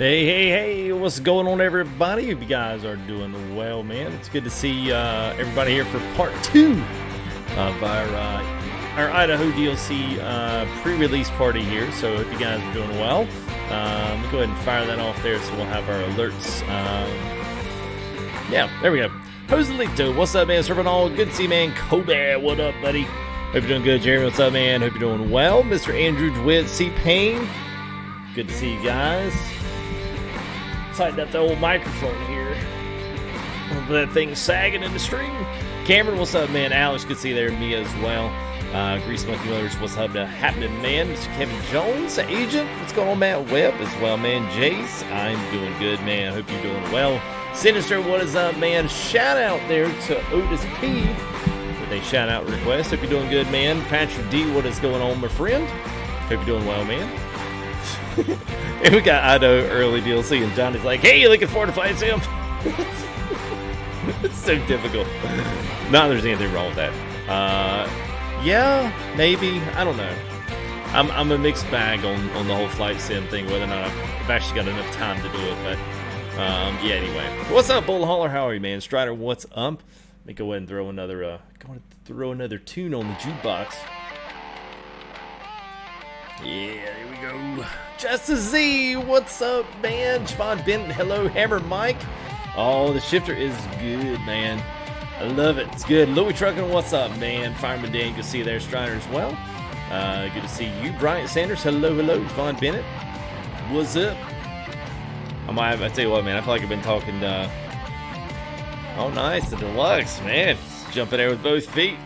Hey, what's going on, everybody? Hope you guys are doing well, man. It's good to see everybody here for part 2 of our Idaho DLC pre-release party here. So I hope you guys are doing well. Let me go ahead and fire that off there so we'll have our alerts. Yeah, there we go. Joselito, what's up, man? Serving all. Good to see you, man. Kobe, what up, buddy? Hope you're doing good. Jeremy, what's up, man? Hope you're doing well. Mr. Andrew DeWitt, C-Payne, good to see you guys. Tighten up the old microphone here. That thing's sagging in the stream. Cameron, what's up, man? Alex, good to see you there. Mia as well. Grease Monkey Motors, what's up to happening, man? Mr. Kevin Jones, Agent, what's going on? Matt Webb as well, man. Jace, I'm doing good, man. I hope you're doing well. Sinister, what is up, man? Shout out there to Otis P with a shout out request. Hope you're doing good, man. Patrick D, what is going on, my friend? Hope you're doing well, man. And we got Idaho early DLC, and Johnny's like, hey, you looking forward to Flight Sim? It's so difficult. Not that there's anything wrong with that. Yeah, maybe. I don't know. I'm a mixed bag on the whole Flight Sim thing, whether or not I've actually got enough time to do it. But yeah, anyway. What's up, Bull Holler? How are you, man? Strider, what's up? Let me go ahead and throw another tune on the jukebox. Yeah, there we go. Justice Z, what's up, man? Javon Bennett, hello. Hammer Mike. Oh, the shifter is good, man. I love it. It's good. Louis Truckin', what's up, man? Fireman Dan, good to see you there. Strider as well. Good to see you. Bryant Sanders, hello. Javon Bennett, what's up? I tell you what, man, I feel like I've been talking, oh, nice, the deluxe, man. Jumping there with both feet.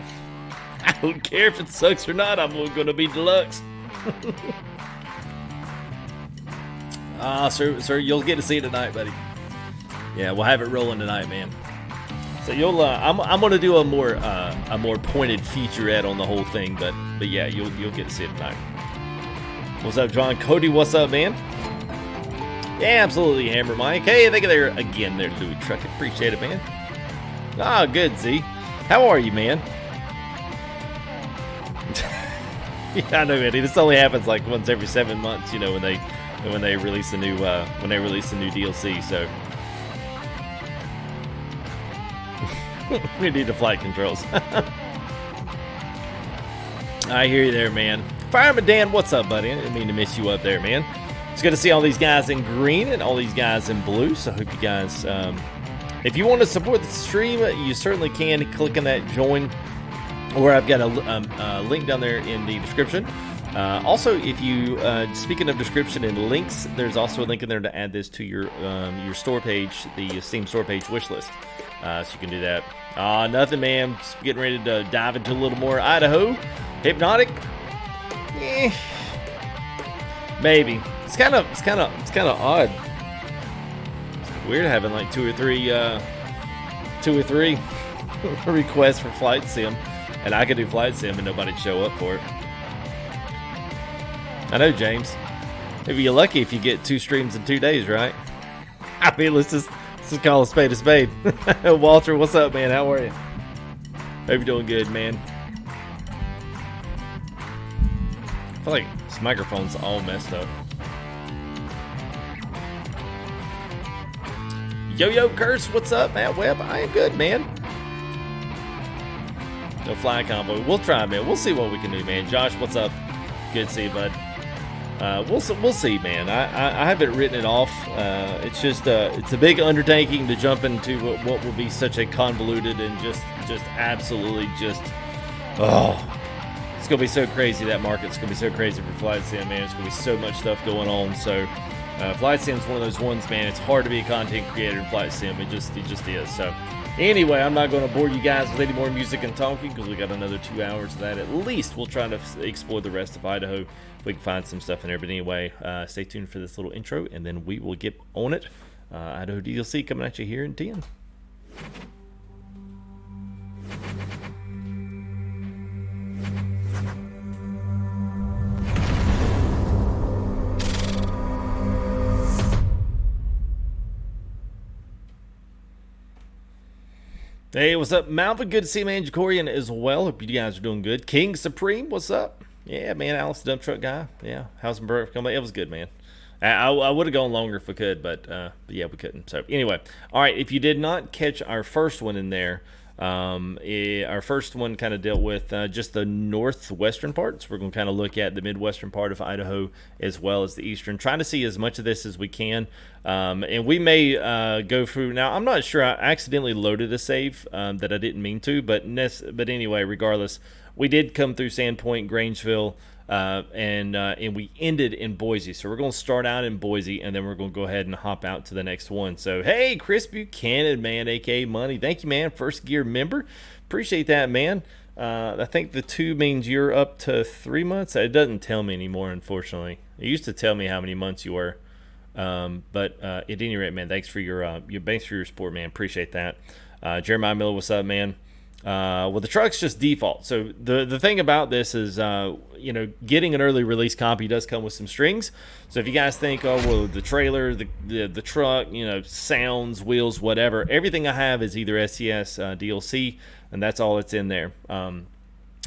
I don't care if it sucks or not, I'm going to be deluxe. Sir, you'll get to see it tonight, buddy. Yeah, we'll have it rolling tonight, man. So you'll, I'm gonna do a more pointed featurette on the whole thing, but yeah, you'll get to see it tonight. What's up, John? Cody, what's up, man? Yeah, absolutely, Hammer Mike. Hey, thank you there again, there, Louis Truck. Appreciate it, man. Ah, good, Z. How are you, man? Yeah, I know, man. This only happens like once every 7 months, you know, when they release a new DLC. So we need the flight controls. I hear you there, man. Fireman Dan, what's up, buddy? I didn't mean to miss you up there, man. It's good to see all these guys in green and all these guys in blue. So I hope you guys, if you want to support the stream, you certainly can. Click on that join. Or I've got a link down there in the description. Also, if you, speaking of description and links, there's also a link in there to add this to your store page, the Steam store page wish list. So you can do that. Nothing, man. Just getting ready to dive into a little more Idaho. Hypnotic? Maybe. It's kind of odd. It's weird having like two or three requests for Flight Sim. And I could do Flight Sim and nobody'd show up for it. I know, James. Maybe you're lucky if you get 2 streams in 2 days, right? I mean, let's just call a spade a spade. Walter, what's up, man? How are you? Hope you're doing good, man. I feel like this microphone's all messed up. Yo, Curse, what's up, Matt Webb? I am good, man. No fly combo. We'll try, man. We'll see what we can do, man. Josh, what's up? Good to see you, bud. We'll see, man. I haven't written it off. It's just it's a big undertaking to jump into what will be such a convoluted and just absolutely just it's gonna be so crazy. That market's gonna be so crazy for Flight Sim, man. It's gonna be so much stuff going on. So Flight Sim's one of those ones, man. It's hard to be a content creator in Flight Sim. It just is. So. Anyway, I'm not going to bore you guys with any more music and talking because we got another 2 hours of that at least. We'll try to explore the rest of Idaho if we can find some stuff in there. But anyway, stay tuned for this little intro, and then we will get on it. Idaho DLC coming at you here in 10. Hey, what's up, Malvin? Good to see you, man. Jacorian as well. Hope you guys are doing good. King Supreme, what's up? Yeah, man. Alice, the dump truck guy. Yeah, how's some bird coming? It was good, man. I would have gone longer if we could, but yeah, we couldn't. So anyway, all right. If you did not catch our first one in there, our first one kind of dealt with just the northwestern parts. We're going to kind of look at the midwestern part of Idaho as well as the eastern, trying to see as much of this as we can. And we may go through. Now, I'm not sure. I accidentally loaded a save that I didn't mean to, but anyway, regardless, we did come through Sandpoint, Grangeville. And we ended in Boise. So we're going to start out in Boise, and then we're going to go ahead and hop out to the next one. So, hey, Chris Buchanan, man, a.k.a. Money. Thank you, man. First Gear member. Appreciate that, man. I think the 2 means you're up to 3 months. It doesn't tell me anymore, unfortunately. It used to tell me how many months you were. But at any rate, man, thanks for your support, man. Appreciate that. Jeremiah Miller, what's up, man? Well, the truck's just default. So the thing about this is, getting an early release copy does come with some strings. So if you guys think, oh, well, the trailer, the truck, sounds, wheels, whatever, everything I have is either SCS DLC, and that's all that's in there.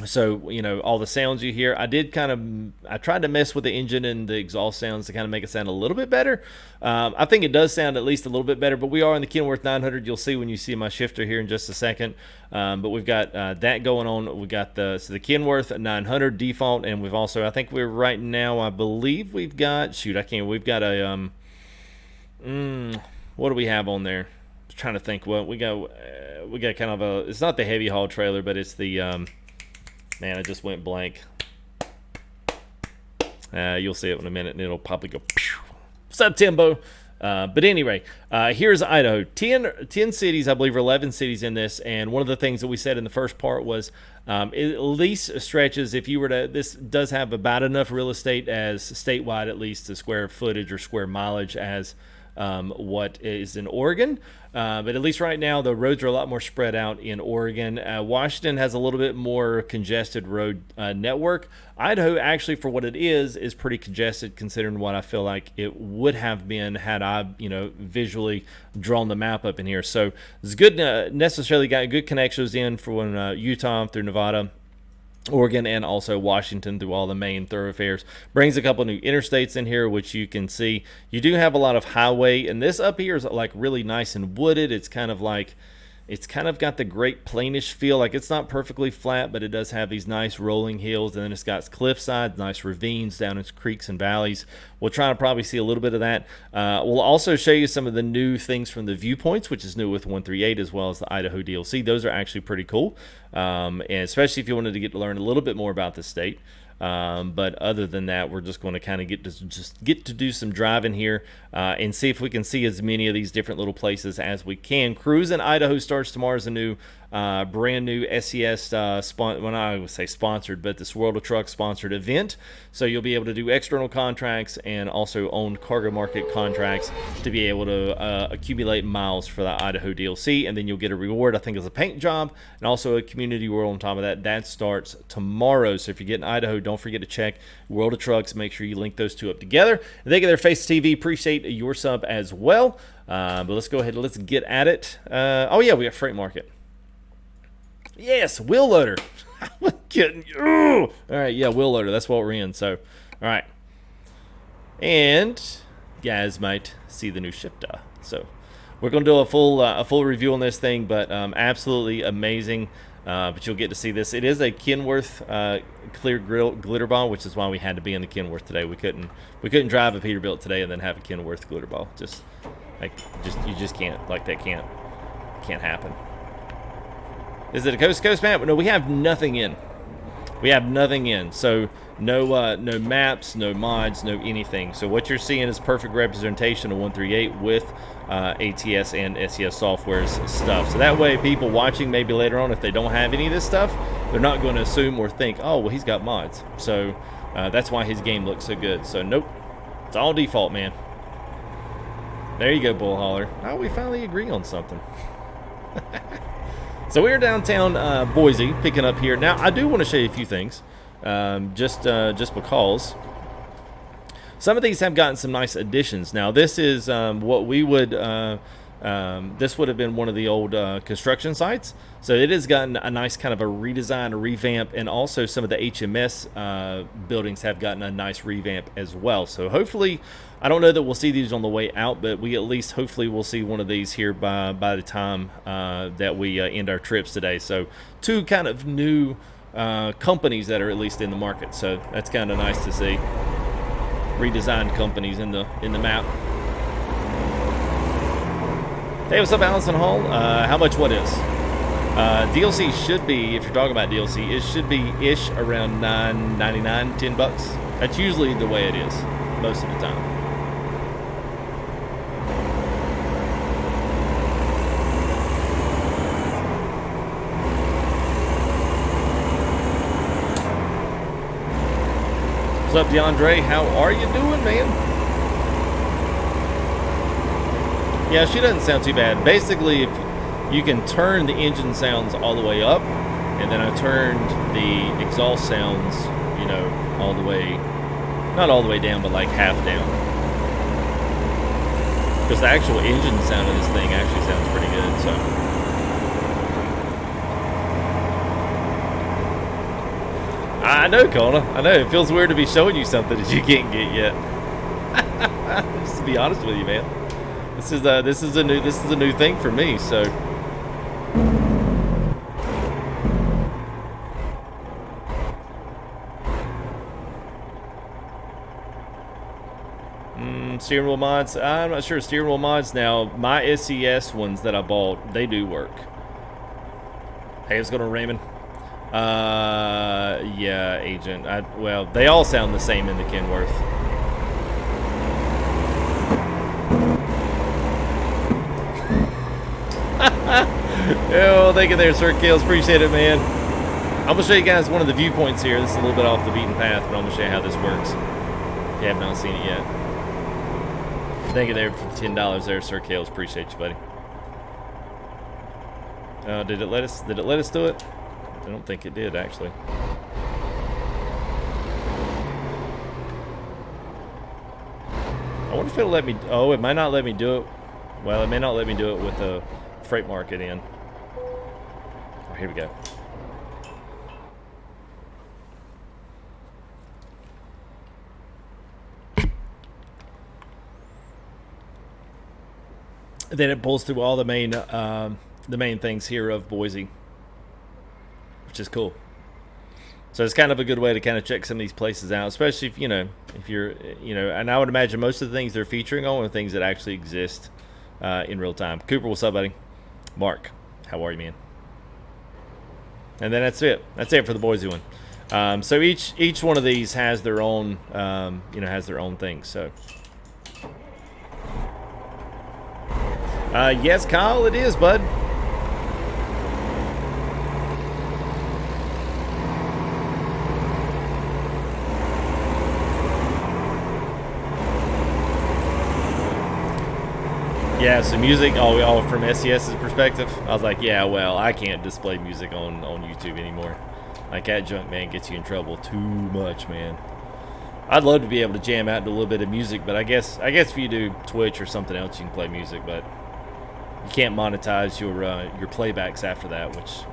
So, all the sounds you hear, I tried to mess with the engine and the exhaust sounds to kind of make it sound a little bit better. I think it does sound at least a little bit better, but we are in the Kenworth 900. You'll see when you see my shifter here in just a second. But we've got that going on. We've got the Kenworth 900 default, and we've also, I think we're right now, I believe we've got, we've got a, what do we have on there? I'm trying to think what we got kind of a, it's not the heavy haul trailer, but it's the, man, I just went blank. You'll see it in a minute, and it'll probably go, pew. What's up, Timbo? But anyway, here's Idaho. 10 cities, I believe, or 11 cities in this. And one of the things that we said in the first part was at least stretches, if you were to, this does have about enough real estate as statewide, at least, the square footage or square mileage as what is in Oregon. But at least right now, the roads are a lot more spread out in Oregon. Washington has a little bit more congested road network. Idaho, actually, for what it is pretty congested considering what I feel like it would have been had I, visually drawn the map up in here. So it's good, necessarily got good connections in for when Utah through Nevada, Oregon, and also Washington through all the main thoroughfares. Brings a couple new interstates in here, which you can see. You do have a lot of highway, and this up here is like really nice and wooded. It's kind of got the Great Plainish feel. Like it's not perfectly flat, but it does have these nice rolling hills, and then it's got cliff sides, nice ravines down into creeks and valleys. We'll try to probably see a little bit of that. We'll also show you some of the new things from the viewpoints, which is new with 138, as well as the Idaho DLC. Those are actually pretty cool, and especially if you wanted to get to learn a little bit more about the state. But other than that, we're just going to kind of get to do some driving here and see if we can see as many of these different little places as we can. Cruise in Idaho starts tomorrow as a new brand new SCS when I would say sponsored, but this World of Trucks sponsored event. So you'll be able to do external contracts and also own cargo market contracts to be able to accumulate miles for the Idaho DLC, and then you'll get a reward, I think, as a paint job, and also a community world on top of that. That starts tomorrow. So if you get in Idaho, don't forget to check World of Trucks. Make sure you link those two up together. And they get their Face TV. Appreciate your sub as well. But let's go ahead and let's get at it. Oh yeah, we got Freight Market. Yes, wheel loader. I'm kidding. All right, yeah, wheel loader. That's what we're in. So, all right. And you guys might see the new shifter. So, we're going to do a full review on this thing, but absolutely amazing. But you'll get to see this. It is a Kenworth clear grill glitter ball, which is why we had to be in the Kenworth today. We couldn't drive a Peterbilt today and then have a Kenworth glitter ball. You just can't. Like that can't happen. Is it a coast-to-coast map? No, we have nothing in. So no maps, no mods, no anything. So what you're seeing is perfect representation of 138 with ATS and SCS Software's stuff. So that way people watching maybe later on, if they don't have any of this stuff, they're not going to assume or think, oh, well, he's got mods. So that's why his game looks so good. So nope, it's all default, man. There you go, Bull Hauler. Oh, we finally agree on something. So we're downtown Boise, picking up here. Now, I do want to show you a few things, just because some of these have gotten some nice additions. Now, this is what we would This would have been one of the old construction sites, so it has gotten a nice kind of a redesign, a revamp, and also some of the HMS buildings have gotten a nice revamp as well. So hopefully, I don't know that we'll see these on the way out, but we at least hopefully we'll see one of these here by the time that we end our trips today. So 2 kind of new companies that are at least in the market, so that's kind of nice to see. Redesigned companies in the map. Hey, what's up, Allison Hall? How much what is? DLC should be, if you're talking about DLC, it should be ish around $9.99, $10. That's usually the way it is most of the time. What's up, DeAndre? How are you doing, man? Yeah, she doesn't sound too bad. Basically, if you can turn the engine sounds all the way up, and then I turned the exhaust sounds, you know, all the way, not all the way down, but like half down. Because the actual engine sound of this thing actually sounds pretty good, so. I know, Kona. I know. It feels weird to be showing you something that you can't get yet. Just to be honest with you, man. This is a new thing for me, so. Steering wheel mods. I'm not sure. Steering wheel mods. Now, my SCS ones that I bought, they do work. Hey, what's going on, Raymond? Yeah, Agent. Well, they all sound the same in the Kenworth. Oh, thank you there, Sir Kills. Appreciate it, man. I'm going to show you guys one of the viewpoints here. This is a little bit off the beaten path, but I'm going to show you how this works. If you have not seen it yet. Thank you there for $10 there, Sir Kills. Appreciate you, buddy. Did it let us do it? I don't think it did, actually. I wonder if it'll let me. Oh, it might not let me do it. Well, it may not let me do it with the freight market in. Oh, here we go. Then it pulls through all the main things here of Boise, which is cool. So it's kind of a good way to kind of check some of these places out, especially if you're, and I would imagine most of the things they're featuring on are things that actually exist in real time. Cooper, what's up, buddy? Mark, how are you, man? And then that's it. That's it for the Boise one. So each one of these has their own, has their own thing. So. Yes, Kyle, it is, bud. Yeah, so music, from SCS's perspective, I was like, yeah, well, I can't display music on YouTube anymore. Like, that junk, man, gets you in trouble too much, man. I'd love to be able to jam out to a little bit of music, but I guess if you do Twitch or something else, you can play music, but you can't monetize your playbacks after that, which,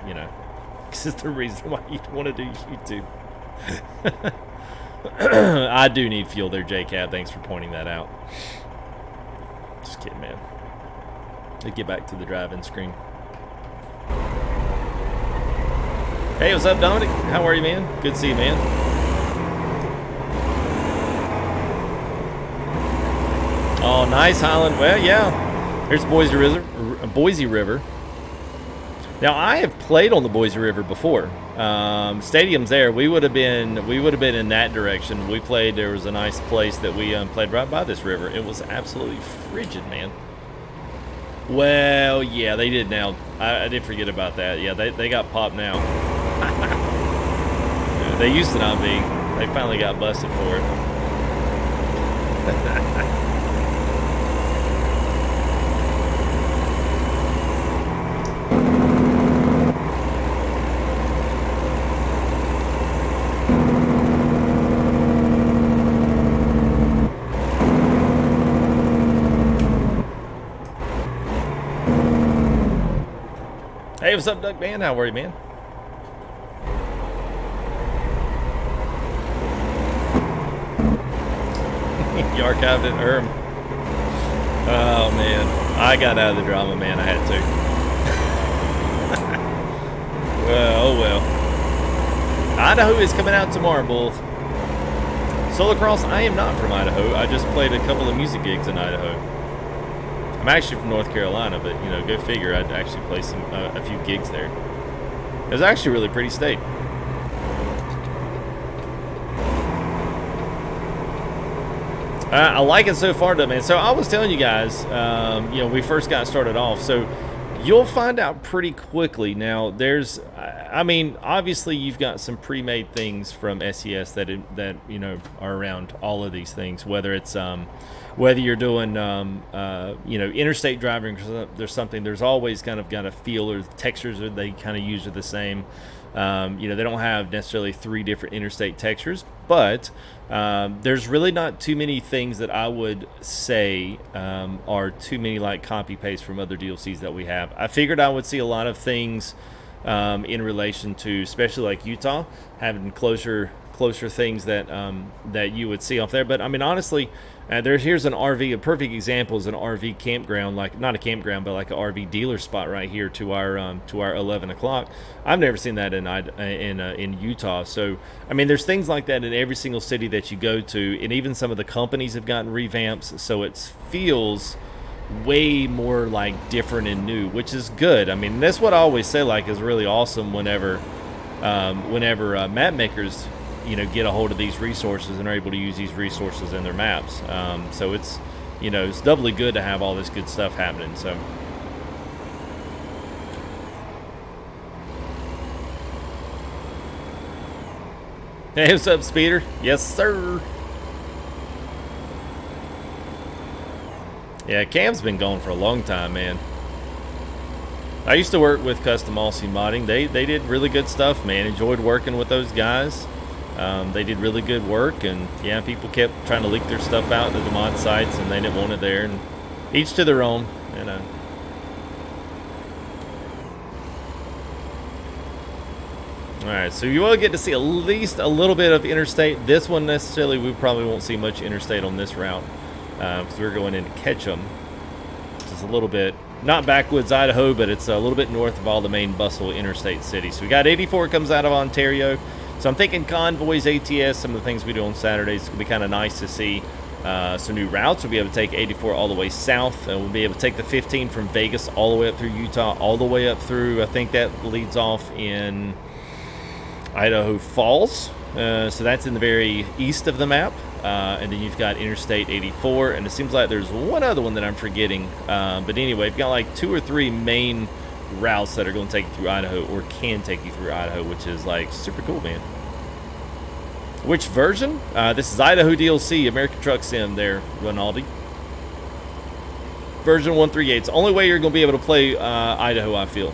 this is the reason why you want to do YouTube. I do need fuel there, JCab. Thanks for pointing that out. Just kidding, man. Let's get back to the drive-in screen. Hey, what's up, Dominic? How are you, man? Good to see you, man. Oh, nice, Highland. Well, yeah. Here's Boise River. Now, I have played on the Boise River before. Stadium's there. We would have been in that direction. We played. There was a nice place that we played right by this river. It was absolutely frigid, man. Well, yeah, they did now. I did forget about that. Yeah, they got popped now. Yeah, they used to not be. They finally got busted for it. Hey, what's up, Duck Man? How are you, man? You archived it, Erm. Oh man, I got out of the drama, man. I had to. Well, oh well. Idaho is coming out tomorrow, Bull. Solo Cross, I am not from Idaho. I just played a couple of music gigs in Idaho. I'm actually from North Carolina, but you know, go figure. I'd actually play a few gigs there. It was actually a really pretty state. I like it so far, though, man. So I was telling you guys, you know, we first got started off. So you'll find out pretty quickly. Now, I mean, obviously you've got some pre-made things from SCS that you know are around all of these things. Whether it's whether you're doing you know, interstate driving, there's always kind of got a feel, or textures that they kind of use are the same. You know, they don't have necessarily 3 different interstate textures, but there's really not too many things that I would say are too many like copy paste from other DLCs that we have. I figured I would see a lot of things in relation to, especially like Utah, having closer things that that you would see off there. But I mean, honestly, here's an RV. A perfect example is an RV campground, like not a campground, but like an RV dealer spot right here to our 11 o'clock. I've never seen that in Utah. So I mean, there's things like that in every single city that you go to, and even some of the companies have gotten revamps, so it feels way more like different and new, which is good. I mean, that's what I always say, like, is really awesome whenever map makers, you know, get a hold of these resources and are able to use these resources in their maps. So it's, you know, it's doubly good to have all this good stuff happening. So hey, what's up, Speeder? Yes, sir. Yeah, Cam's been gone for a long time, man. I used to work with Custom Aussie Modding. They did really good stuff, man. Enjoyed working with those guys. They did really good work, and yeah, people kept trying to leak their stuff out to the mod sites, and they didn't want it there. And each to their own, you know. All right, so you will get to see at least a little bit of interstate. This one necessarily, we probably won't see much interstate on this route because we're going into Ketchum, which is a little bit, not backwoods Idaho, but it's a little bit north of all the main bustle interstate cities. So we got 84 comes out of Ontario. So I'm thinking convoys, ATS, some of the things we do on Saturdays. It's going to be kind of nice to see some new routes. We'll be able to take 84 all the way south, and we'll be able to take the 15 from Vegas all the way up through Utah, all the way up through, I think that leads off in Idaho Falls. So that's in the very east of the map. And then you've got Interstate 84, and it seems like there's one other one that I'm forgetting. But anyway, you've got like 2 or 3 main routes that are going to take you through Idaho, or can take you through Idaho, which is like super cool, man. Which version? This is Idaho DLC, American Truck Sim there, Ronaldi. Version 138. It's the only way you're going to be able to play Idaho, I feel.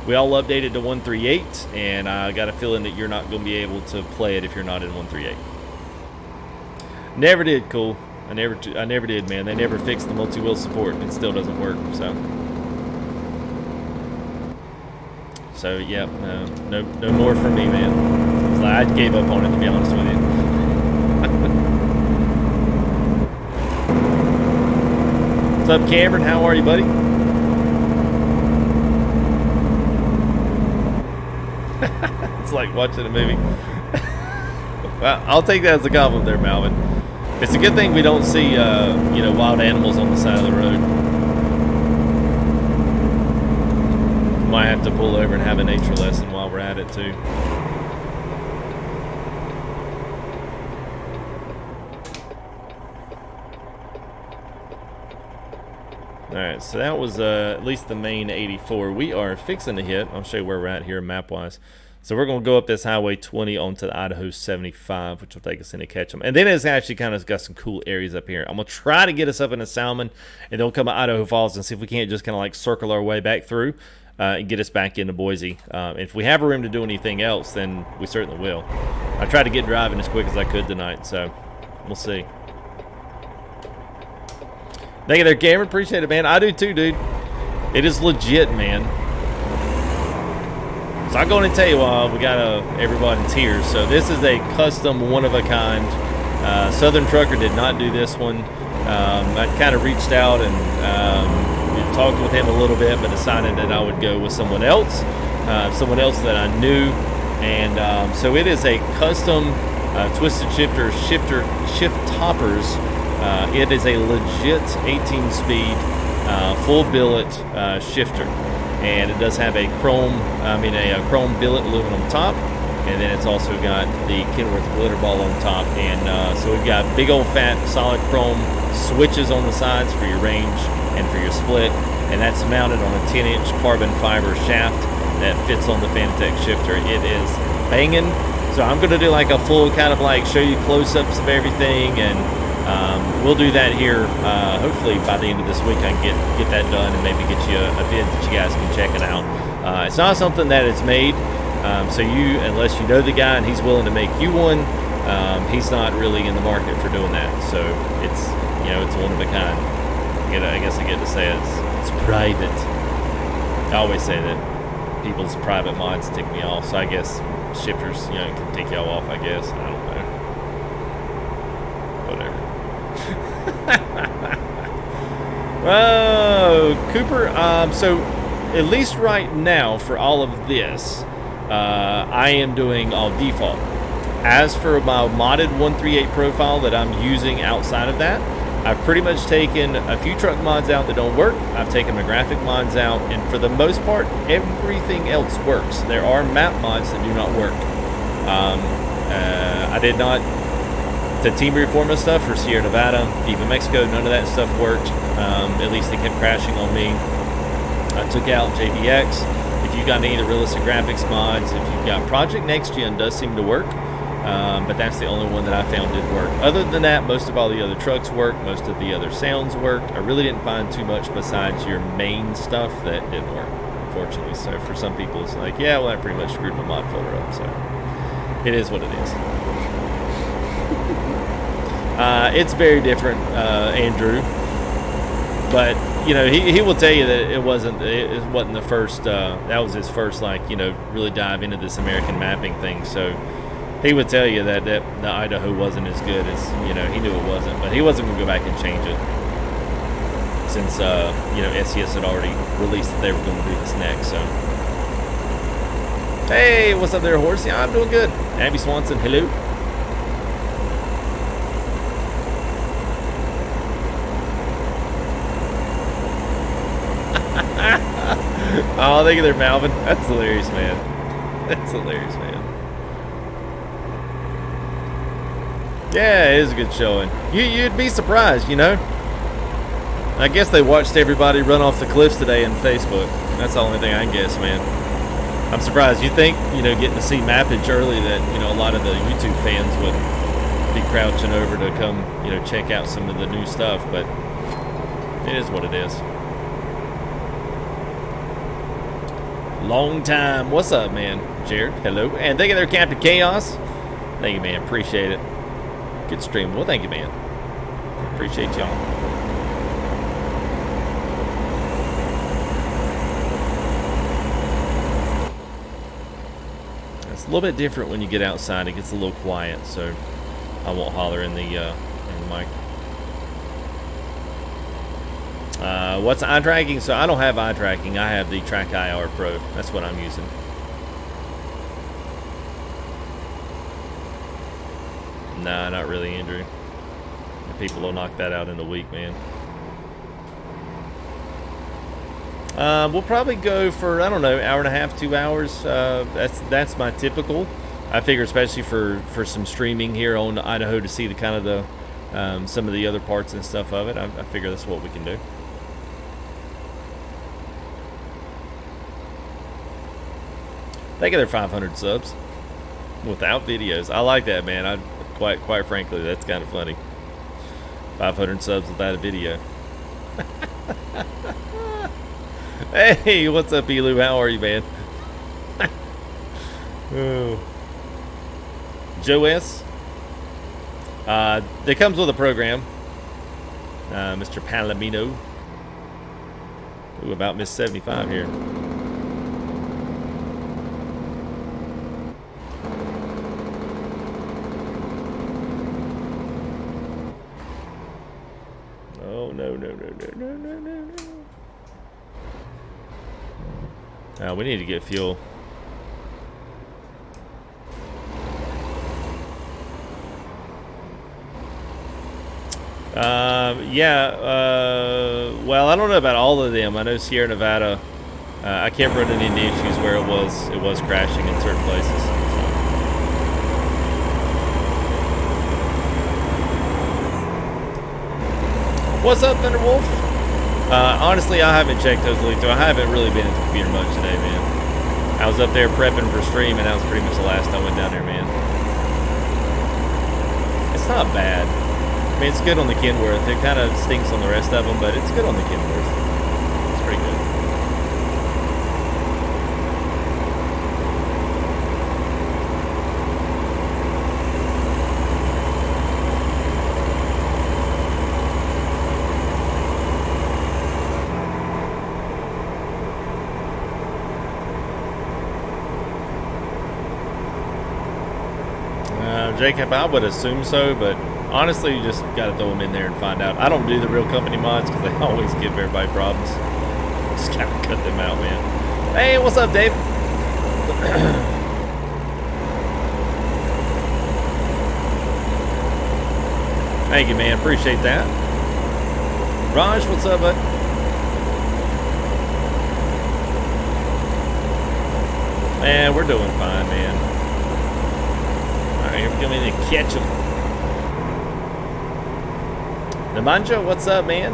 We all updated to 138, and I got a feeling that you're not going to be able to play it if you're not in 138. Never did, cool. I never did, man. They never fixed the multi-wheel support. It still doesn't work, So yeah, no more for me, man. I gave up on it, to be honest with you. What's up, Cameron? How are you, buddy? It's like watching a movie. Well, I'll take that as a compliment there, Malvin. It's a good thing we don't see, you know, wild animals on the side of the road. Might have to pull over and have a nature lesson while we're at it, too. Alright, so that was at least the main 84. We are fixing to hit. I'll show you where we're at here map-wise. So we're going to go up this Highway 20 onto the Idaho 75, which will take us into Ketchum. And then it's actually kind of got some cool areas up here. I'm going to try to get us up into Salmon, and then we'll come to Idaho Falls and see if we can't just kind of like circle our way back through and get us back into Boise. If we have room to do anything else, then we certainly will. I tried to get driving as quick as I could tonight, so we'll see. Thank you there, Cameron. Appreciate it, man. I do too, dude. It is legit, man. So I'll go in and tell you why we got everybody in tears. So this is a custom, one-of-a-kind. Southern Trucker did not do this one. I kind of reached out and talked with him a little bit, but decided that I would go with someone else that I knew. And so it is a custom twisted shifter shift toppers. It is a legit 18-speed full billet shifter, and it does have a chrome billet aluminum top, and then it's also got the Kenworth glitter ball on top. And so we've got big old fat solid chrome switches on the sides for your range and for your split, and that's mounted on a 10-inch carbon fiber shaft that fits on the Fanatec shifter. It is banging. So I'm going to do like a full kind of like show you close-ups of everything, and we'll do that here. Hopefully by the end of this week I can get that done and maybe get you a vid that you guys can check it out. It's not something that is made, so unless you know the guy and he's willing to make you one, he's not really in the market for doing that. So it's one of a kind. I guess I get to say it's private. I always say that people's private mods tick me off, so I guess shifters, can tick y'all off, I guess. I don't know. Whatever. Oh, Cooper. So at least right now for all of this, I am doing all default. As for my modded 138 profile that I'm using outside of that, I've pretty much taken a few truck mods out that don't work. I've taken my graphic mods out, and for the most part, everything else works. There are map mods that do not work. I did not, the Team Reforma stuff for Sierra Nevada, Viva Mexico, none of that stuff worked. At least they kept crashing on me. I took out JDX. If you've got any of the realistic graphics mods, if you've got Project Next Gen, does seem to work. But that's the only one that I found did work. Other than that, most of all the other trucks work. Most of the other sounds worked. I really didn't find too much besides your main stuff that didn't work, unfortunately. So for some people, it's like, yeah, well, I pretty much screwed my mod folder up. So it is what it is. It's very different, Andrew. But he will tell you that it wasn't the first. That was his first, really dive into this American mapping thing. So he would tell you that the Idaho wasn't as good as, he knew it wasn't, but he wasn't going to go back and change it since, SCS had already released that they were going to do this next. So, hey, what's up there, Horse? Yeah, I'm doing good. Abby Swanson, hello. Oh, look at there, Malvin. That's hilarious, man. That's hilarious, man. Yeah, it is a good showing. You'd be surprised, I guess they watched everybody run off the cliffs today on Facebook. That's the only thing I can guess, man. I'm surprised. You think, getting to see mappage early that, a lot of the YouTube fans would be crouching over to come, check out some of the new stuff, but it is what it is. Long time. What's up, man? Jared, hello. And thank you there, Captain Chaos. Thank you, man. Appreciate it. Good stream. Well, thank you, man. Appreciate y'all. It's a little bit different when you get outside. It gets a little quiet, so I won't holler in the mic. What's eye tracking? So I don't have eye tracking. I have the Track IR Pro. That's what I'm using. Nah, not really, Andrew. People will knock that out in a week, man. We'll probably go for, I don't know, hour and a half, 2 hours. That's my typical. I figure especially for some streaming here on Idaho to see the kind of the some of the other parts and stuff of it. I figure that's what we can do. Thank you, there 500 subs without videos. I like that, man. Quite frankly, that's kind of funny. 500 subs without a video. Hey, what's up, Elu? How are you, man? Oh. Joe S. That comes with a program. Mr. Palomino. Ooh, about Miss 75 here. We need to get fuel. Well, I don't know about all of them. I know Sierra Nevada, I kept running into issues where it was crashing in certain places. What's up, Thunderwolf? Honestly, I haven't checked those leaks, so I haven't really been at the computer much today, man. I was up there prepping for stream, and that was pretty much the last I went down there, man. It's not bad. I mean, it's good on the Kenworth. It kind of stinks on the rest of them, but it's good on the Kenworth. It's pretty good. Jacob, I would assume so, but honestly, you just got to throw them in there and find out. I don't do the real company mods because they always give everybody problems. Just got to cut them out, man. Hey, what's up, Dave? Thank you, man. Appreciate that. Raj, what's up, bud? Man, we're doing fine, man. Alright, here we come in and catch them. Namanja, what's up, man?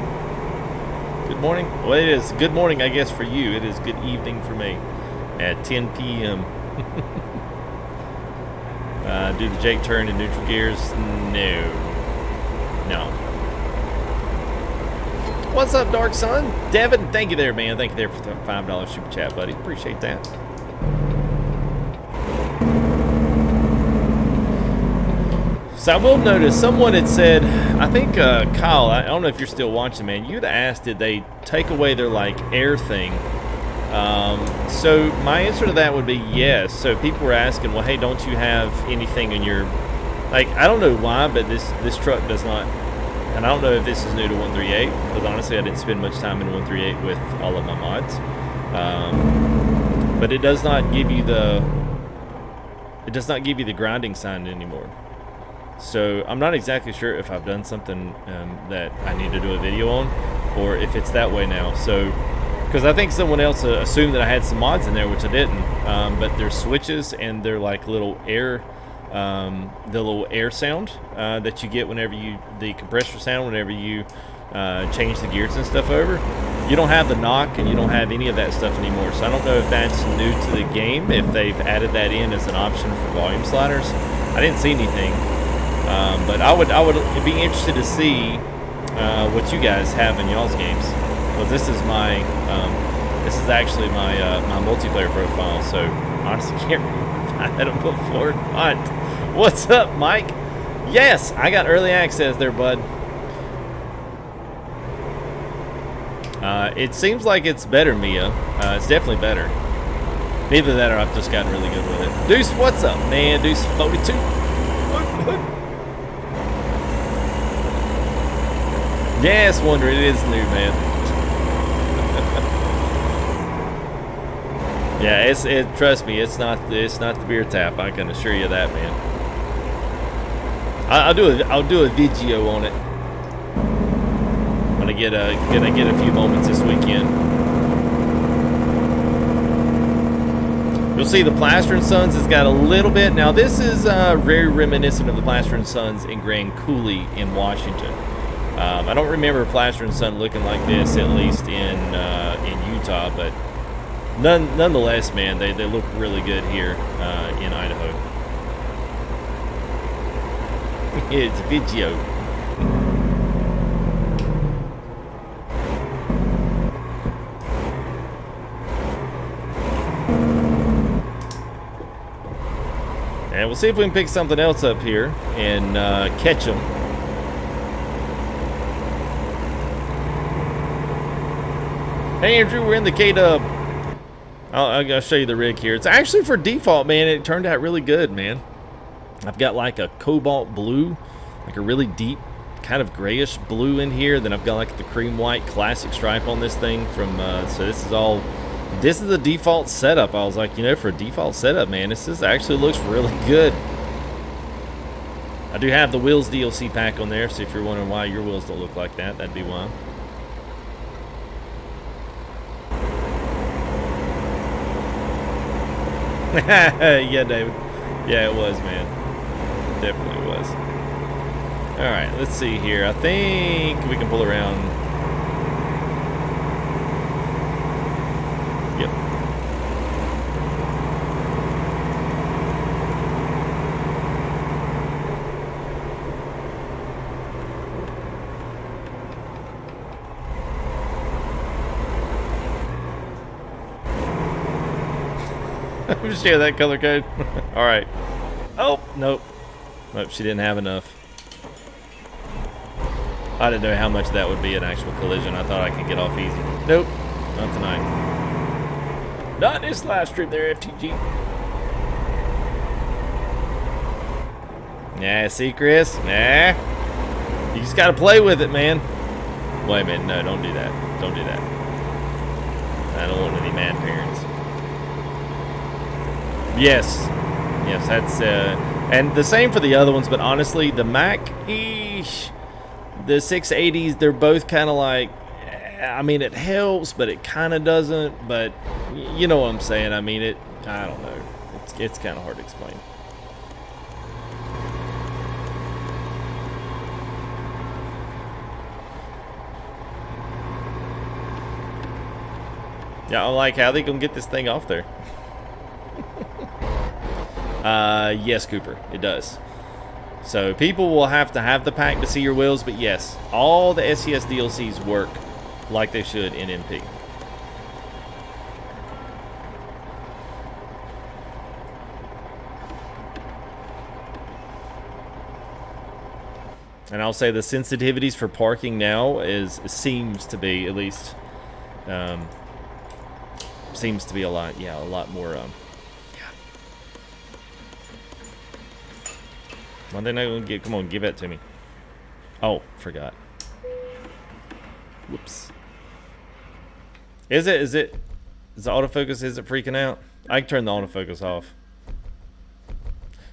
Good morning. Well, it is good morning, I guess, for you. It is good evening for me at 10 p.m. Do the Jake turn in neutral gears? No. No. What's up, Dark Sun? Devin, thank you there, man. Thank you there for the $5 super chat, buddy. Appreciate that. So I will notice someone had said, I think Kyle, I don't know if you're still watching, man. You'd asked, did they take away their like air thing? So my answer to that would be yes. So people were asking, well, hey, don't you have anything in your, like, I don't know why, but this truck does not, and I don't know if this is new to 138, because honestly I didn't spend much time in 138 with all of my mods. But it does not give you the grinding sign anymore. So I'm not exactly sure if I've done something that I need to do a video on, or if it's that way now. So, because I think someone else assumed that I had some mods in there, which I didn't. But there's switches, and they're like little air, the little air sound that you get whenever the compressor sound whenever you change the gears and stuff over. You don't have the knock, and you don't have any of that stuff anymore. So I don't know if that's new to the game, if they've added that in as an option for volume sliders. I didn't see anything. But I would be interested to see what you guys have in y'all's games, because this is actually my multiplayer profile. So honestly, can't remember if I had them before or not. What's up, Mike? Yes, I got early access there, bud. It seems like it's better, Mia. It's definitely better. Either that or I've just gotten really good with it. Deuce, what's up, man? Deuce 42. Yes, Wonder, it is new, man. Yeah, trust me, it's not the beer tap. I can assure you that, man. I'll do a video on it when I get a few moments this weekend. You'll see the Plaster & Sons has got a little bit. Now this is very reminiscent of the Plaster & Sons in Grand Coulee in Washington. I don't remember Plaster & Son looking like this, at least in Utah, but nonetheless, man, they look really good here in Idaho. It's a video. And we'll see if we can pick something else up here and catch them. Hey Andrew, we're in the K-Dub. I'll show you the rig here. It's actually for default, man. It turned out really good, man. I've got like a cobalt blue, like a really deep kind of grayish blue in here. Then I've got like the cream white classic stripe on this thing from, so this is the default setup. I was like, you know, for a default setup, man, this actually looks really good. I do have the wheels DLC pack on there, so if you're wondering why your wheels don't look like that, that'd be why. Yeah, David. Yeah, it was, man. It definitely was. Alright, let's see here. I think we can pull around. Yep. I'm just share that color code. Alright. Oh, nope. Nope, she didn't have enough. I didn't know how much that would be an actual collision. I thought I could get off easy. Nope, not tonight. Not in this live stream there, FTG. Yeah, see, Chris? Nah. You just gotta play with it, man. Wait a minute, no, don't do that. Don't do that. I don't want any mad parents. Yes. Yes, that's, and the same for the other ones, but honestly, the Mac, eesh. The 680s, they're both kind of like, I mean, it helps, but it kind of doesn't. But you know what I'm saying. I mean, I don't know. It's kind of hard to explain. Yeah, I like how they gonna get this thing off there. Yes, Cooper, it does. So people will have to have the pack to see your wheels, but yes, all the SCS DLCs work like they should in MP. And I'll say the sensitivities for parking now seems to be, at least, seems to be a lot more. Why they not gonna get? Come on, give that to me. Oh, forgot. Whoops. Is the autofocus? Is it freaking out? I can turn the autofocus off.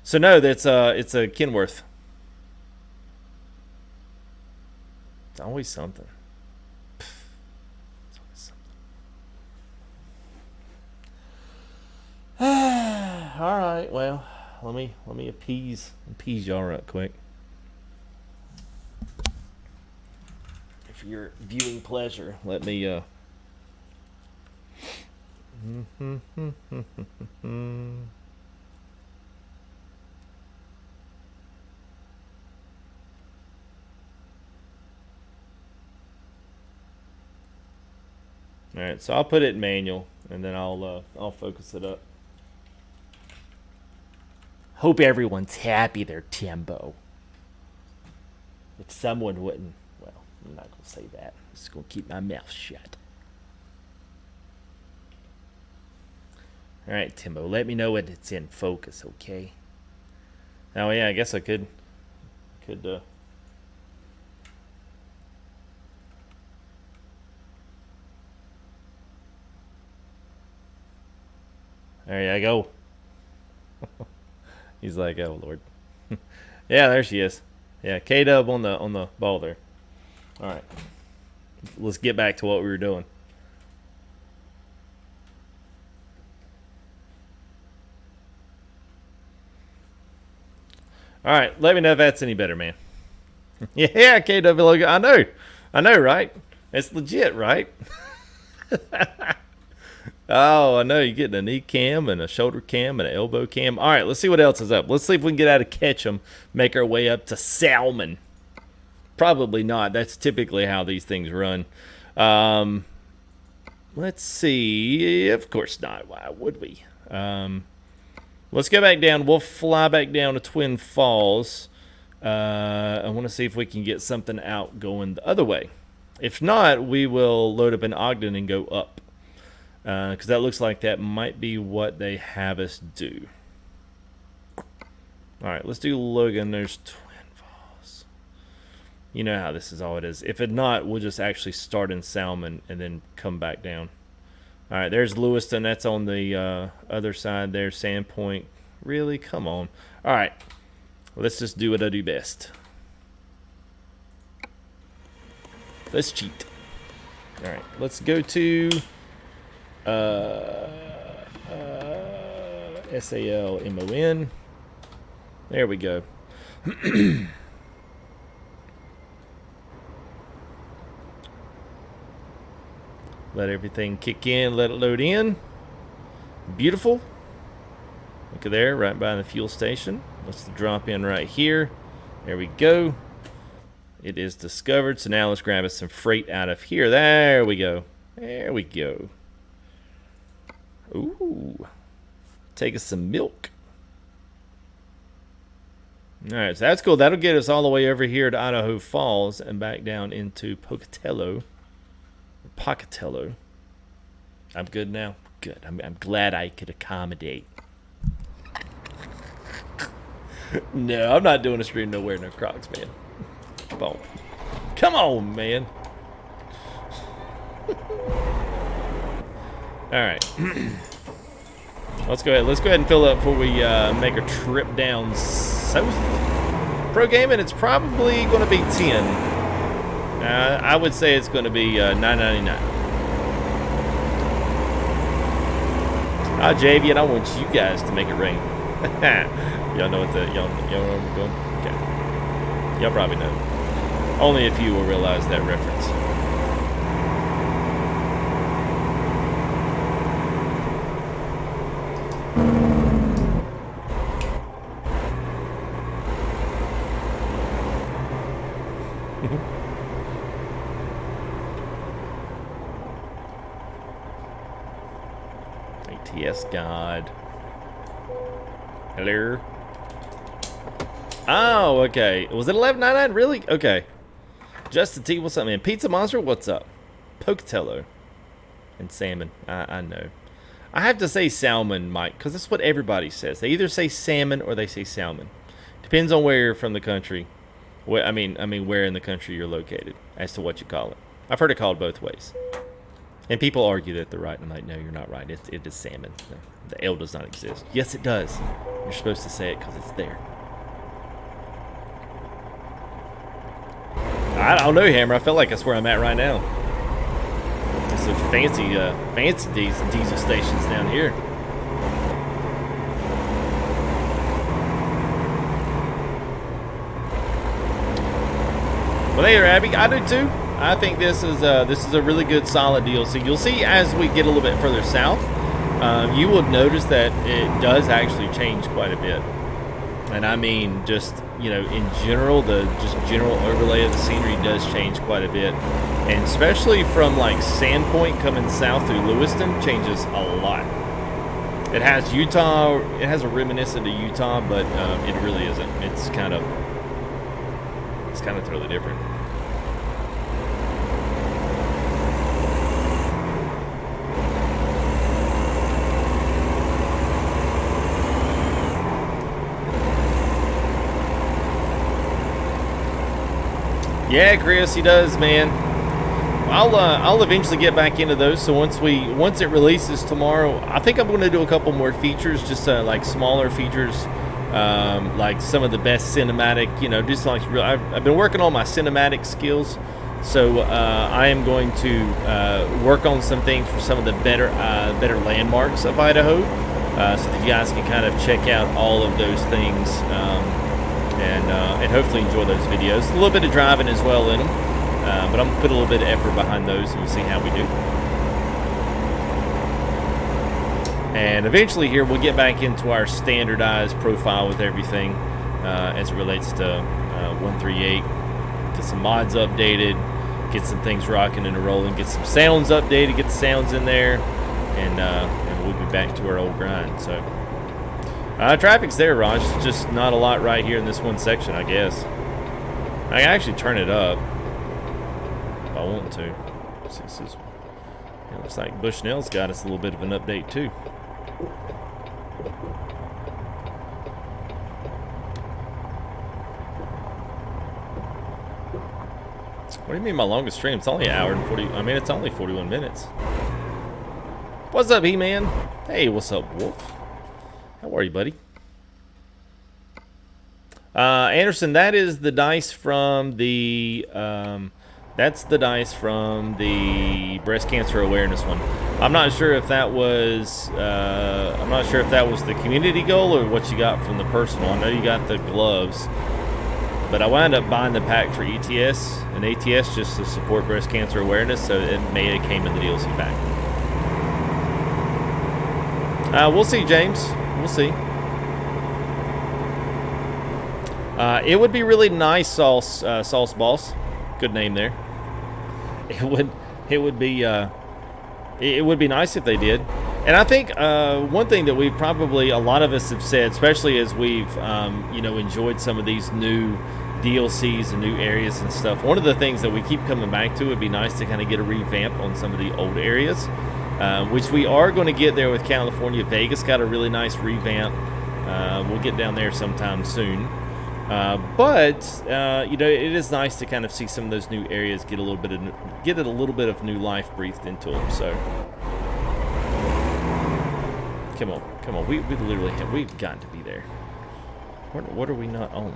So no, it's a Kenworth. It's always something. It's always something. All right, well. Let me appease y'all right quick. For your viewing pleasure, let me All right, so I'll put it in manual and then I'll focus it up. Hope everyone's happy there, Timbo. If someone wouldn't, well, I'm not going to say that. I'm just going to keep my mouth shut. All right, Timbo, let me know when it's in focus, okay? Oh, yeah, I guess I could there you go. He's like, oh Lord. Yeah, there she is. Yeah, K-Dub on the ball there. All right, let's get back to what we were doing. All right, let me know if that's any better, man. Yeah, K-Dub logo. I know, right? It's legit, right? Oh, I know. You're getting a knee cam and a shoulder cam and an elbow cam. All right, let's see what else is up. Let's see if we can get out of Ketchum, make our way up to Salmon. Probably not. That's typically how these things run. Let's see. Of course not. Why would we? Let's go back down. We'll fly back down to Twin Falls. I want to see if we can get something out going the other way. If not, we will load up in Ogden and go up. Because that looks like that might be what they have us do. Alright, let's do Logan. There's Twin Falls. You know how this is all it is. If it not, we'll just actually start in Salmon and then come back down. All right, there's Lewiston. That's on the other side there. Sandpoint. Really? Come on. All right. Let's just do what I do best. Let's cheat. All right. Let's go to SALMON. There we go. Let everything kick in. Let it load in. Beautiful. Look at there, right by the fuel station. Let's drop in right here. There we go. It is discovered. So now let's grab us some freight out of here. There we go. There we go. Ooh. Take us some milk. All right, so that's cool. That'll get us all the way over here to Idaho Falls and back down into Pocatello. I'm good now. Good. I'm glad I could accommodate. No, I'm not doing a stream nowhere, no Crocs, man. Come on. Come on, man. Alright. Let's go ahead and fill up before we make a trip down south. Pro gaming, it's probably going to be 10. I would say it's going to be $9.99. Javian, I want you guys to make it rain. Y'all know what y'all know where we're going? Okay. Y'all probably know. Only a few will realize that reference. ATS God. Hello. Oh, okay. Was it $11.99? Really? Okay. Justin T, what's up, man? Pizza Monster, what's up? Pocatello. And salmon. I know. I have to say salmon, Mike, because that's what everybody says. They either say salmon or they say salmon. Depends on where you're from the country. Where, I mean, where in the country you're located as to what you call it. I've heard it called both ways. And people argue that they're right. I'm like, no, you're not right. It is salmon. The L does not exist. Yes, it does. You're supposed to say it because it's there. I don't know, Hammer. I feel like that's where I'm at right now. It's a fancy diesel stations down here. Well, there, Abby. I do too. I think this is a really good, solid deal. So you'll see as we get a little bit further south, you will notice that it does actually change quite a bit. And I mean, just, you know, in general, the just general overlay of the scenery does change quite a bit. And especially from like Sandpoint coming south through Lewiston changes a lot. It has Utah, it has a reminiscent of Utah, but it really isn't. It's kind of totally different. Yeah, Chris, he does, man. I'll eventually get back into those. So once it releases tomorrow, I think I'm going to do a couple more features, just like smaller features, like some of the best cinematic. You know, just like I've been working on my cinematic skills, so I am going to work on some things for some of the better landmarks of Idaho, so that you guys can kind of check out all of those things. And hopefully enjoy those videos. A little bit of driving as well in them, but I'm going to put a little bit of effort behind those and we'll see how we do. And eventually here we'll get back into our standardized profile with everything as it relates to 138. Get some mods updated, get some things rocking and rolling, get some sounds updated, get the sounds in there, and we'll be back to our old grind. So. Traffic's there, Raj. It's just not a lot right here in this one section, I guess. I can actually turn it up if I want to. It looks like Bushnell's got us a little bit of an update, too. What do you mean my longest stream? It's only an hour and 40. I mean, it's only 41 minutes. What's up, He-Man? Hey, what's up, Wolf? How are you, buddy? Anderson, that is the dice from the that's the dice from the breast cancer awareness one. I'm not sure if that was the community goal or what you got from the personal. I know you got the gloves, but I wound up buying the pack for ETS and ATS just to support breast cancer awareness, so it may have came in the DLC pack. We'll see, James. We'll see. It would be really nice, Sauce Boss. Good name there. It would be nice if they did. And I think one thing that we've probably, a lot of us have said, especially as we've enjoyed some of these new DLCs and new areas and stuff, one of the things that we keep coming back to, would be nice to kind of get a revamp on some of the old areas, which we are going to get there with California. Vegas got a really nice revamp. We'll get down there sometime soon. But it is nice to kind of see some of those new areas get a little bit of new life breathed into them. So come on, we literally we've got to be there. What are we not on?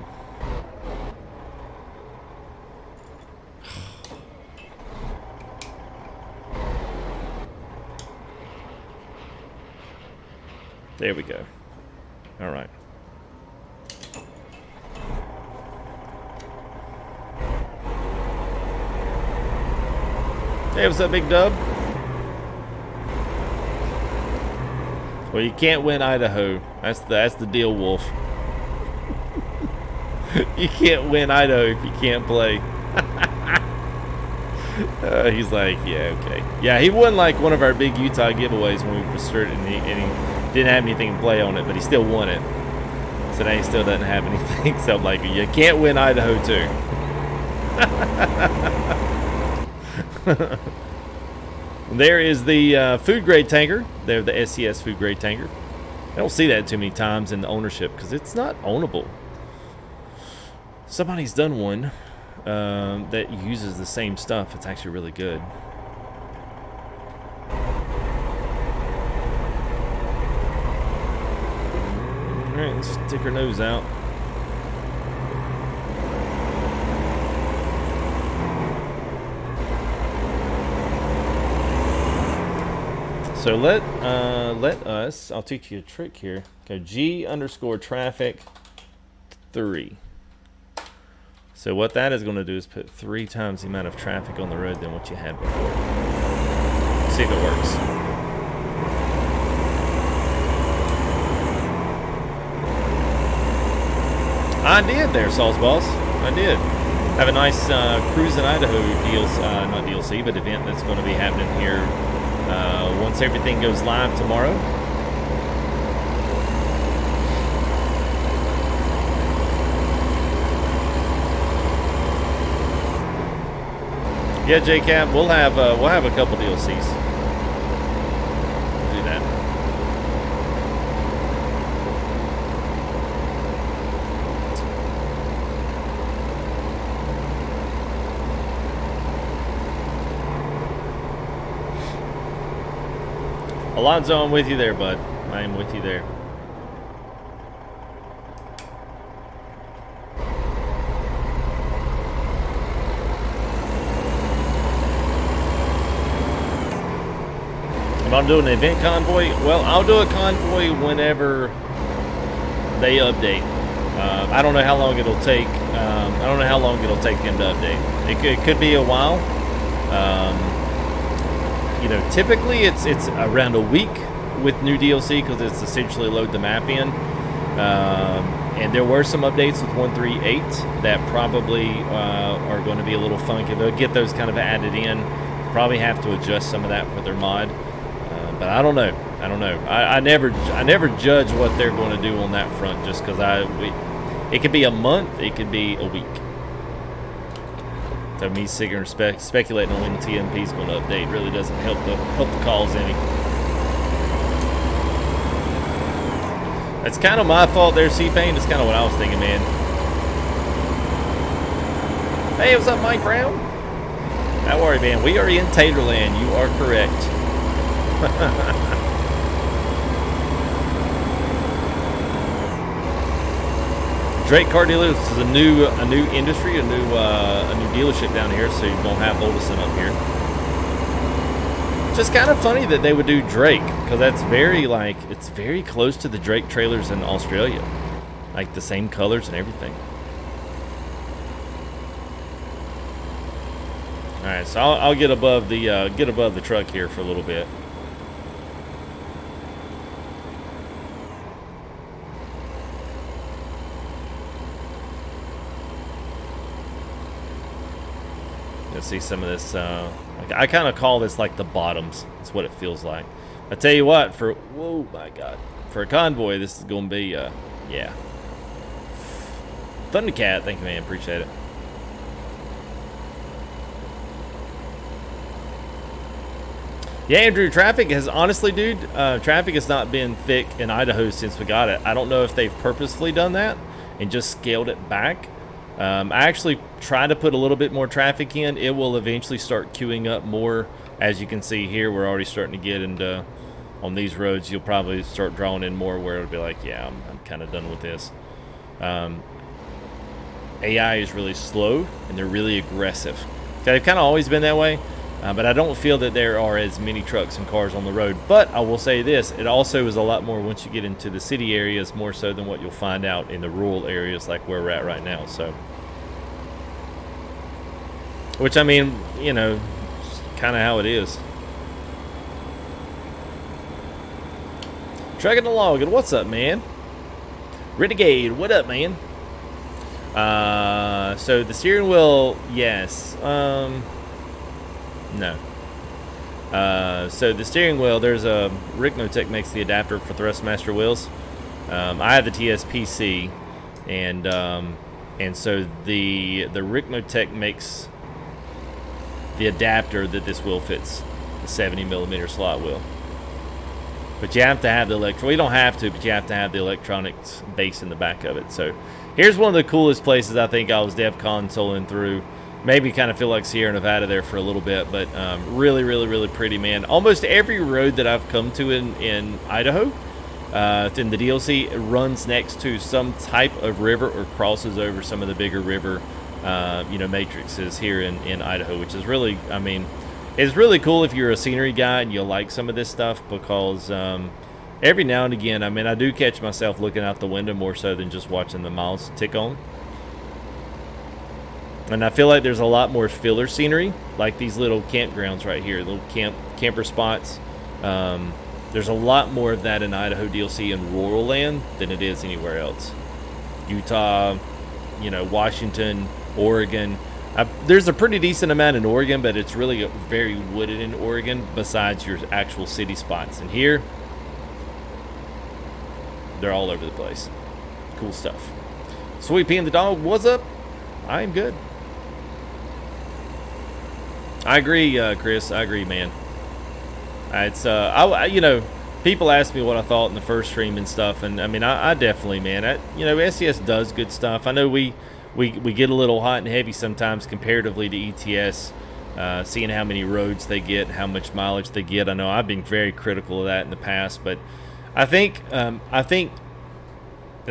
There we go. All right. Hey, what's up, Big Dub? Well, you can't win Idaho. That's the deal, Wolf. You can't win Idaho if you can't play. He's like, yeah, okay. Yeah, he won like one of our big Utah giveaways when we started, and he didn't have anything to play on it, but he still won it. So now he still doesn't have anything. So I'm like, you can't win Idaho too. There is the food grade tanker. There, the SCS food grade tanker. I don't see that too many times in the ownership because it's not ownable. Somebody's done one that uses the same stuff. It's actually really good. All right, let's stick her nose out. So let us, I'll teach you a trick here. Go G_traffic 3. So what that is going to do is put 3 times the amount of traffic on the road than what you had before. See if it works. I did there, Sauce Boss. I did. Have a nice Cruise in Idaho not DLC, but event that's going to be happening here once everything goes live tomorrow. Yeah, JCap, we'll have a couple DLCs. We'll do that. Alonzo, I'm with you there, bud. I am with you there. If I'm doing an event convoy, well, I'll do a convoy whenever they update. I don't know how long it'll take. I don't know how long it'll take them to update. It could be a while. Typically it's around a week with new DLC because it's essentially load the map in. And there were some updates with 1.3.8 that probably are going to be a little funky. They'll get those kind of added in. Probably have to adjust some of that for their mod. But I don't know. I never judge what they're going to do on that front just because it could be a month, it could be a week. So me sitting speculating on when TMP is going to update really doesn't help the cause any. That's kind of my fault there, C-Pain. That's kind of what I was thinking, man. Hey, what's up, Mike Brown? Don't worry, man. We are in Taterland. You are correct. Drake Car Dealers is a new industry, a new dealership down here. So you don't have Oldison up here. It's just kind of funny that they would do Drake, because that's it's very close to the Drake trailers in Australia, like the same colors and everything. All right, so I'll get above the truck here for a little bit. Let's see some of this. I kind of call this like the bottoms. That's what it feels like. I tell you what, whoa, my God, for a convoy, this is going to be, yeah. Thundercat, thank you, man. Appreciate it. Yeah, Andrew, traffic has honestly, dude, traffic has not been thick in Idaho since we got it. I don't know if they've purposefully done that and just scaled it back. I actually try to put a little bit more traffic in. It will eventually start queuing up more. As you can see here, we're already starting to get into, on these roads, you'll probably start drawing in more where it'll be like, yeah, I'm kind of done with this. AI is really slow and they're really aggressive. They've kind of always been that way. But I don't feel that there are as many trucks and cars on the road. But I will say this, it also is a lot more once you get into the city areas, more so than what you'll find out in the rural areas like where we're at right now. So, which, I mean, you know, kind of how it is. Trucking along, and what's up, man? Renegade, what up, man? So the steering wheel, yes. No. So the steering wheel, there's a Ricnotech makes the adapter for Thrustmaster wheels. I have the TSPC, and so the Ricnotech makes the adapter that this wheel fits, the 70mm slot wheel. But you have to have the well, you don't have to, but you have to have the electronics base in the back of it. So here's one of the coolest places I think I was dev consoling through. Maybe kind of feel like Sierra Nevada there for a little bit, but really, really, really pretty, man. Almost every road that I've come to in Idaho, in the DLC, it runs next to some type of river or crosses over some of the bigger river, matrices here in Idaho, which is really, I mean, it's really cool if you're a scenery guy and you'll like some of this stuff, because every now and again, I mean, I do catch myself looking out the window more so than just watching the miles tick on. And I feel like there's a lot more filler scenery, like these little campgrounds right here, little camper spots. There's a lot more of that in Idaho DLC and rural land than it is anywhere else. Utah, Washington, Oregon. There's a pretty decent amount in Oregon, but it's really very wooded in Oregon besides your actual city spots. And here, they're all over the place. Cool stuff. Sweet P and the Dog, what's up? I am good. I agree, Chris. I agree, man. It's people ask me what I thought in the first stream and stuff, and I mean, I definitely, man. SCS does good stuff. I know we get a little hot and heavy sometimes comparatively to ETS, seeing how many roads they get, how much mileage they get. I know I've been very critical of that in the past, but I think, and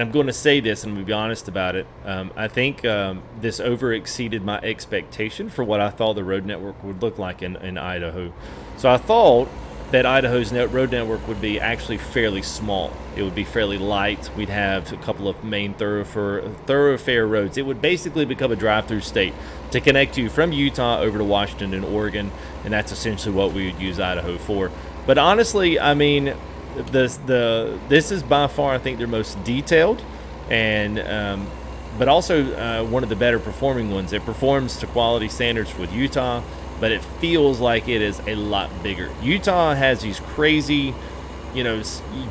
I'm going to say this and I'm going to be honest about it, I think this over-exceeded my expectation for what I thought the road network would look like in Idaho. So I thought that Idaho's road network would be actually fairly small. It would be fairly light. We'd have a couple of main thoroughfare roads. It would basically become a drive-through state to connect you from Utah over to Washington and Oregon, and that's essentially what we would use Idaho for. But honestly, I mean, this is by far, I think, their most detailed, and but also one of the better performing ones. It performs to quality standards with Utah, but it feels like it is a lot bigger. Utah has these crazy,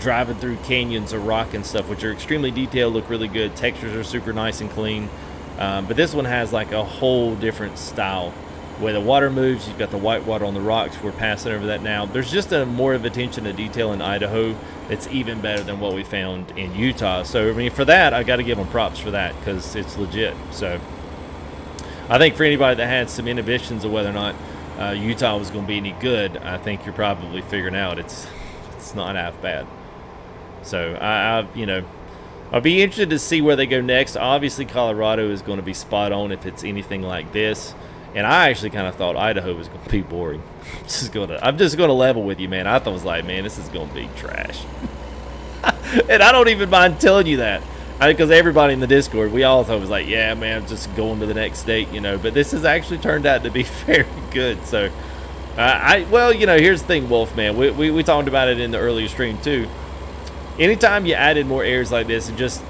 driving through canyons of rock and stuff, which are extremely detailed, look really good. Textures are super nice and clean, but this one has like a whole different style. Where the water moves, you've got the white water on the rocks. We're passing over that now. There's just more of attention to detail in Idaho. It's even better than what we found in Utah. So, I mean, for that, I got to give them props for that because it's legit. So, I think for anybody that had some inhibitions of whether or not Utah was going to be any good, I think you're probably figuring out it's not half bad. So I'll be interested to see where they go next. Obviously, Colorado is going to be spot on if it's anything like this. And I actually kind of thought Idaho was going to be boring. I'm just going to level with you, man. I thought it was like, man, this is going to be trash. And I don't even mind telling you that. Because everybody in the Discord, we all thought it was like, yeah, man, I'm just going to the next state, But this has actually turned out to be very good. So, here's the thing, Wolf, man. We talked about it in the earlier stream, too. Anytime you added more areas like this, it just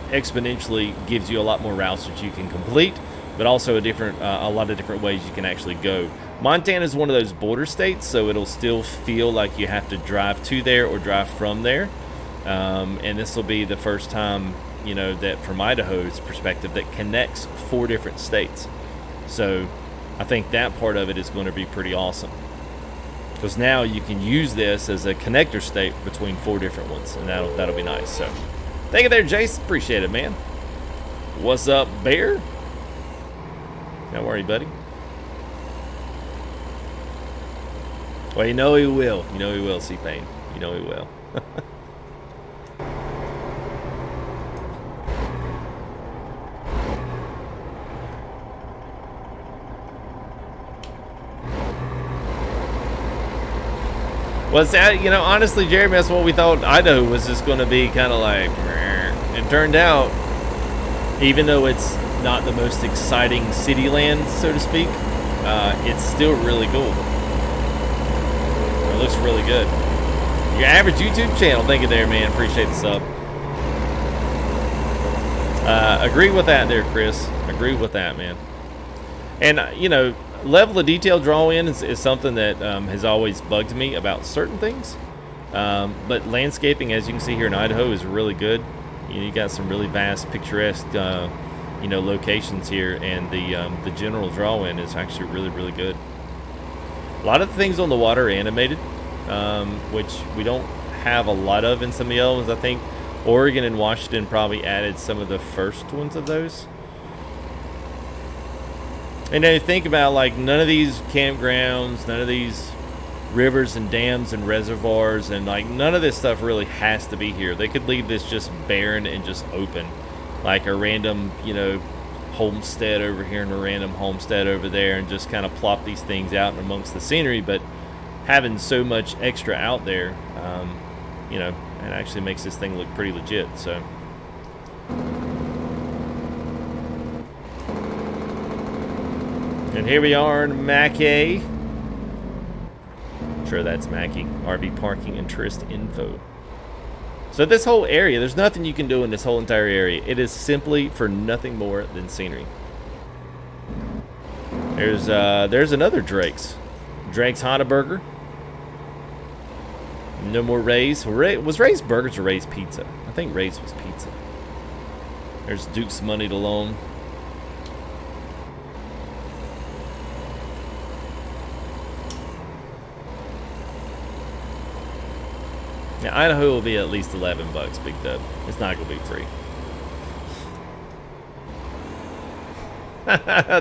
exponentially gives you a lot more routes that you can complete, but also a lot of different ways you can actually go. Montana is one of those border states, so it'll still feel like you have to drive to there or drive from there. And this will be the first time, that from Idaho's perspective, that connects 4 different states. So I think that part of it is going to be pretty awesome. Because now you can use this as a connector state between 4 different ones, and that'll be nice. So, thank you there, Jace. Appreciate it, man. What's up, Bear? Don't worry, buddy. Well, you know he will. You know he will, C-Pain. You know he will. Well, honestly, Jeremy, that's what we thought Idaho was just going to be, kind of like, it turned out, even though it's not the most exciting city land, so to speak, it's still really cool. It looks really good. Your average YouTube channel, thank you there, man. Appreciate the sub. Agree with that there, Chris. Agree with that, man. And, level of detail drawing is something that has always bugged me about certain things. But landscaping, as you can see here in Idaho, is really good. You got some really vast, picturesque, locations here, and the general drawing is actually really, really good. A lot of the things on the water are animated, which we don't have a lot of in some of the other ones. I think Oregon and Washington probably added some of the first ones of those. And then you think about, like, none of these campgrounds, none of these rivers and dams and reservoirs, and, like, none of this stuff really has to be here. They could leave this just barren and just open. Like a random, homestead over here and a random homestead over there, and just kind of plop these things out amongst the scenery. But having so much extra out there, it actually makes this thing look pretty legit, so... And here we are in Mackay. I'm sure that's Mackay. RV parking and tourist info. So this whole area, there's nothing you can do in this whole entire area. It is simply for nothing more than scenery. There's another Drake's. Drake's Honda Burger. No more Ray's. Was Ray's Burgers or Ray's Pizza? I think Ray's was pizza. There's Duke's Money to Loan. Now, Idaho will be at least $11, Big Dub. It's not going to be free.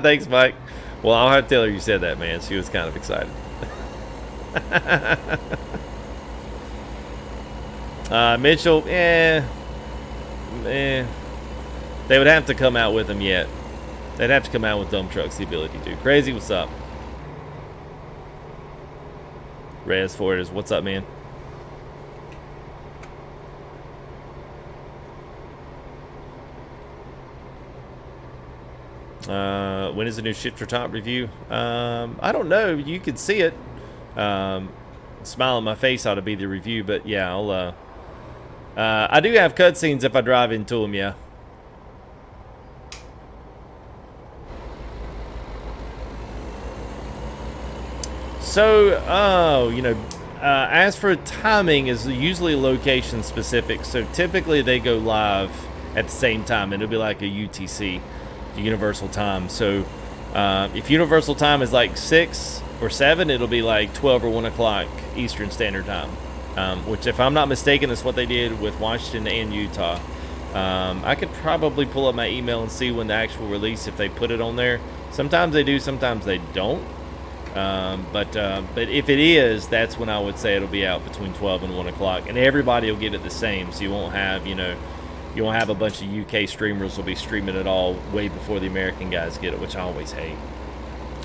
Thanks, Mike. Well, I'll have to tell her you said that, man. She was kind of excited. Mitchell, They would have to come out with them yet. They'd have to come out with dump trucks, the ability to. Crazy, what's up? Reyes Forders, what's up, man? When is the new Shifter Top review? I don't know. You could see it. Smile on my face ought to be the review, but yeah, I'll I do have cutscenes if I drive into them, yeah. So, as for timing, is usually location specific. So typically they go live at the same time. It'll be like a UTC, Universal Time. So if Universal Time is like 6 or 7, it'll be like 12 or 1 o'clock Eastern Standard Time. Which, if I'm not mistaken, is what they did with Washington and Utah. I could probably pull up my email and see when the actual release, if they put it on there. Sometimes they do, sometimes they don't. But if it is, that's when I would say it'll be out between 12 and 1 o'clock, and everybody will get it the same. So you won't have, you won't have a bunch of UK streamers will be streaming it all way before the American guys get it, which I always hate.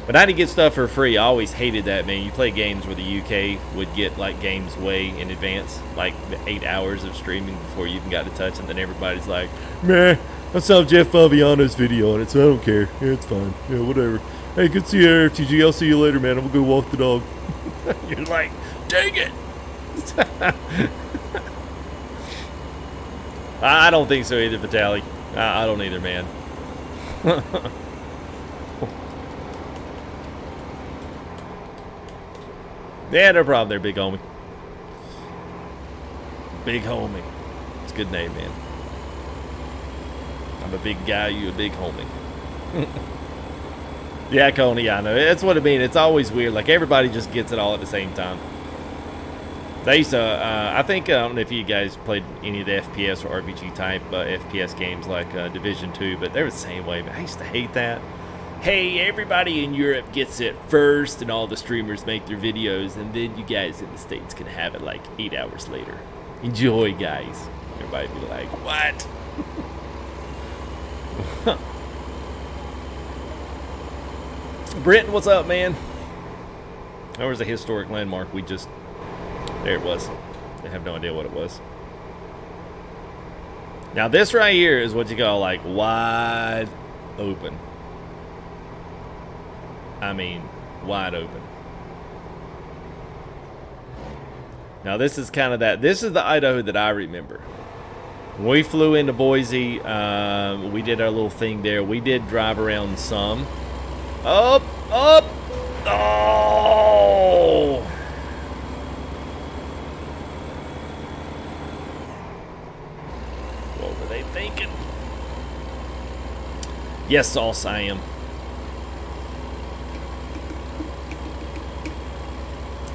But I had to get stuff for free. I always hated that, man. You play games where the UK would get like games way in advance, like 8 hours of streaming before you even got to touch, and then everybody's like, meh, I saw Jeff Faviano's video on it, so I don't care. Yeah, it's fine. Yeah, whatever. Hey, good to see you, RFTG. I'll see you later, man. I'm gonna go walk the dog. You're like, dang it. I don't think so either, Vitaly. I don't either, man. Yeah, no problem there, big homie. Big homie. It's a good name, man. I'm a big guy, you a big homie. Yeah, Coney, I know. That's what I mean. It's always weird. Like, everybody just gets it all at the same time. They used to, I think, I don't know if you guys played any of the FPS or RPG type FPS games like Division 2, but they were the same way. But I used to hate that. Hey, everybody in Europe gets it first, and all the streamers make their videos, and then you guys in the States can have it like 8 hours later. Enjoy, guys. Everybody be like, what? Brenton, what's up, man? There was a historic landmark. There it was. I have no idea what it was. Now, this right here is what you call like wide open. I mean, wide open. Now, this is kind of that. This is the Idaho that I remember. When we flew into Boise, we did our little thing there. We did drive around some. Up, up. Oh! What were they thinking? Yes, Sauce, I am.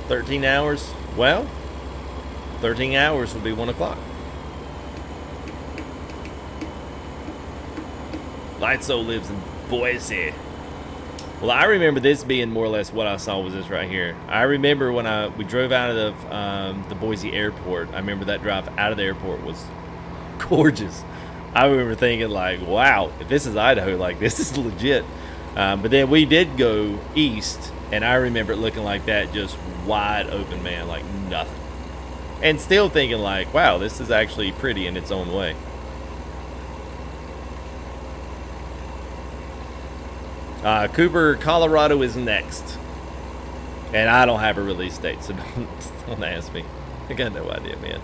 13 hours? Well, 13 hours would be 1 o'clock. Lightsoul lives in Boise. Well, I remember this being more or less what I saw was this right here. I remember when we drove out of the Boise airport. I remember that drive out of the airport was gorgeous. I remember thinking like, wow, if this is Idaho, like this is legit. But then we did go east, and I remember it looking like that, just wide open, man, like nothing. And still thinking like, wow, this is actually pretty in its own way. Cooper, Colorado is next. And I don't have a release date, so don't ask me. I got no idea, man.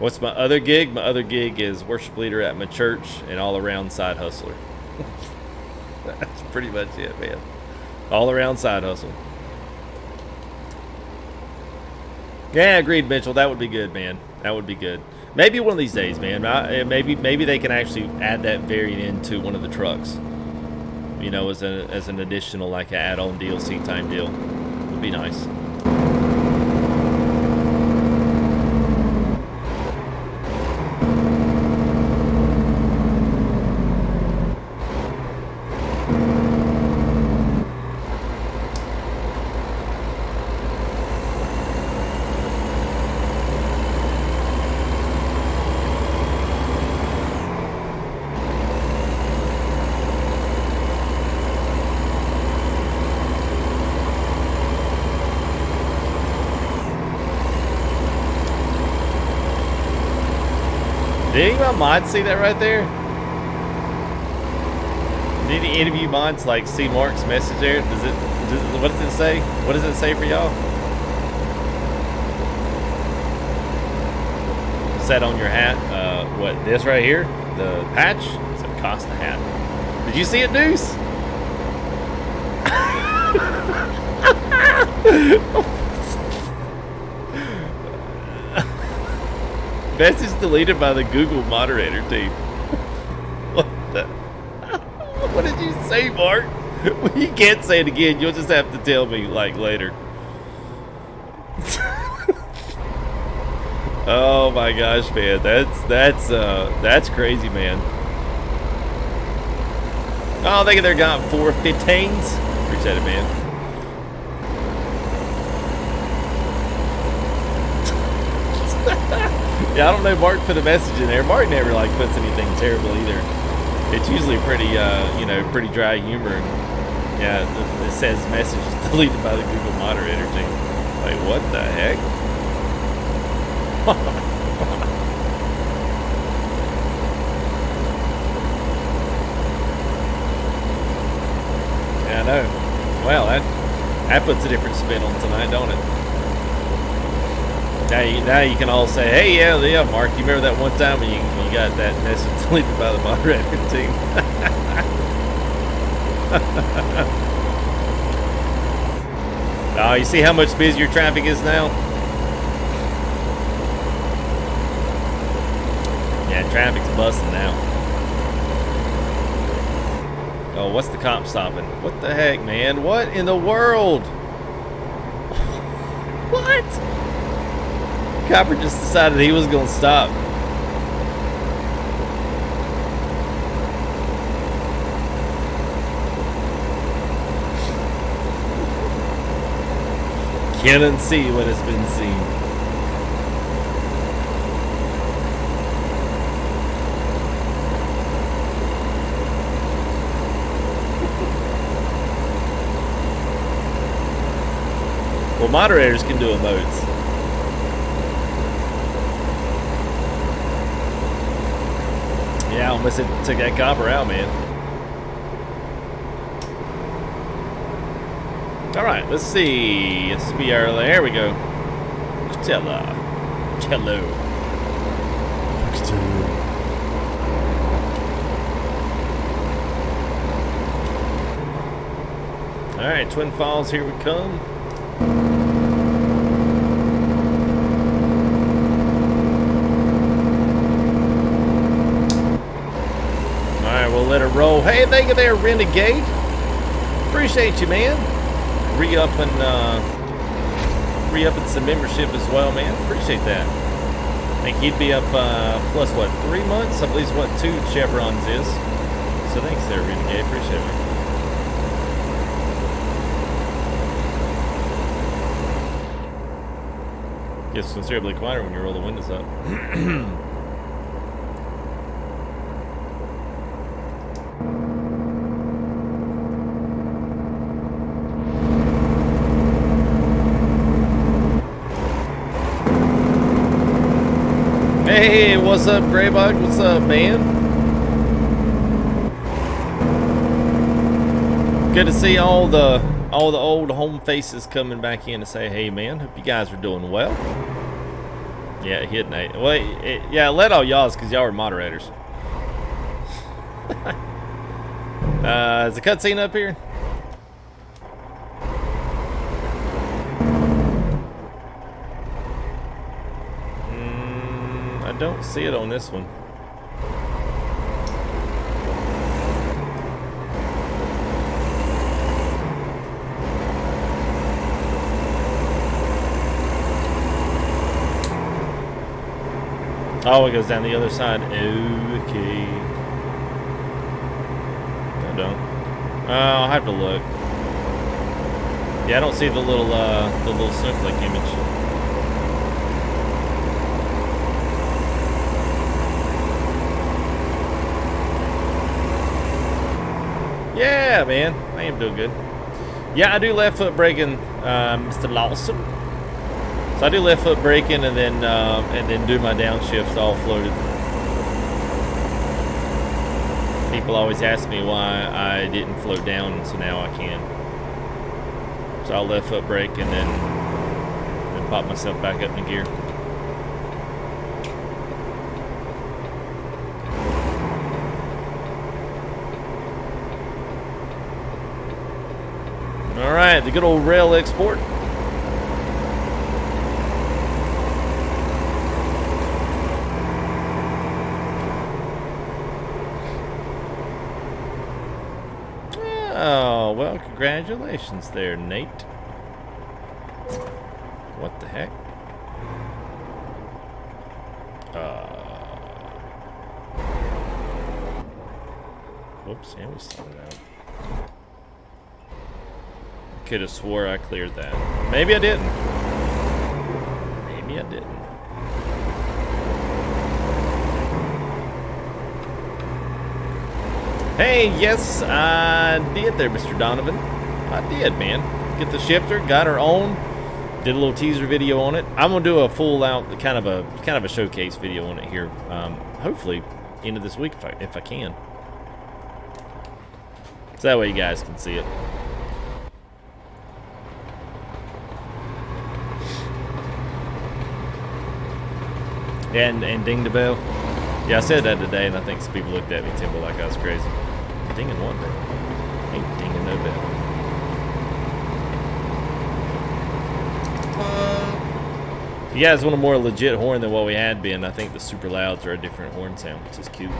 What's my other gig? My other gig is worship leader at my church and all-around side hustler. That's pretty much it, man. All-around side hustle. Yeah, agreed, Mitchell. That would be good, man. That would be good. Maybe one of these days, man. Maybe they can actually add that variant into one of the trucks. You know, as an additional, like, an add-on DLC time deal. Would be nice. Did any of my mods see that right there? Did any of you mods like see Mark's message there? What does it say? What does it say for y'all? Set on your hat. What, this right here? The patch? It's a Costa hat. Did you see it, Deuce? Message deleted by the Google moderator team. What the? What did you say, Mark? Well, you can't say it again. You'll just have to tell me like later. Oh my gosh, man, that's crazy, man. Oh, they got 4 15s. Appreciate it, man. Yeah, I don't know. Mark put a message in there. Mark never like puts anything terrible either. It's usually pretty, you know, pretty dry humor. Yeah, it says message deleted by the Google moderator team. Like, what the heck? Yeah, I know. Well, that puts a different spin on tonight, don't it? Now you can all say, hey, yeah, Mark, you remember that one time when you got that message deleted by the moderator team? Oh, you see how much busier traffic is now? Yeah, traffic's busting now. Oh, what's the cop stopping? What the heck, man? What in the world? What? Copper just decided he was going to stop. Can't unsee what has been seen. Well, moderators can do emotes. Yeah, I almost took that copper out, man. All right, let's see. Let's be early. There we go. Cello. All right, Twin Falls, here we come. All right, we'll let it roll. Hey, thank you there, Renegade. Appreciate you, man. Re-upping some membership as well, man. Appreciate that. I think he'd be up plus what, 3 months? I believe it's what 2 chevrons is. So thanks there, Renegade. Appreciate it. Gets considerably quieter when you roll the windows up. Hey, what's up, Graybug? What's up, man? Good to see all the old home faces coming back in to say, hey, man, hope you guys are doing well. Yeah, hit Nate. Well, yeah, let all y'all's because y'all are moderators. Is the cutscene up here? I don't see it on this one. Oh, it goes down the other side. Okay. I don't. I'll have to look. Yeah, I don't see the little snowflake image. Yeah, man, I am doing good. Yeah, I do left foot braking, Mr. Lawson. So I do left foot braking and then do my downshift all floated. People always ask me why I didn't float down, so now I can. So I'll left foot brake and then pop myself back up into gear. All right, the good old rail export. Oh, well, congratulations there, Nate. What the heck? Whoops, yeah, we started out. Could have swore I cleared that. Maybe I didn't. Maybe I didn't. Hey, yes, I did there, Mr. Donovan. I did, man. Get the shifter, got her on. Did a little teaser video on it. I'm gonna do a full out kind of a showcase video on it here. Hopefully, end of this week if I can. So that way you guys can see it. And ding the bell. Yeah, I said that today, and I think some people looked at me, Timbo, like I was crazy. Dinging one bell. Ain't dinging no bell. If you guys want a more legit horn than what we had been, I think the super louds are a different horn sound, which is cute.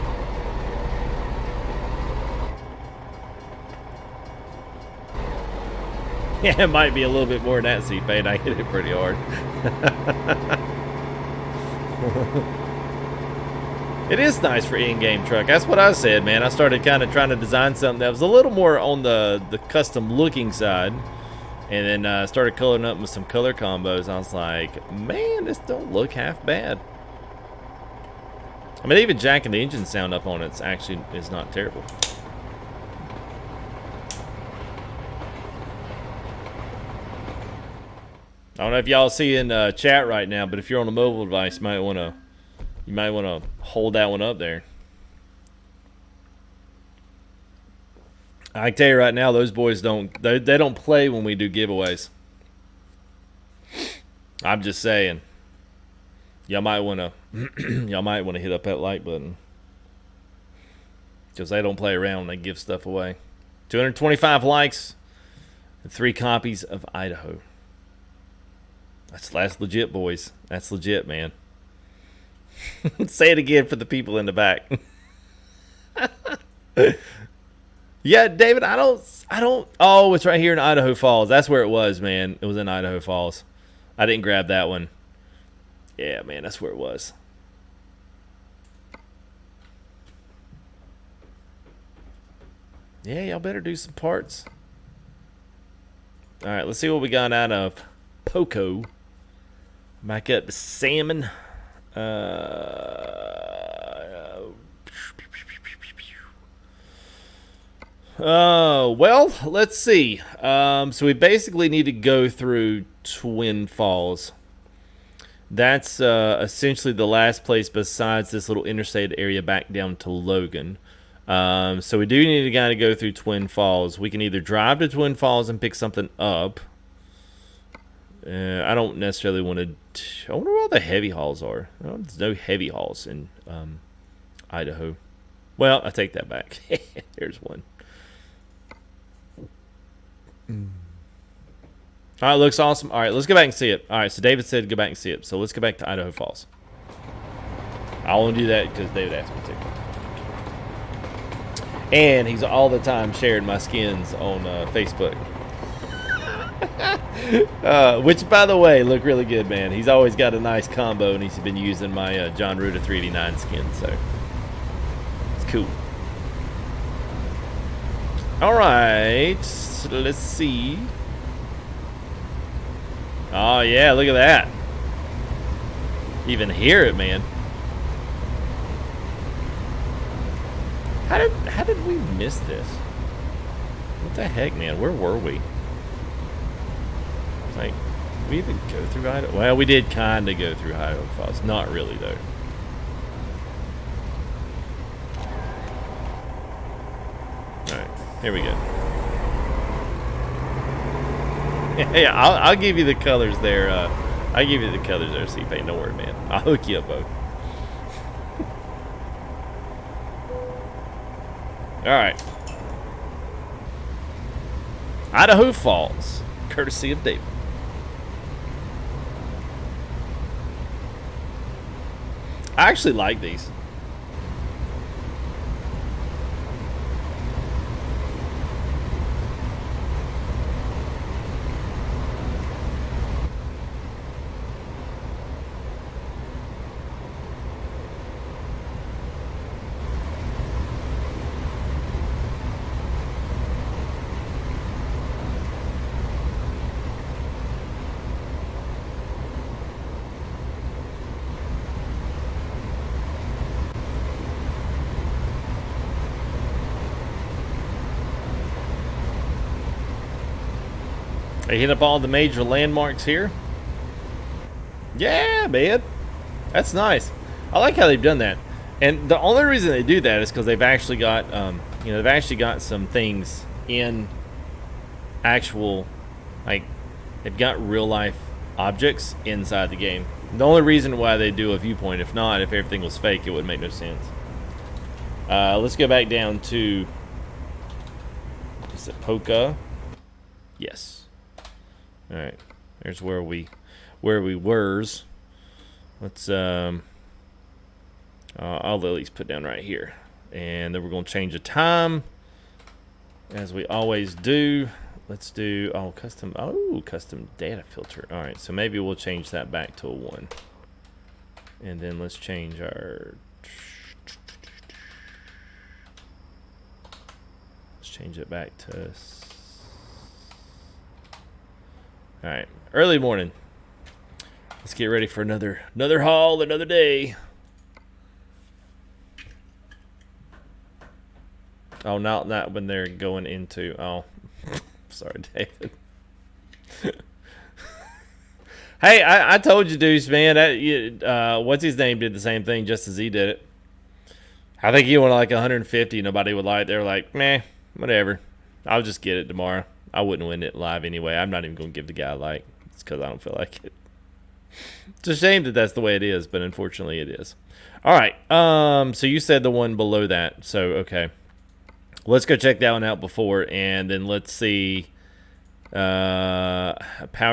Yeah, it might be a little bit more than that, C-Pain. I hit it pretty hard. It is nice for in-game truck. That's what I said, man. I started kind of trying to design something that was a little more on the custom looking side. And then started coloring up with some color combos. I was like, man, this don't look half bad. I mean, even jacking the engine sound up on it actually is not terrible. I don't know if y'all see in chat right now, but if you're on a mobile device, you might want to hold that one up there. I can tell you right now, those boys don't play when we do giveaways. I'm just saying, y'all might want to hit up that like button, because they don't play around when they give stuff away. 225 likes and 3 copies of Idaho. That's legit, boys. That's legit, man. Say it again for the people in the back. Yeah, David, I don't. Oh, it's right here in Idaho Falls. That's where it was, man. It was in Idaho Falls. I didn't grab that one. Yeah, man, that's where it was. Yeah, y'all better do some parts. All right, let's see what we got out of Poco. Back up to Salmon. Well, let's see. So we basically need to go through Twin Falls. That's essentially the last place besides this little interstate area back down to Logan. So we do need to kind of go through Twin Falls. We can either drive to Twin Falls and pick something up. I don't necessarily want to. I wonder where all the heavy hauls are. There's no heavy hauls in Idaho. Well, I take that back. There's one. All right, looks awesome. All right, let's go back and see it. All right, so David said go back and see it. So let's go back to Idaho Falls. I want to do that because David asked me to. And he's all the time sharing my skins on Facebook. Which, by the way, look really good, man. He's always got a nice combo, and he's been using my John Ruda 389 skin, so it's cool. All right, let's see. Oh yeah, look at that. Even hear it, man. How did we miss this? What the heck, man? Where were we? Like, did we even go through Idaho? Well, we did kind of go through Idaho Falls. Not really, though. Alright, here we go. Yeah, I'll give you the colors there. I'll give you the colors there, C-Pain. Don't worry, man. I'll hook you up both. Alright. Idaho Falls, courtesy of David. I actually like these. They hit up all the major landmarks here. Yeah, man. That's nice. I like how they've done that. And the only reason they do that is because they've actually got, they've actually got some things in actual, like, they've got real life objects inside the game. The only reason why they do a viewpoint, if not, if everything was fake, it would make no sense. Let's go back down to, is it Polka? Yes. All right. There's where we were. Let's I'll at least put down right here, and then we're going to change the time as we always do. Let's do custom data filter. All right, so maybe we'll change that back to a 1, and then let's change our. Let's change it back to. All right, early morning. Let's get ready for another haul, another day. Oh, not when they're going into. Oh, sorry, David. Hey, I told you, Deuce, man. What's his name did the same thing just as he did it. I think he went like 150. Nobody would like it. They were like, meh, whatever. I'll just get it tomorrow. I wouldn't win it live anyway. I'm not even going to give the guy a like. It's because I don't feel like it. It's a shame that that's the way it is, but unfortunately it is. All right. So you said the one below that. So, okay. Let's go check that one out before, and then let's see. Power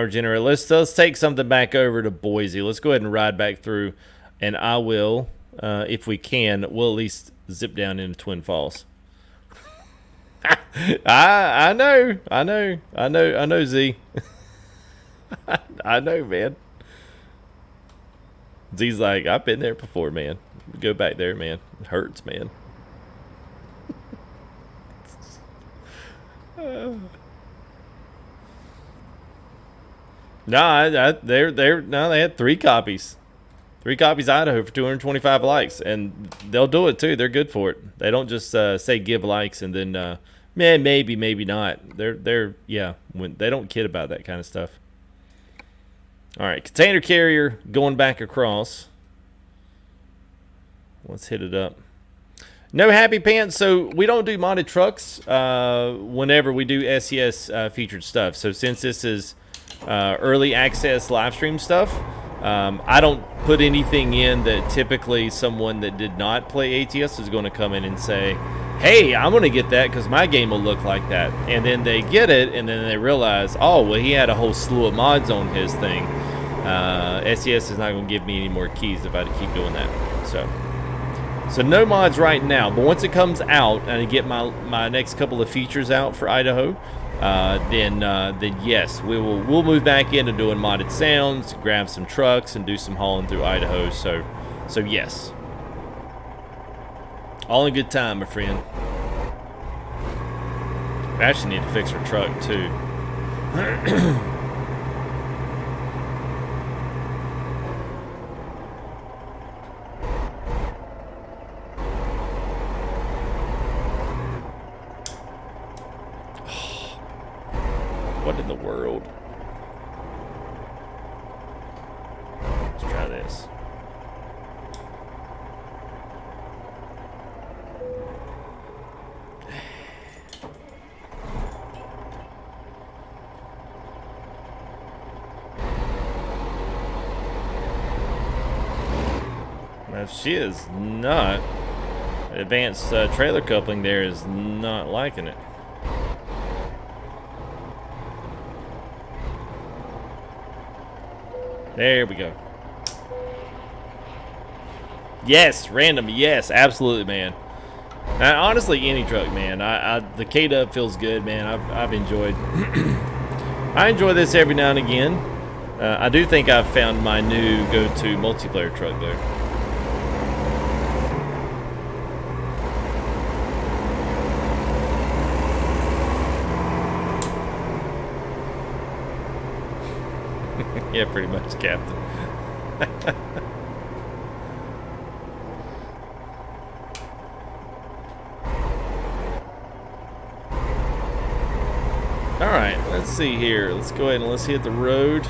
generator. Let's take something back over to Boise. Let's go ahead and ride back through, and I will, if we can, we'll at least zip down into Twin Falls. I know, Z. I know, man. Z's like, I've been there before, man. Go back there, man. It hurts, man. No, they had 3 copies. 3 copies Idaho for 225 likes, and they'll do it too. They're good for it. They don't just say give likes and then man, maybe not. They're when they don't kid about that kind of stuff. All right, container carrier going back across. Let's hit it up. No happy pants. So we don't do modded trucks whenever we do SCS featured stuff. So since this is early access live stream stuff, I don't put anything in that typically someone that did not play ATS is going to come in and say, hey, I'm going to get that because my game will look like that. And then they get it, and then they realize, oh, well, he had a whole slew of mods on his thing. SCS is not going to give me any more keys if I keep doing that. So no mods right now, but once it comes out and I get my next couple of features out for Idaho, then yes, we'll move back into doing modded sounds, grab some trucks, and do some hauling through Idaho. So yes, all in good time, my friend. We actually need to fix our truck too. What in the world? Let's try this. Now, she is not. Advanced trailer coupling there is not liking it. There we go. Yes, random. Yes, absolutely, man. Now, honestly, any truck, man. The K-Dub feels good, man. I've enjoyed. I enjoy this every now and again. I do think I've found my new go-to multiplayer truck, though. Yeah, pretty much, Captain. All right, let's see here. Let's go ahead and let's hit the road.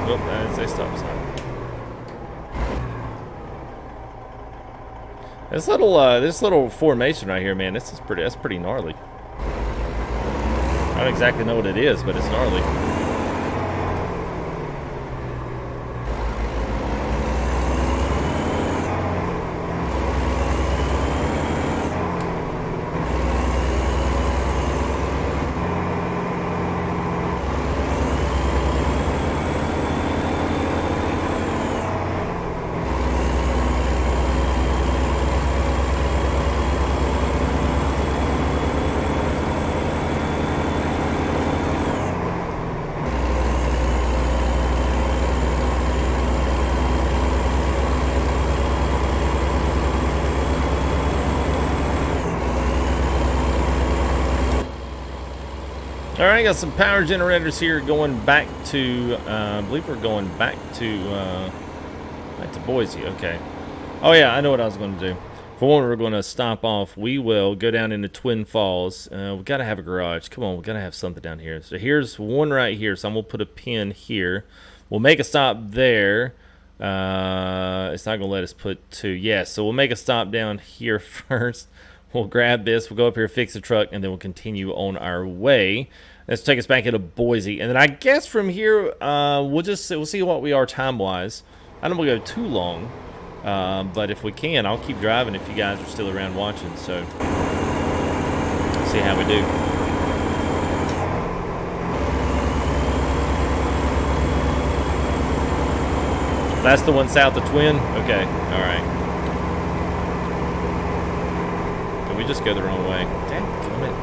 Oh, that is a stop sign. This little formation right here, man, that's pretty gnarly. I don't exactly know what it is, but it's gnarly. Alright, got some power generators here going back to, I believe we're going back to Boise, okay. Oh yeah, I know what I was going to do. For one, we're going to stop off. We will go down into Twin Falls. We got to have a garage. Come on, we got to have something down here. So here's one right here, so I'm going to put a pin here. We'll make a stop there. It's not going to let us put two. Yeah, so we'll make a stop down here first. We'll grab this, we'll go up here, fix the truck, and then we'll continue on our way. Let's take us back into Boise. And then I guess from here, we'll see what we are time-wise. I don't want to go too long, but if we can, I'll keep driving if you guys are still around watching. So, see how we do. That's the one south of Twin? Okay, all right. We just go the wrong way. Damn it.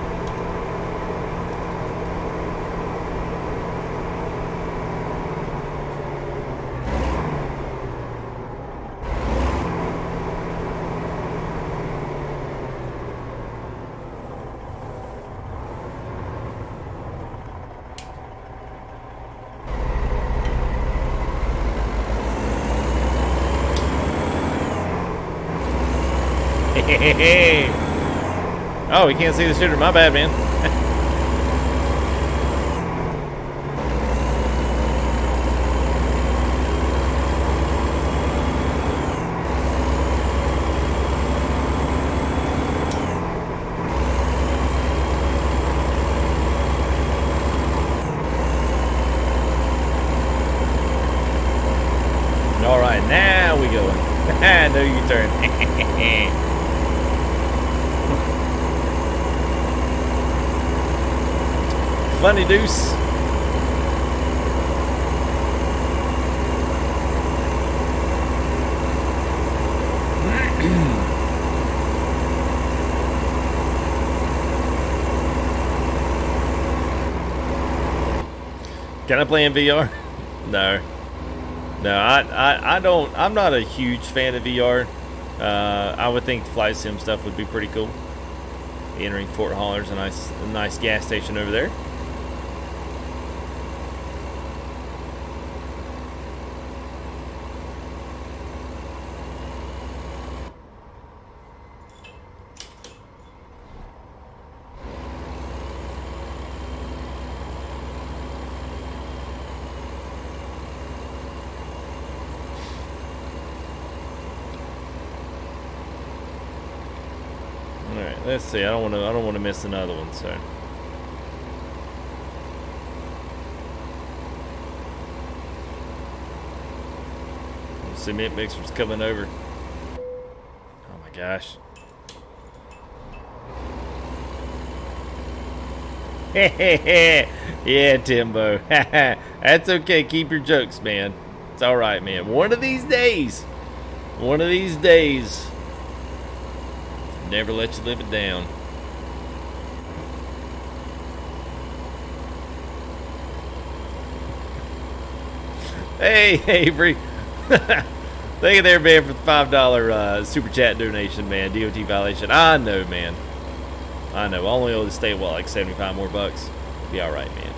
Hey. Oh, we can't see the shooter. My bad, man. All right, now we go. No U-turn. Funny deuce. Can I play in VR? No. No, I don't. I'm not a huge fan of VR. I would think flight sim stuff would be pretty cool. Entering Fort Holler's a nice gas station over there. Alright, let's see. I don't want to miss another one, so. Cement mixer's coming over. Oh my gosh. Yeah, Timbo. That's okay. Keep your jokes, man. It's alright, man. One of these days. Never let you live it down. Hey, Avery. Thank you there, man, for the $5 super chat donation, man. DOT violation. I know, man. I know. I only owe the state, what, like 75 more bucks? Be alright, man.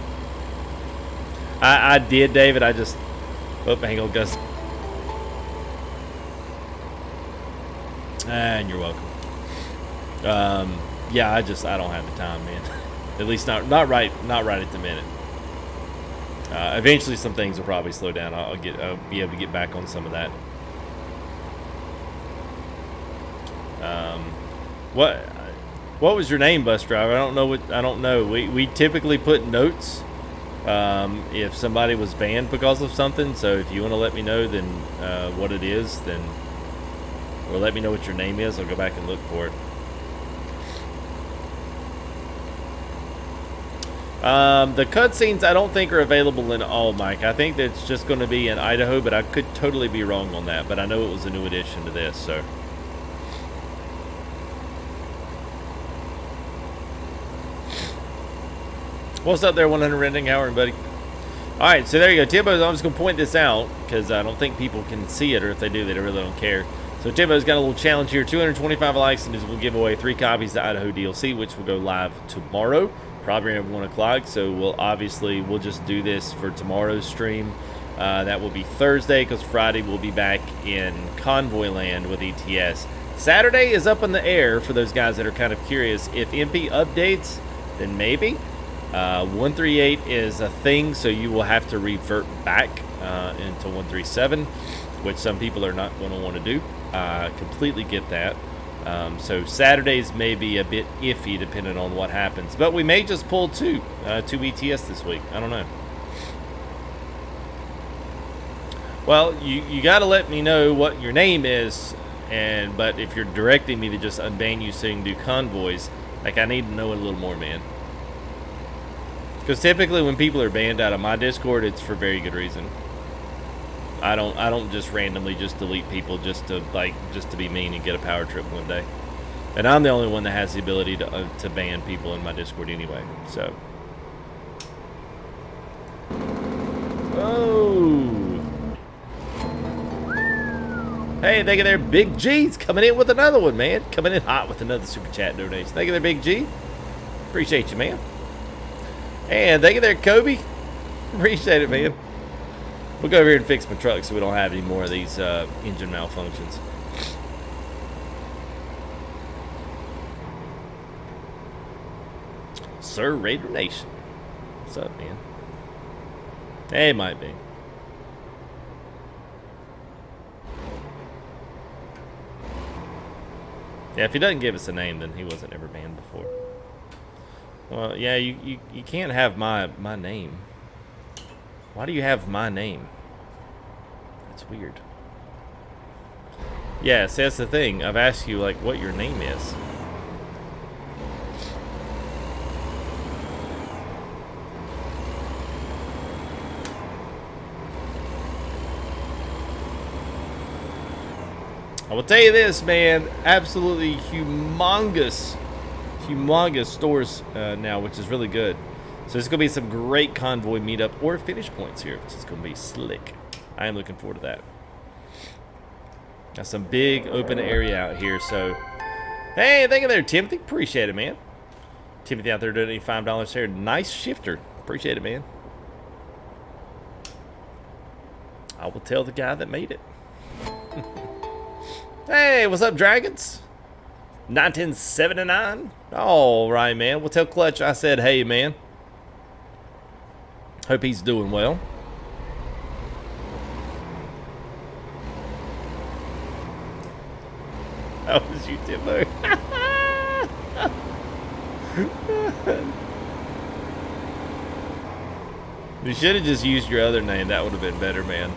I did, David. I just... Oh, hang on, Gus. And you're welcome. Yeah, I don't have the time, man. At least not right at the minute. Eventually, some things will probably slow down. I'll be able to get back on some of that. What was your name, bus driver? I don't know. We typically put notes if somebody was banned because of something. So if you want to let me know then what it is, then or let me know what your name is, I'll go back and look for it. The cutscenes I don't think are available in all, Mike. I think that it's just going to be in Idaho, but I could totally be wrong on that. But I know it was a new addition to this, so. What's up there, 100 renting Howard, buddy? All right, so there you go. Timbo's, I'm just going to point this out because I don't think people can see it, or if they do, they really don't care. So Timbo's got a little challenge here. 225 likes, and we'll give away 3 copies of Idaho DLC, which will go live tomorrow, probably around 1 o'clock. So we'll just do this for tomorrow's stream. That will be Thursday because Friday we'll be back in Convoy Land with ETS. Saturday is up in the air for those guys that are kind of curious. If MP updates, then maybe. 138 is a thing, so you will have to revert back into 137, which some people are not going to want to do. Completely get that. So Saturdays may be a bit iffy depending on what happens, but we may just pull two ETS this week. I don't know. Well, you got to let me know what your name is, but if you're directing me to just unban you so you can do convoys, like I need to know a little more, man. Because typically when people are banned out of my Discord, it's for very good reason. I don't just randomly just delete people just to be mean and get a power trip one day. And I'm the only one that has the ability to ban people in my Discord anyway. So. Oh. Hey, thank you there, Big G's coming in with another one, man. Coming in hot with another super chat donation. Thank you there, Big G. Appreciate you, man. And thank you there, Kobe. Appreciate it, man. We'll go over here and fix my truck so we don't have any more of these engine malfunctions. Sir Raider Nation. What's up, man? Hey, it might be. Yeah, if he doesn't give us a name, then he wasn't ever banned before. Well, yeah, you can't have my name. Why do you have my name? That's weird. Yeah, see, that's the thing. I've asked you, like, what your name is. I will tell you this, man. Absolutely humongous stores now, which is really good. So there's going to be some great convoy meetup or finish points here, which is going to be slick. I am looking forward to that. Got some big open area out here. So, hey, thank you there, Timothy. Appreciate it, man. Timothy out there doing $5 here. Nice shifter. Appreciate it, man. I will tell the guy that made it. Hey, what's up, Dragons? 1979. All right, man. We'll tell Clutch I said, hey, man. Hope he's doing well. That was you, Timbo. You should have just used your other name. That would have been better, man.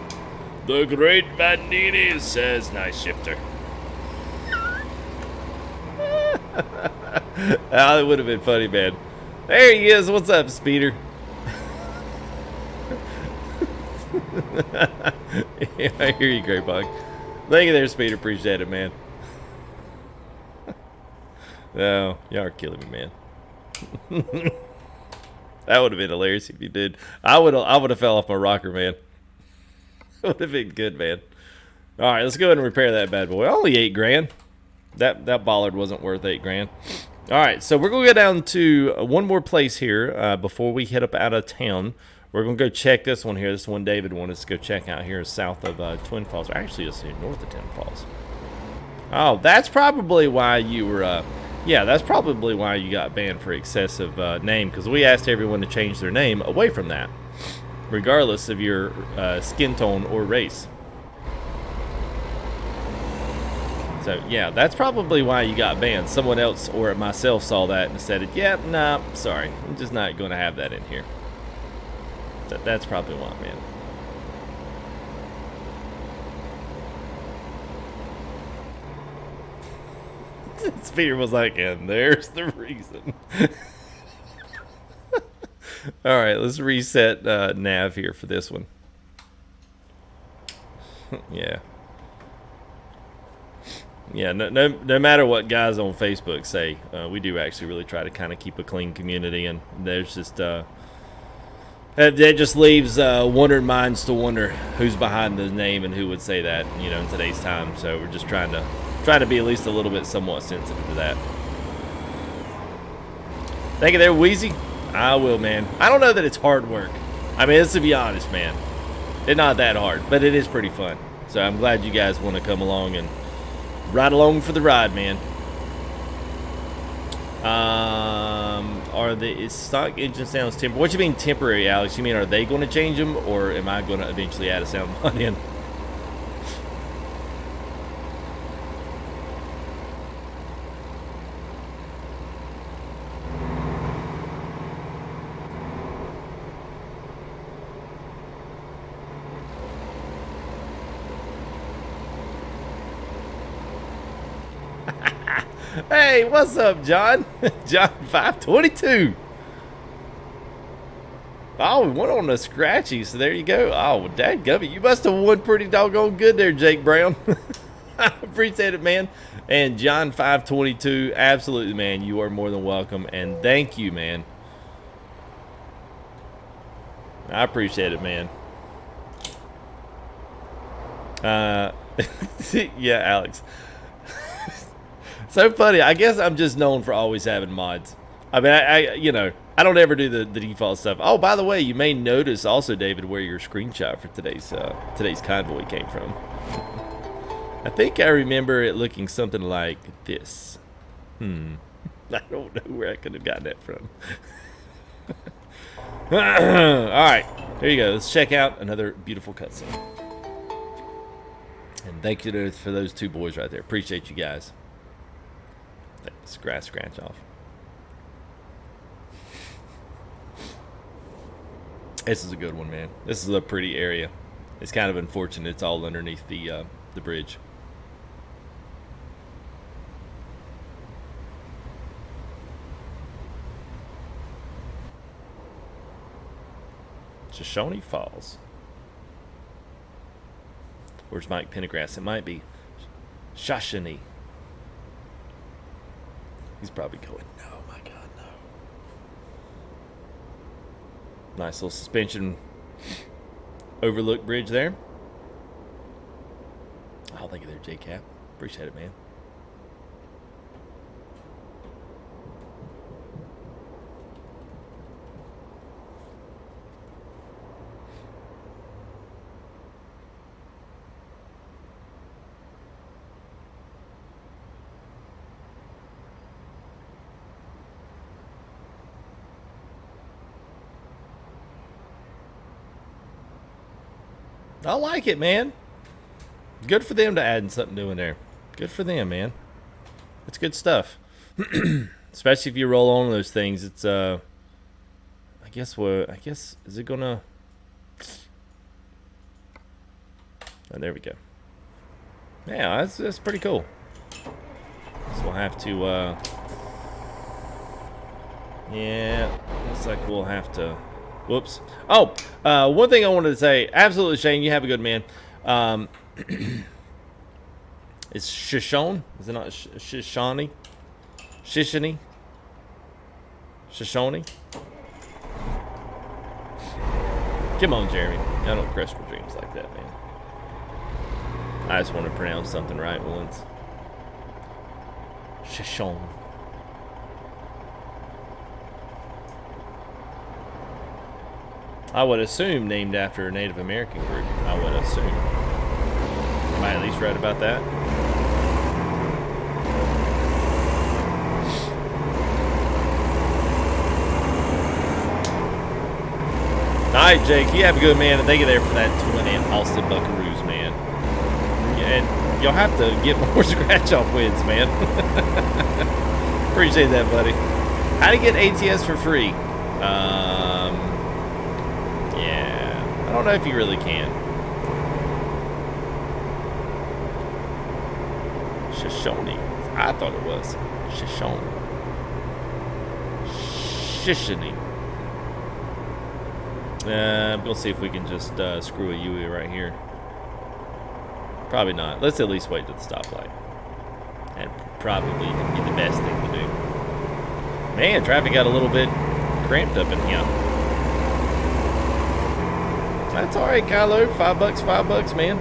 The Great Bandini says, nice shifter. That would have been funny, man. There he is. What's up, Speeder? Yeah, I hear you, Great Bug. Thank you there, Speeder. Appreciate it, man. No, y'all are killing me, man. That would have been hilarious if you did. I would have fell off my rocker, man. Would have been good, man. All right, let's go ahead and repair that bad boy. Only $8 grand. That bollard wasn't worth $8 grand. All right, so we're gonna go down to one more place here before we head up out of town. We're going to go check this one here. This one David wanted us to go check out here south of Twin Falls. Or actually, it's north of Twin Falls. Oh, that's probably why you were... yeah, that's probably why you got banned for excessive name, because we asked everyone to change their name away from that, regardless of your skin tone or race. So, yeah, that's probably why you got banned. Someone else or myself saw that and said, yeah, nah, sorry. I'm just not going to have that in here. That's probably why, man. Peter was like, and there's the reason. All right, let's reset nav here for this one. Yeah. Yeah, no matter what guys on Facebook say, we do actually really try to kind of keep a clean community, and there's just that just leaves wondering minds to wonder who's behind the name and who would say that, you know, in today's time. So we're just trying to be at least a little bit somewhat sensitive to that. Thank you there, Wheezy. I will, man. I don't know that it's hard work. I mean, let's to be honest, man. It's not that hard, but it is pretty fun. So I'm glad you guys want to come along and ride along for the ride, man. Is stock engine sounds temporary? What you mean temporary, Alex? You mean are they going to change them, or am I going to eventually add a sound mod in? Hey, what's up, John? John 522. Oh, we went on the scratchy, so there you go. Oh, dadgummit, you must have won pretty doggone good there, Jake Brown. I appreciate it, man. And John 522, absolutely, man. You are more than welcome, and thank you, man. I appreciate it, man. Yeah, Alex. So funny. I guess I'm just known for always having mods. I mean, I you know, I don't ever do the default stuff. Oh, by the way, you may notice also, David, where your screenshot for today's convoy came from. I think I remember it looking something like this. I don't know where I could have gotten that from. All right, there you go. Let's check out another beautiful cutscene. And thank you for those two boys right there. Appreciate you guys. Scratch off. This is a good one, man. This is a pretty area. It's kind of unfortunate it's all underneath the bridge. Shoshone Falls. Where's Mike Pendergrass? It might be Shoshone. He's probably going, no, my God, no. Nice little suspension overlook bridge there. Oh, thank you there, J-Cap. Appreciate it, man. I like it, man. Good for them to add something new in there. Good for them, man. It's good stuff. Especially if you roll on those things. It's I guess is it gonna? Oh, there we go. Yeah, that's pretty cool. So we'll have to. Yeah, looks like we'll have to. Whoops. Oh, one thing I wanted to say. Absolutely, Shane. You have a good man. It's Shoshone. Is it not Shoshone? Shoshone? Shoshone? Come on, Jeremy. I don't crush my dreams like that, man. I just want to pronounce something right once. Shoshone. I would assume named after a Native American group. I would assume. Am I at least right about that? All right, Jake, you have a good man, and thank you there for that 20 Austin Buckaroos, man. And you'll have to get more scratch-off wins, man. Appreciate that, buddy. How to get ATS for free? Yeah, I don't know if you really can. Shoshone. I thought it was Shoshone. Shoshone. We'll see if we can just screw a Yui right here. Probably not. Let's at least wait to the stoplight. That'd probably be the best thing to do. Man, traffic got a little bit cramped up in here. That's all right, Kylo. $5, man.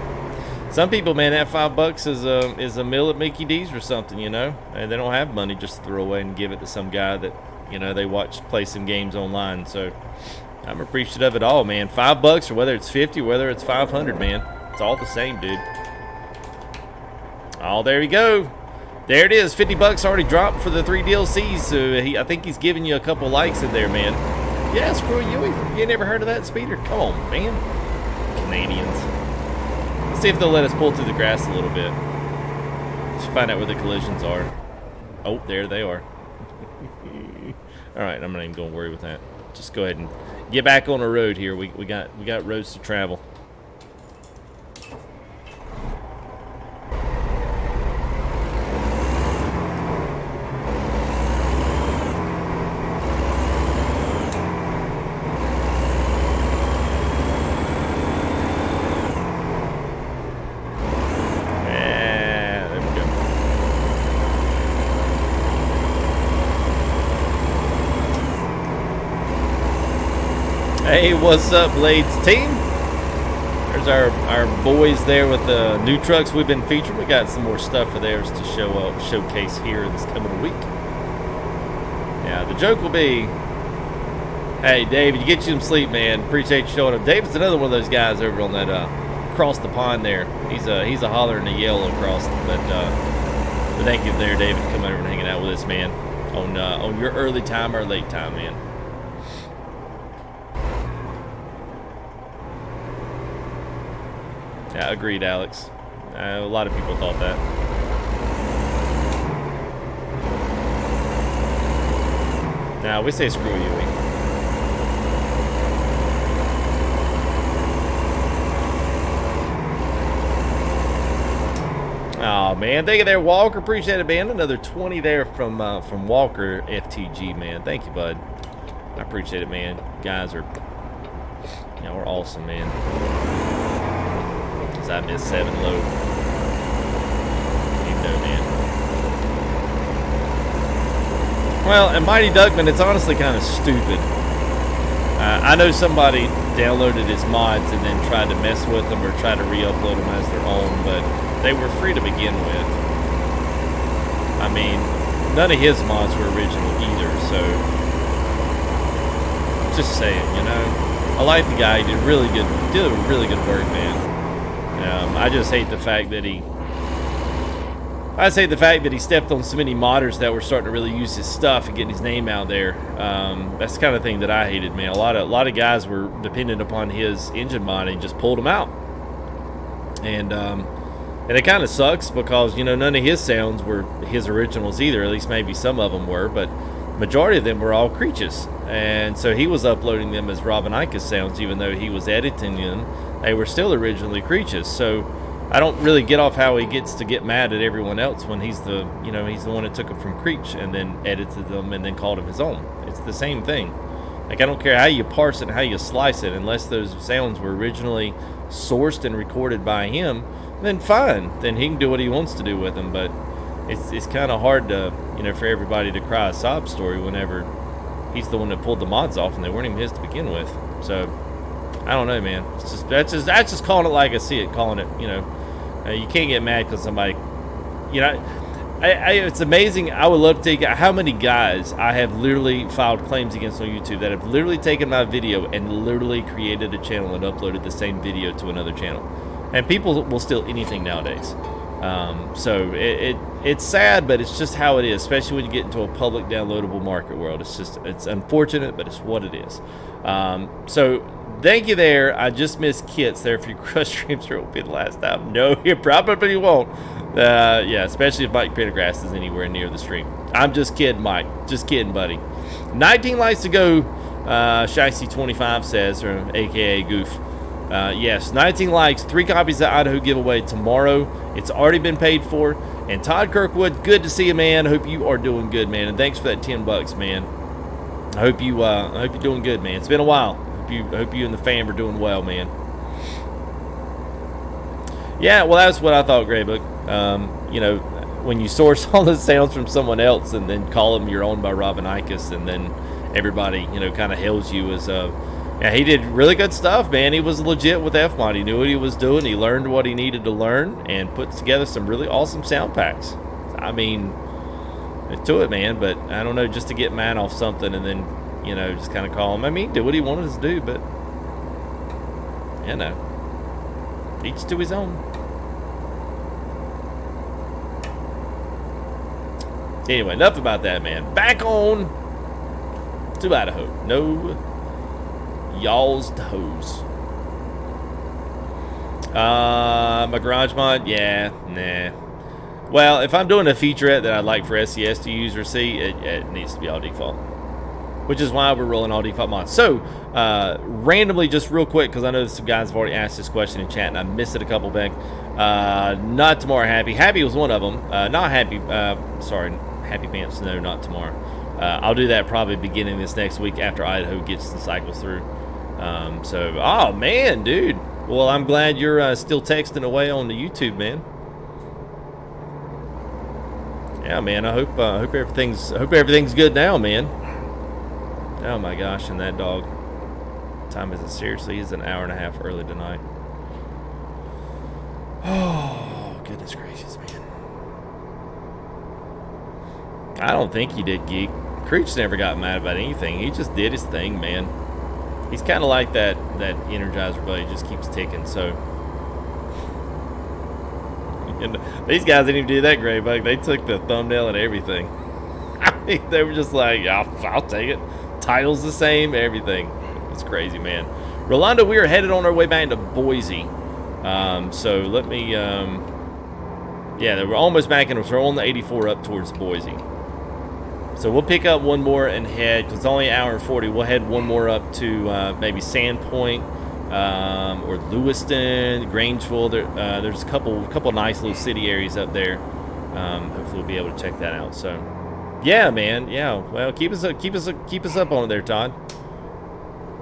Some people, man, that $5 is a meal at Mickey D's or something, you know, and they don't have money just to throw away and give it to some guy that, you know, they watch play some games online. So I'm appreciative of it all, man. $5, or whether it's 50, whether it's 500, man, it's all the same, dude. Oh, there we go. There it is. $50 already dropped for the 3 DLCs. So I think he's giving you a couple likes in there, man. Yeah, screw you. You ain't never heard of that, Speeder? Come on, man. Canadians. Let's see if they'll let us pull through the grass a little bit. Let's find out where the collisions are. Oh, there they are. All right, I'm not even going to worry with that. Just go ahead and get back on the road here. We got roads to travel. Hey, what's up, Blades team? There's our boys there with the new trucks we've been featuring. We got some more stuff for theirs to showcase here this coming week. Yeah, the joke will be, hey, David, you get you some sleep, man. Appreciate you showing up. David's another one of those guys over on that across the pond there. He's a holler and a yell across, but thank you there, David, for coming over and hanging out with us, man, on your early time or late time, man. Yeah, agreed, Alex. A lot of people thought that. Now we say screw you. Oh man, thank you there, Walker. Appreciate it, man. Another 20 there from Walker FTG, man. Thank you, bud. I appreciate it, man. You guys are, we're awesome, man. I missed 7 low. You know, man. Well, and Mighty Duckman, it's honestly kind of stupid. I know somebody downloaded his mods and then tried to mess with them or tried to re-upload them as their own, but they were free to begin with. I mean, none of his mods were original either, so just saying, you know. I like the guy. He did really good work, man. I just hate the fact that he stepped on so many modders that were starting to really use his stuff and getting his name out there. That's the kind of thing that I hated, man. A lot of guys were dependent upon his engine mod and just pulled him out. And it kind of sucks because, you know, none of his sounds were his originals either. At least maybe some of them were, but majority of them were all Creatures. And so he was uploading them as Robin Icah's sounds, even though he was editing them. They were still originally Creatures. So I don't really get off how he gets to get mad at everyone else when he's the one that took them from Creech and then edited them and then called them his own. It's the same thing. Like, I don't care how you parse it and how you slice it, unless those sounds were originally sourced and recorded by him, then fine. Then he can do what he wants to do with them. But it's kind of hard to, for everybody to cry a sob story whenever he's the one that pulled the mods off and they weren't even his to begin with. So I don't know, man. That's just calling it like I see it. Calling it, you can't get mad because somebody, It's amazing. I would love to take how many guys I have literally filed claims against on YouTube that have literally taken my video and literally created a channel and uploaded the same video to another channel. And people will steal anything nowadays. So it's sad, but it's just how it is, especially when you get into a public downloadable market world. It's unfortunate, but it's what it is. So thank you there. I just missed Kits there. If your crush streams won't be the last time. No, you probably won't. Yeah, especially if Mike Pendergrass is anywhere near the stream. I'm just kidding, Mike. Just kidding, buddy. 19 likes to go, Shicey25 says, or AKA Goof. Yes, 19 likes, 3 copies of Idaho giveaway tomorrow. It's already been paid for. And Todd Kirkwood, good to see you, man. Hope you are doing good, man. And thanks for that $10, man. I hope you're doing good, man. It's been a while. Hope you and the fam are doing well, man. Yeah, well, that's what I thought, Graybook. You know, when you source all the sounds from someone else and then call them your own by Robin Ickes, and then everybody, you know, kind of hails you as yeah, he did really good stuff, man. He was legit with FMOD. He knew what he was doing. He learned what he needed to learn and put together some really awesome sound packs. I mean, to it, man. But I don't know, just to get mad off something and then, you know, just kind of call him. I mean, do what he wanted us to do, but, you know, each to his own. Anyway, enough about that, man. Back on to Idaho. No y'all's toes. My garage mod, yeah, nah. Well, if I'm doing a featurette that I'd like for SCS to use or see, it needs to be all default, which is why we're rolling all default mods. So, randomly, just real quick, because I know some guys have already asked this question in chat, and I missed it a couple back. Not tomorrow, Happy. Happy was one of them. Not Happy, sorry, Happy Pants, no, not tomorrow. I'll do that probably beginning this next week after Idaho gets the cycles through. So, oh man, dude. Well, I'm glad you're still texting away on the YouTube, man. Yeah, man. I hope everything's good now, man. Oh my gosh, and that dog. What time is it? Seriously, he's an hour and a half early tonight. Oh, goodness gracious, man. I don't think he did, Geek. Creech never got mad about anything. He just did his thing, man. He's kind of like that Energizer Buddy, just keeps ticking, so. And these guys didn't even do that, Gray Bug. They took the thumbnail and everything. I mean, they were just like, I'll take it. Title's the same, everything. It's crazy, man. Rolando, we are headed on our way back to Boise. So let me, yeah, we're almost back, and we're on the 84 up towards Boise. So we'll pick up one more and head, because it's only an hour and 40, we'll head one more up to maybe Sandpoint or Lewiston, Grangeville. There's a couple nice little city areas up there. Hopefully we'll be able to check that out. So, yeah, man, yeah. Well, keep us up on it there, Todd.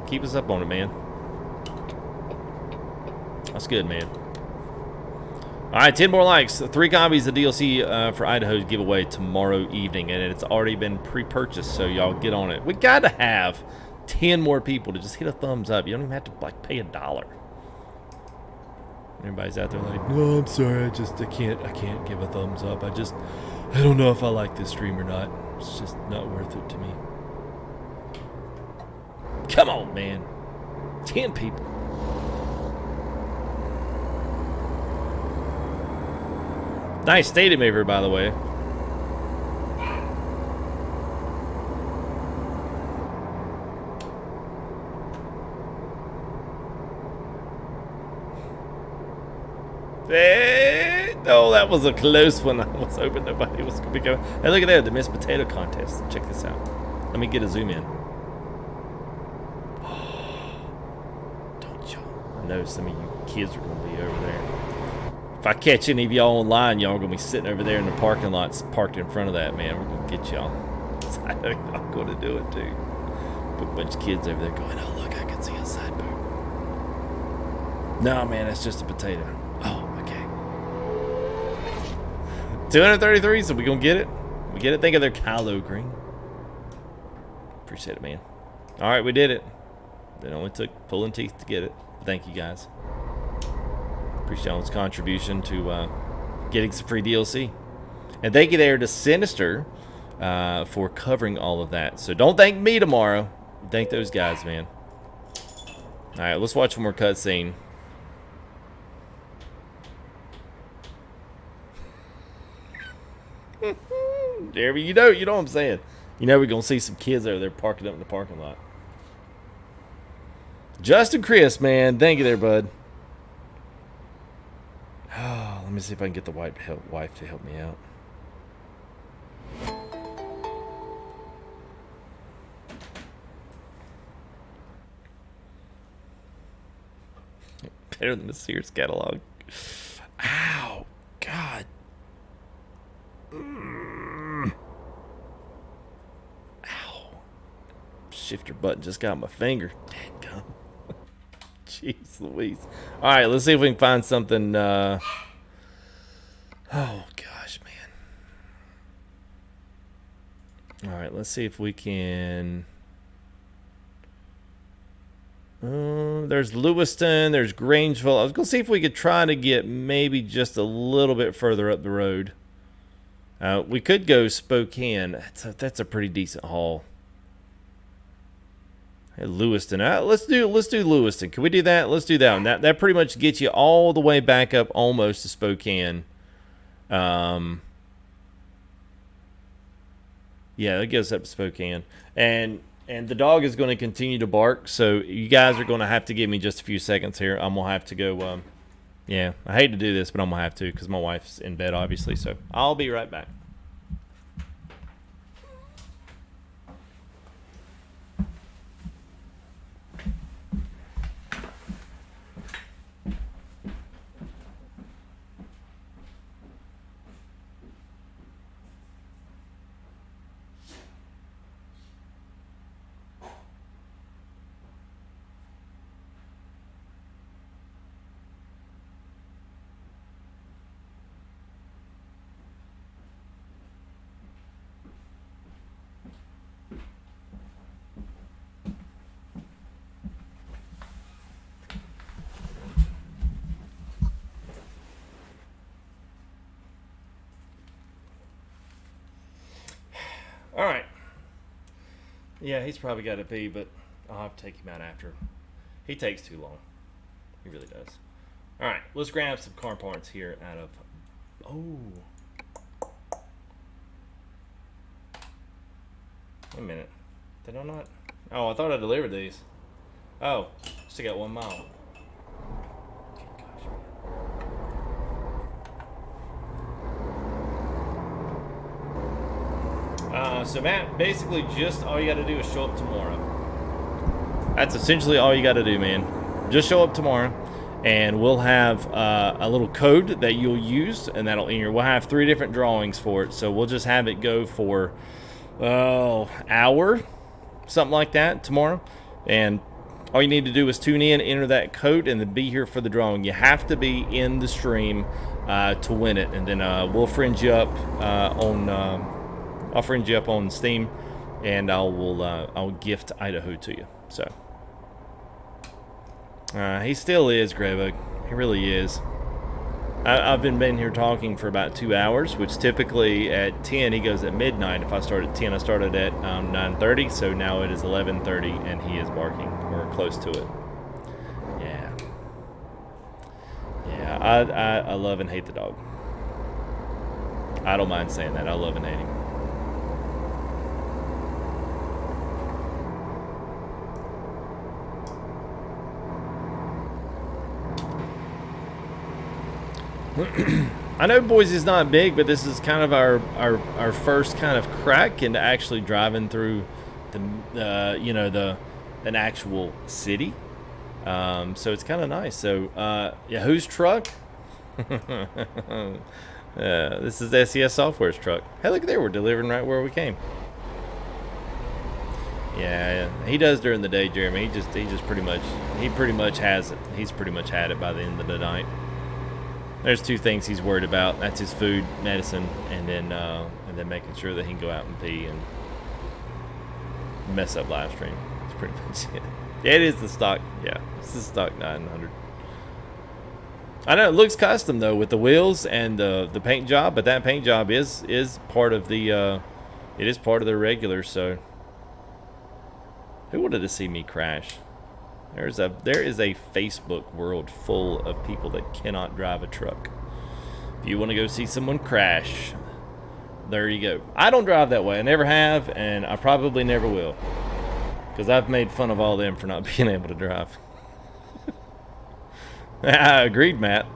Keep us up on it, man. That's good, man. All right, 10 more likes. 3 copies of DLC for Idaho's giveaway tomorrow evening, and it's already been pre-purchased, so y'all get on it. We got to have 10 more people to just hit a thumbs up. You don't even have to like pay $1. Everybody's out there like, no, I'm sorry, I can't give a thumbs up. I don't know if I like this stream or not. It's just not worth it to me. Come on, man. 10 people. Nice stadium over, by the way. Hey, no, that was a close one. I was hoping nobody was going to be coming. Hey, look at that, the Miss Potato Contest. Check this out. Let me get a zoom in. Don't y'all? I know some of you kids are going to be over there. If I catch any of y'all online, y'all are going to be sitting over there in the parking lots parked in front of that, man. We're going to get y'all. I know y'all going to do it, too. Put a bunch of kids over there going, oh, look, I can see a side boob. No, man, that's just a potato. Oh, okay. 233, so we going to get it? We get it? Think of their Kylo Green. Appreciate it, man. All right, we did it. It only took pulling teeth to get it. Thank you, guys. Appreciate y'all's contribution to getting some free DLC. And thank you there to Sinister for covering all of that. So don't thank me tomorrow. Thank those guys, man. All right, let's watch one more cutscene. Jeremy, you know what I'm saying. You know we're gonna see some kids over there parking up in the parking lot. Justin Chris, man, thank you there, bud. Oh, let me see if I can get the wife to help me out. Better than the Sears catalog. Ow, God. Ow. Shifter button just got my finger. Dadgum. Jeez Louise. Alright, let's see if we can find something. Oh, gosh, man. Alright, let's see if we can. There's Lewiston, there's Grangeville. I was going to see if we could try to get maybe just a little bit further up the road. We could go Spokane. That's a pretty decent haul. Hey, Lewiston. Let's do Lewiston. Can we do that? Let's do that one. That pretty much gets you all the way back up almost to Spokane. Yeah, that gets up to Spokane. And the dog is going to continue to bark, so you guys are going to have to give me just a few seconds here. I'm going to have to go, yeah, I hate to do this, but I'm going to have to because my wife's in bed, obviously, so I'll be right back. All right. Yeah, he's probably got to pee, but I'll have to take him out after. He takes too long. He really does. All right, let's grab some car parts here out of... Oh. Wait a minute. Did I not? Oh, I thought I delivered these. Oh, still got 1 mile. So Matt, basically just all you got to do is show up tomorrow. That's essentially all you got to do, man. Just show up tomorrow, and we'll have a little code that you'll use, and that'll enter. We'll have 3 different drawings for it, so we'll just have it go for hour, something like that tomorrow. And all you need to do is tune in, enter that code, and then be here for the drawing. You have to be in the stream to win it, and then we'll friend you up on. I'll friend you up on Steam, and I'll gift Idaho to you. So he still is, Greybook. He really is. I've been here talking for about 2 hours, which typically at 10 he goes at midnight. If I start at 10, I started at 9:30, so now it is 11:30, and he is barking or close to it. Yeah. I love and hate the dog. I don't mind saying that. I love and hate him. I know Boise's not big, but this is kind of our first kind of crack into actually driving through an actual city. So it's kind of nice. So yeah, whose truck? This is SCS Software's truck. Hey, look there, we're delivering right where we came. Yeah, he does during the day, Jeremy. He pretty much has it. He's pretty much had it by the end of the night. There's 2 things he's worried about. That's his food, medicine, and then making sure that he can go out and pee and mess up live stream. That's pretty much it. Yeah, it is the stock. Yeah, it's the stock 900. I know it looks custom though with the wheels and the paint job, but that paint job is part of the it is part of the regular. So who wanted to see me crash? There is a Facebook world full of people that cannot drive a truck. If you want to go see someone crash, there you go. I don't drive that way. I never have, and I probably never will, because I've made fun of all them for not being able to drive. I agreed, Matt.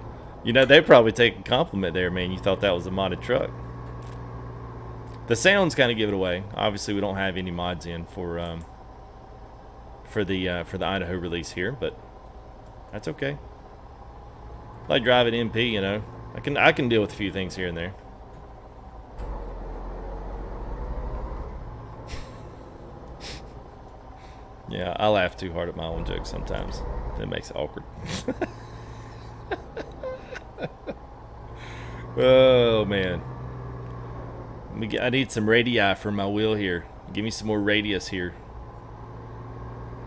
You know, they probably take a compliment there, man. You thought that was a modded truck. The sounds kind of give it away. Obviously, we don't have any mods in for the Idaho release here, but that's okay. Like driving MP, you know, I can deal with a few things here and there. Yeah, I laugh too hard at my own jokes sometimes. It makes it awkward. Oh man, I need some radii for my wheel here. Give me some more radius here.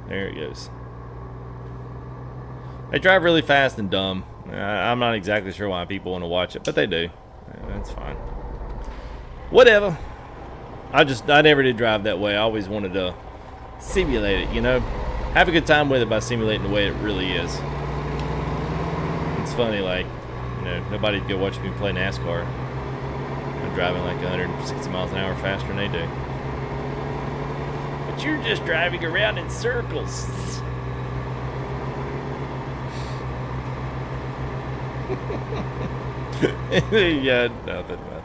There it goes. They drive really fast and dumb. I'm not exactly sure why people want to watch it, but they do. That's fine. Whatever. I never did drive that way. I always wanted to simulate it, you know? Have a good time with it by simulating the way it really is. It's funny, like, you know, nobody'd go watch me play NASCAR. I'm driving like 160 miles an hour faster than they do. But you're just driving around in circles. Yeah, nothing, man.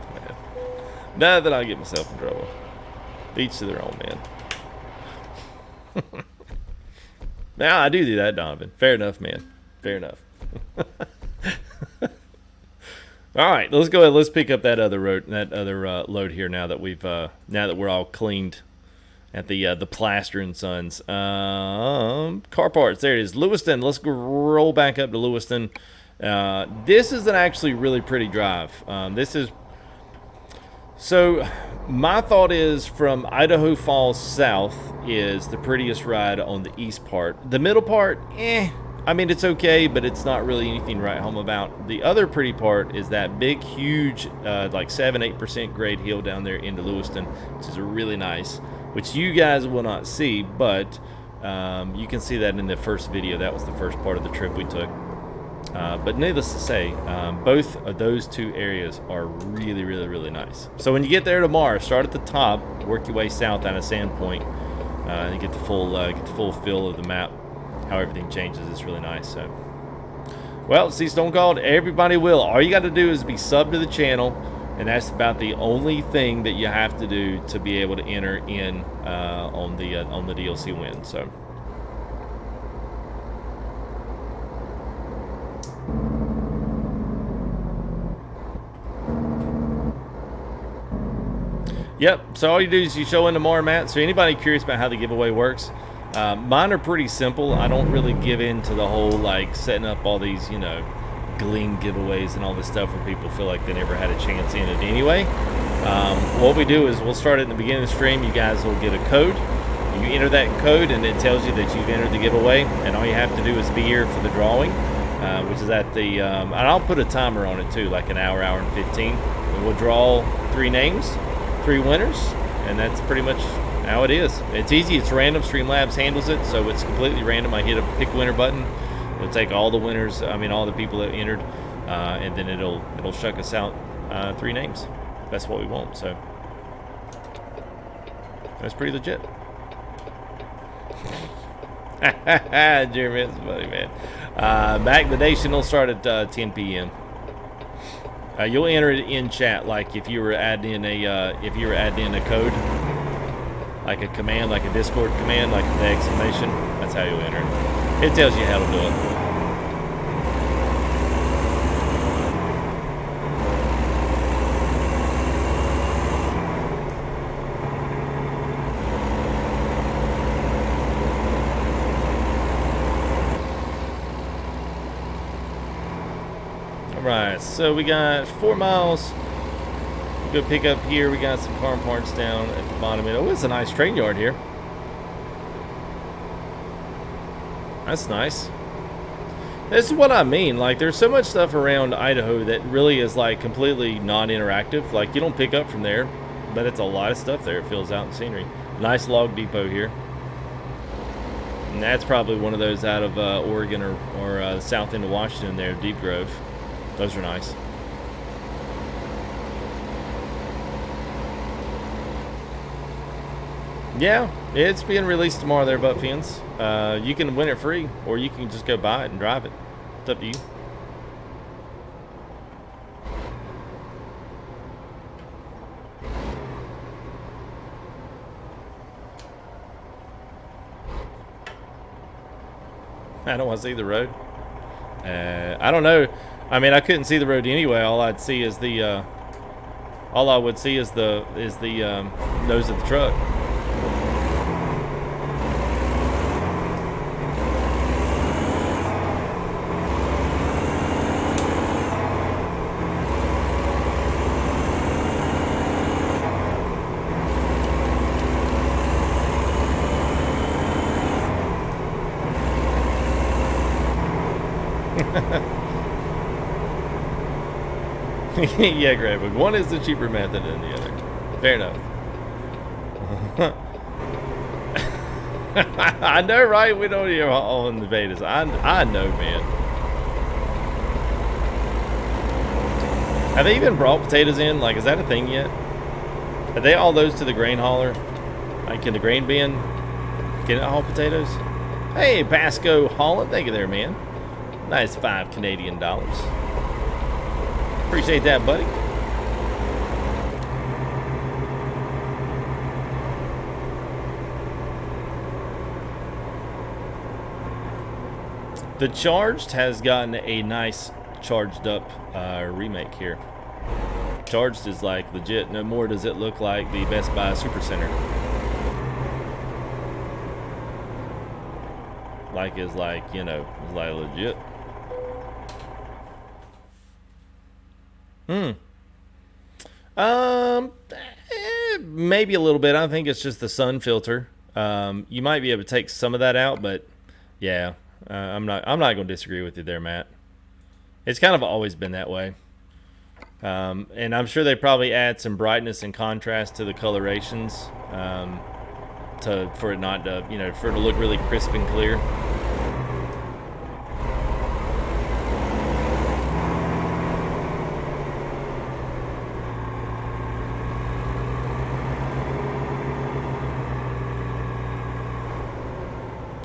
Nothing, I'll get myself in trouble. Each to their own, man. Now I do that, Donovan. Fair enough, man. Fair enough. All right, let's go ahead. Let's pick up that other load here now that we're all cleaned at the Plaster and Sons. Car parts. There it is. Lewiston. Let's roll back up to Lewiston. This is an actually really pretty drive. So my thought is from Idaho Falls south is the prettiest ride on the east part. The middle part, I mean, it's okay, but it's not really anything to write home about. The other pretty part is that big, huge, like 7-8% grade hill down there into Lewiston, which is really nice, which you guys will not see, but you can see that in the first video. That was the first part of the trip we took. But needless to say, both of those two areas are really, really, really nice. So when you get there tomorrow, start at the top, work your way south out of Sandpoint, and get the full feel of the map, how everything changes. It's really nice. So, well, see, Stone Cold, everybody will. All you got to do is be sub to the channel, and that's about the only thing that you have to do to be able to enter in on the DLC win. So. Yep, so all you do is you show in tomorrow, Matt. So anybody curious about how the giveaway works, mine are pretty simple. I don't really give in to the whole, like, setting up all these, you know, Gleam giveaways and all this stuff where people feel like they never had a chance in it anyway. What we do is we'll start at the beginning of the stream. You guys will get a code. You enter that code, and it tells you that you've entered the giveaway. And all you have to do is be here for the drawing, which is at the, and I'll put a timer on it too, like an hour and 15. And we'll draw 3 names. 3 winners, and that's pretty much how it is. It's easy. It's random. Streamlabs handles it, so it's completely random. I hit a pick winner button. It'll take all the winners, I mean all the people that entered, and then it'll shuck us out 3 names. That's what we want. So that's pretty legit. Jeremy, that's funny, man. Back the nation will start at 10 p.m. You'll enter it in chat, like if you were adding in a code, like a command, like a Discord command, like the exclamation. That's how you'll enter it. It tells you how to do it. Alright, so we got 4 miles. We'll go pick up here. We got some car parts down at the bottom. Oh, it's a nice train yard here. That's nice. This is what I mean. Like, there's so much stuff around Idaho that really is like completely non-interactive. Like, you don't pick up from there, but it's a lot of stuff there. It fills out in scenery. Nice log depot here. And that's probably one of those out of Oregon or south end of Washington there, Deep Grove. Those are nice. Yeah, it's being released tomorrow there, Buttfiends. You can win it free, or you can just go buy it and drive it. It's up to you. I don't want to see the road. I don't know. I mean, I couldn't see the road anyway. All I'd see is the. All I would see is the nose of the truck. Yeah, great, but one is the cheaper method than the other. Fair enough. I know, right? We don't hear all in the betas. I know, man. Have they even brought potatoes in? Like, is that a thing yet? Are they all those to the grain hauler? Like, in the grain bin? Can it haul potatoes? Hey, Basco Holland, thank you there, man. Nice $5 Canadian. Appreciate that, buddy. The Charged has gotten a nice charged up remake here. Charged is like legit. No more does it look like the Best Buy Supercenter. Like is like, you know, it's like legit. Maybe a little bit. I think it's just the sun filter. You might be able to take some of that out, but yeah, I'm not going to disagree with you there, Matt. It's kind of always been that way. And I'm sure they probably add some brightness and contrast to the colorations, for it not to, you know, for it to look really crisp and clear.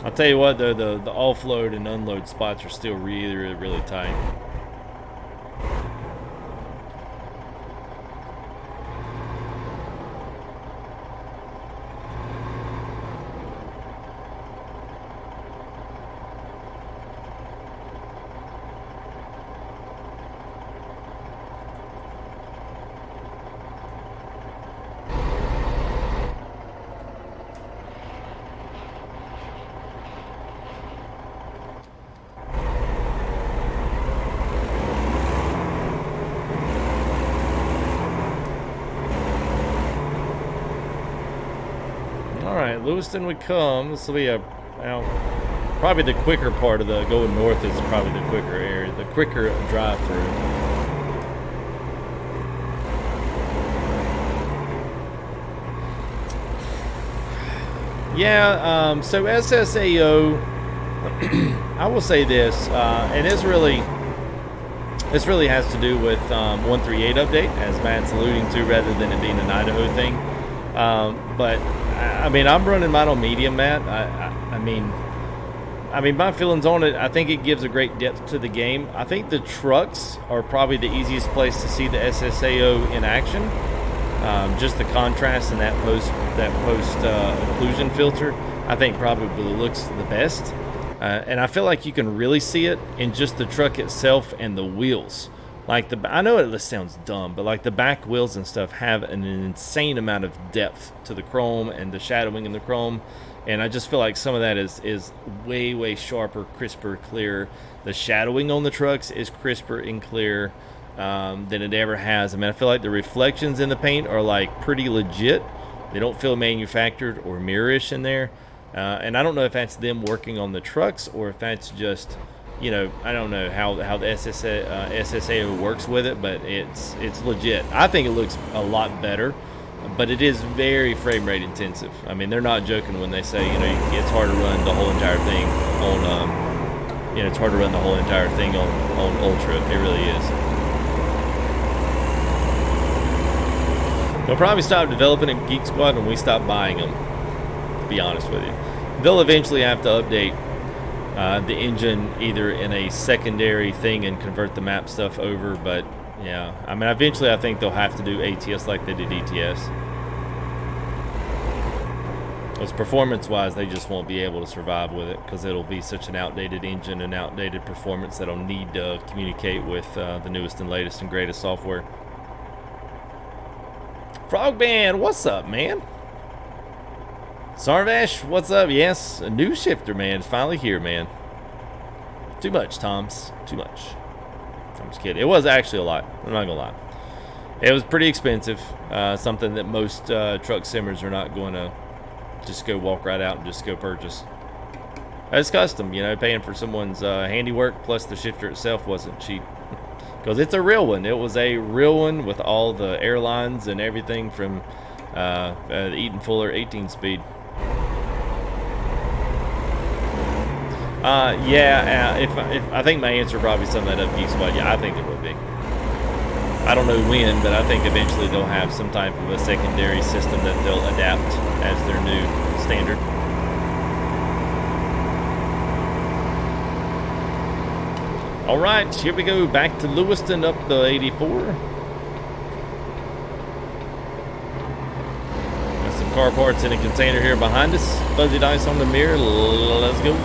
I'll tell you what, though, the offload and unload spots are still really, really, really tight. Lewiston we come. This will be probably the quicker part of the going north is probably the quicker area, the quicker drive through. Yeah, so SSAO, I will say this, and this really has to do with 138 update, as Matt's alluding to, rather than it being an Idaho thing. But I mean, I'm running mine on medium, Matt. I mean, my feelings on it, I think it gives a great depth to the game. I think the trucks are probably the easiest place to see the SSAO in action. Just the contrast and that post occlusion filter, I think probably looks the best. And I feel like you can really see it in just the truck itself and the wheels. Like I know it sounds dumb, but like the back wheels and stuff have an insane amount of depth to the chrome and the shadowing in the chrome, and I just feel like some of that is way sharper, crisper, clearer. The shadowing on the trucks is crisper and clearer than it ever has. I mean, I feel like the reflections in the paint are like pretty legit. They don't feel manufactured or mirrorish in there, and I don't know if that's them working on the trucks or if that's just you know, I don't know how the SSAO works with it, but it's legit. I think it looks a lot better, but it is very frame rate intensive. I mean, they're not joking when they say, you know, it's hard to run the whole entire thing on, you know, it's hard to run the whole entire thing on Ultra. It really is. They'll probably stop developing a Geek Squad when we stop buying them, to be honest with you. They'll eventually have to update the engine either in a secondary thing and convert the map stuff over, but yeah, I mean, eventually I think they'll have to do ATS like they did ETS. Because performance-wise, they just won't be able to survive with it because it'll be such an outdated engine and outdated performance that'll need to communicate with the newest and latest and greatest software. Frogman, what's up, man? Sarvash, what's up? Yes, a new shifter, man. It's finally here, man. Too much, Toms. Too much. I'm just kidding. It was actually a lot. I'm not gonna lie. It was pretty expensive. Something that most truck simmers are not going to just go walk right out and just go purchase. It's custom, you know, paying for someone's handiwork plus the shifter itself wasn't cheap. Because it's a real one. It was a real one with all the airlines and everything from the Eaton Fuller 18-speed. If I think my answer probably summed that up, Geek Squad. Yeah, I think it would be. I don't know when, but I think eventually they'll have some type of a secondary system that they'll adapt as their new standard. All right, here we go. Back to Lewiston up the 84. Got some car parts in a container here behind us. Fuzzy dice on the mirror. Let's go.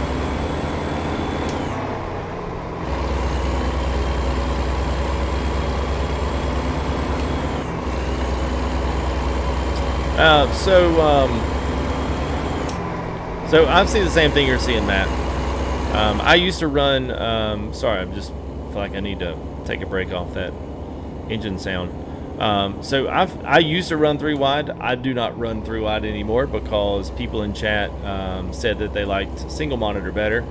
So I've seen the same thing you're seeing, Matt. I used to run, sorry, I just feel like I need to take a break off that engine sound. So I used to run 3-wide. I do not run 3-wide anymore because people in chat said that they liked single monitor better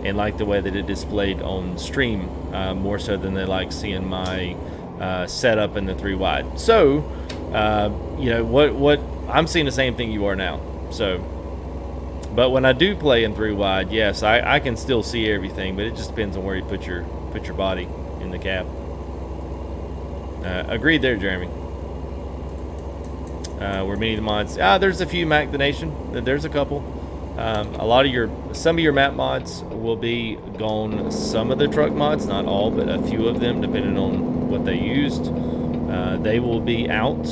and liked the way that it displayed on stream more so than they like seeing my setup in the 3-wide. So, you know, what I'm seeing the same thing you are now. So, but when I do play in 3-wide, yes, I can still see everything, but it just depends on where you put your body in the cab. Agreed there, Jeremy. Where many of the mods, there's a few Mac the Nation. There's a couple. Some of your map mods will be gone. Some of the truck mods, not all, but a few of them, depending on what they used, they will be out.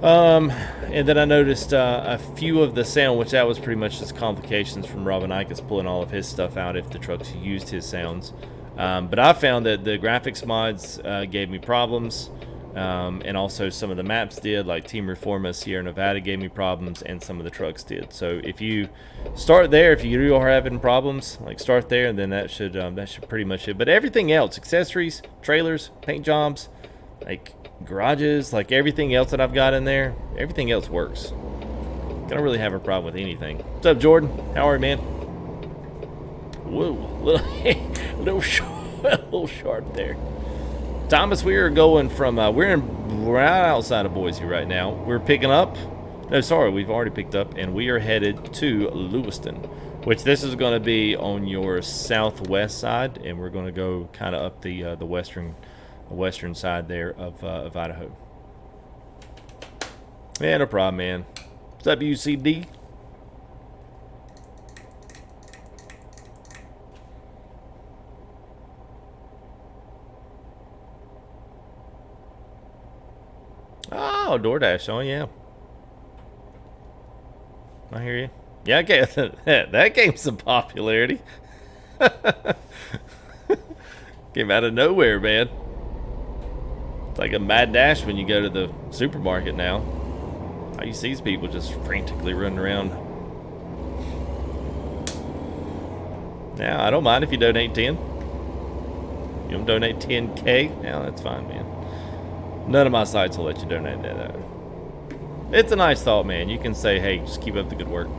And then I noticed a few of the sound, which that was pretty much just complications from Robin Ickes pulling all of his stuff out if the trucks used his sounds. But I found that the graphics mods gave me problems, and also some of the maps did, like Team Reforma Sierra Nevada gave me problems, and some of the trucks did. So if you start there, if you are having problems, like start there, and then that should pretty much it. But everything else, accessories, trailers, paint jobs, like garages, like everything else that I've got in there, everything else works. Don't really have a problem with anything. What's up, Jordan? How are you, man? Whoa, little sharp there. Thomas, we are going from we're right outside of Boise right now. We're picking up. No, sorry, we've already picked up, and we are headed to Lewiston, which this is going to be on your southwest side, and we're going to go kind of up the western side there of Idaho. Yeah, no problem, man. What's up, UCD? Oh, DoorDash. Oh, yeah. I hear you. Yeah, that gained some popularity. Came out of nowhere, man. It's like a mad dash when you go to the supermarket now. You see these people just frantically running around. Now, I don't mind if you donate 10. You want to donate 10K? Yeah, that's fine, man. None of my sites will let you donate that. It's a nice thought, man. You can say, hey, just keep up the good work.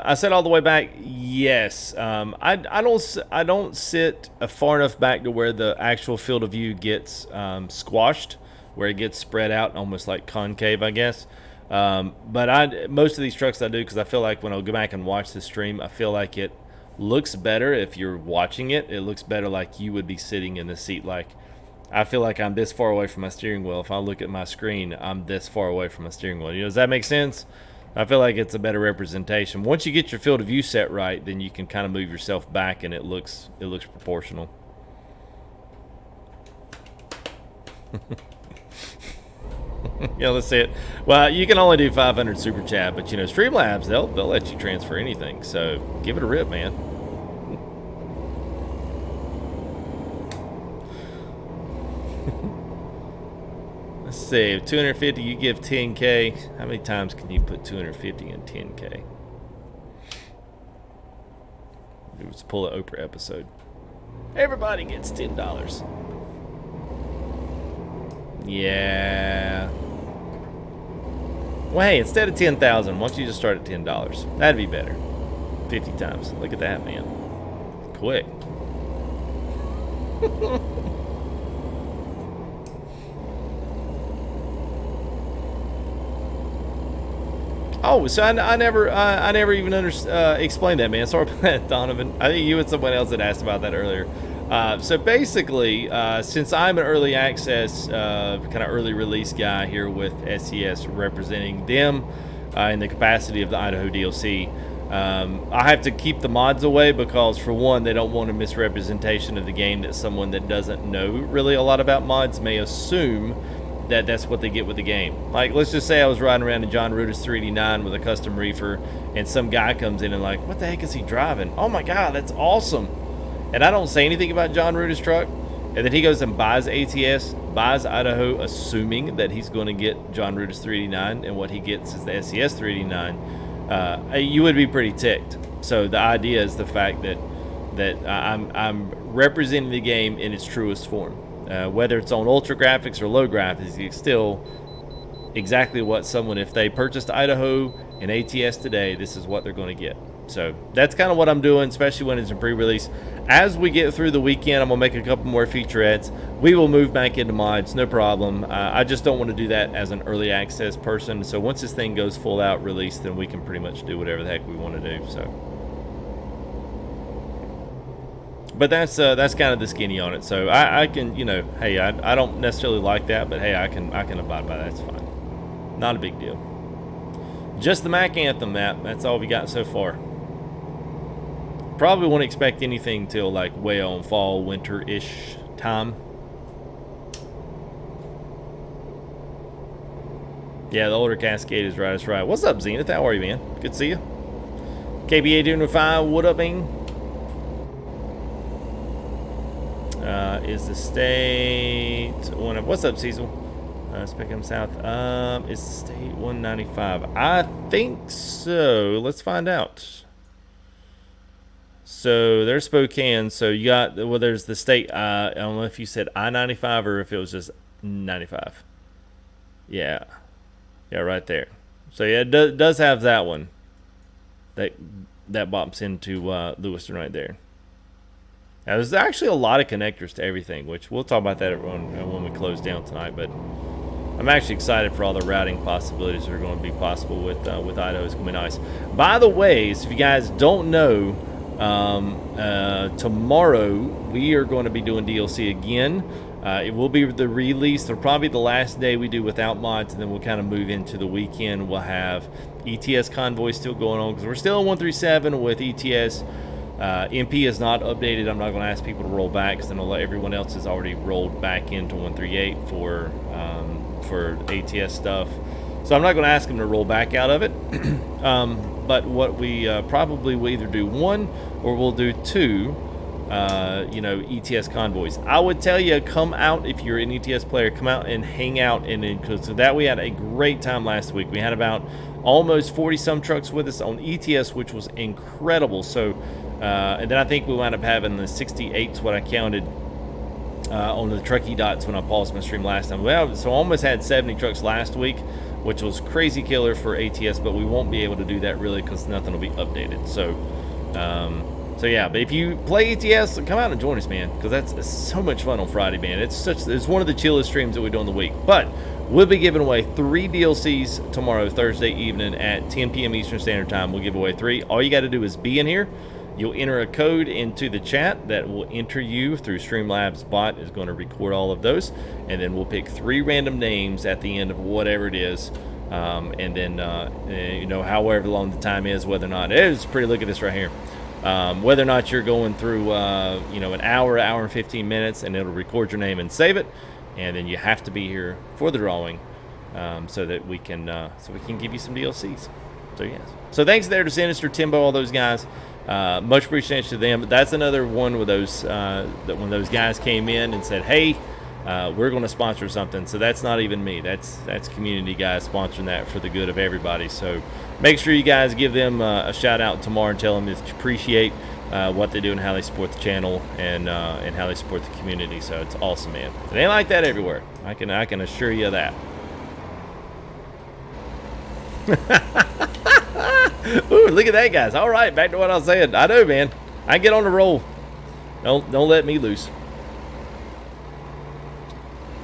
I said all the way back. Yes, I don't sit far enough back to where the actual field of view gets squashed, where it gets spread out almost like concave, I guess. But most of these trucks I do because I feel like when I go back and watch the stream, I feel like it looks better if you're watching it. It looks better like you would be sitting in the seat. Like I feel like I'm this far away from my steering wheel. If I look at my screen, I'm this far away from my steering wheel. Does that make sense? I feel like it's a better representation. Once you get your field of view set right, then you can kind of move yourself back, and it looks proportional. Yeah, let's see it. Well, you can only do 500 super chat, but Streamlabs they'll let you transfer anything. So give it a rip, man. Let's see, 250, you give 10K. How many times can you put 250 in 10K? Let's pull an Oprah episode. Everybody gets $10. Yeah. Well, hey, instead of 10,000, why don't you just start at $10? That'd be better. 50 times. Look at that, man. Quick. Oh, so I never even explained that, man. Sorry about that, Donovan. I think you and someone else had asked about that earlier. So basically, since I'm an early access, kind of early release guy here with SCS representing them in the capacity of the Idaho DLC, I have to keep the mods away because, for one, they don't want a misrepresentation of the game that someone that doesn't know really a lot about mods may assume that that's what they get with the game. Like, let's just say I was riding around in John Ruda's 389 with a custom reefer, and some guy comes in and like, what the heck is he driving? Oh my God, that's awesome. And I don't say anything about John Ruda's truck, and then he goes and buys ATS, buys Idaho, assuming that he's going to get John Ruda's 389, and what he gets is the SCS 389. You would be pretty ticked. So the idea is the fact that I'm representing the game in its truest form. Whether it's on ultra graphics or low graphics, it's still exactly what someone, if they purchased Idaho and ATS today, this is what they're going to get. So that's kind of what I'm doing, especially when it's in pre-release. As we get through the weekend, I'm going to make a couple more featurettes. We will move back into mods, no problem. I just don't want to do that as an early access person. So once this thing goes full out release, then we can pretty much do whatever the heck we want to do. So. But that's kind of the skinny on it. So I can, hey, I don't necessarily like that, but hey, I can abide by that. It's fine. Not a big deal. Just the Mac Anthem map. That's all we got so far. Probably won't expect anything till like way on fall, winter-ish time. Yeah, the older Cascade is right. That's right. What's up, Zenith? How are you, man? Good to see you. KBA doing fine. What up, man? Is the state one of what's up, Cecil? Spectrum South. Is the state 195? I think so. Let's find out. So there's Spokane. So you got there's the state. I don't know if you said I-95 or if it was just 95. Yeah, right there. So yeah, it does have that one. That bumps into Lewiston right there. Now, there's actually a lot of connectors to everything, which we'll talk about that when we close down tonight. But I'm actually excited for all the routing possibilities that are going to be possible with Idaho. It's going to be nice. By the way, if you guys don't know, tomorrow we are going to be doing DLC again. It will be the release. It'll probably be the last day we do without mods, and then we'll kind of move into the weekend. We'll have ETS convoy still going on because we're still in 137 with ETS. MP is not updated. I'm not going to ask people to roll back because then everyone else has already rolled back into 138 for ATS stuff. So I'm not going to ask them to roll back out of it. But what we probably will either do one or we'll do two, ETS convoys. I would tell you, come out if you're an ETS player. Come out and hang out, so that we had a great time last week. We had about almost 40 some trucks with us on ETS, which was incredible. So And then I think we wound up having the 68's what I counted on the trucky dots when I paused my stream last time. Well, so I almost had 70 trucks last week, which was crazy killer for ATS, but we won't be able to do that really because nothing will be updated. So yeah, but if you play ATS, come out and join us, man, because that's so much fun on Friday, man. It's one of the chillest streams that we do in the week. But we'll be giving away 3 DLCs tomorrow, Thursday evening at 10 p.m. Eastern Standard Time. We'll give away 3. All you got to do is be in here. You'll enter a code into the chat that will enter you through Streamlabs bot is going to record all of those, and then we'll pick 3 random names at the end of whatever it is, and then you know, however long the time is, whether or not it's pretty. Look at this right here. Whether or not you're going through you know, an hour and 15 minutes, and it'll record your name and save it, and then you have to be here for the drawing so that we can give you some DLCs. So yes. So thanks there to Sinister, Timbo, all those guys. Much appreciation to them. That's another one with those that when those guys came in and said, hey, we're going to sponsor something. So that's not even me. That's community guys sponsoring that for the good of everybody. So make sure you guys give them a shout out tomorrow and tell them that you appreciate what they do and how they support the channel and how they support the community. So it's awesome, man. It ain't like that everywhere. I can assure you of that. Ooh, look at that, guys. All right, back to what I was saying. I know, man. I get on the roll. Don't let me loose.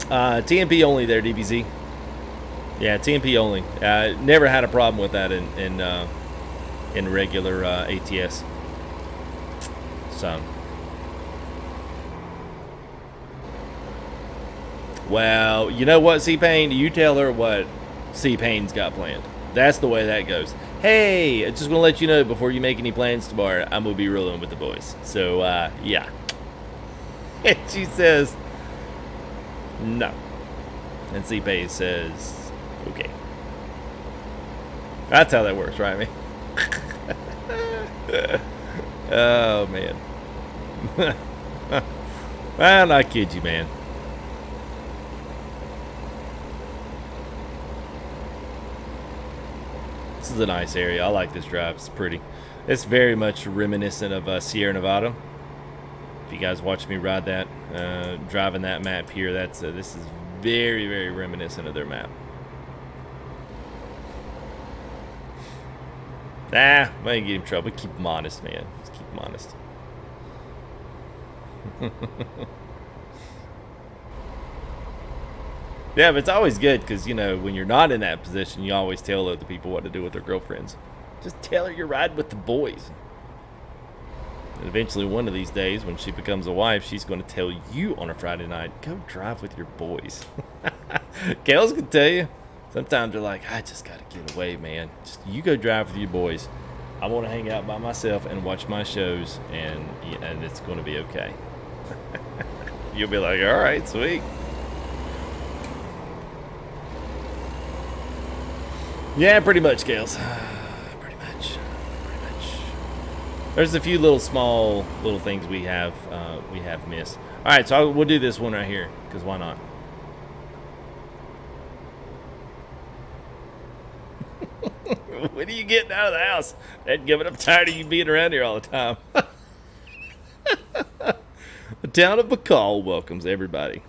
TMP only there, DBZ. Yeah, TMP only. Never had a problem with that in regular ATS. So, well, you know what, C-Pain? You tell her what C-Pain's got planned. That's the way that goes. Hey, I just want to let you know before you make any plans tomorrow, I'm going to be rolling with the boys. So, yeah. And she says, no. And C-Pay says, okay. That's how that works, right, man? Oh, man. Well, I kid you, man. This is a nice area. I like this drive. It's pretty. It's very much reminiscent of Sierra Nevada. If you guys watch me ride that, driving that map here, this is very, very reminiscent of their map. I ain't get in trouble. Keep them honest, man. Just keep them honest. Yeah, but it's always good because, you know, when you're not in that position, you always tell other people what to do with their girlfriends. Just tell her you're riding with the boys. And eventually, one of these days, when she becomes a wife, she's going to tell you on a Friday night, go drive with your boys. Gals can tell you. Sometimes they're like, I just got to get away, man. Just you go drive with your boys. I want to hang out by myself and watch my shows, and it's going to be okay. You'll be like, all right, sweet. Yeah, pretty much, Gales. Pretty much. There's a few little small things we have missed. All right, so we'll do this one right here because why not? When are you getting out of the house? I'm tired of you being around here all the time. The town of Bacall welcomes everybody.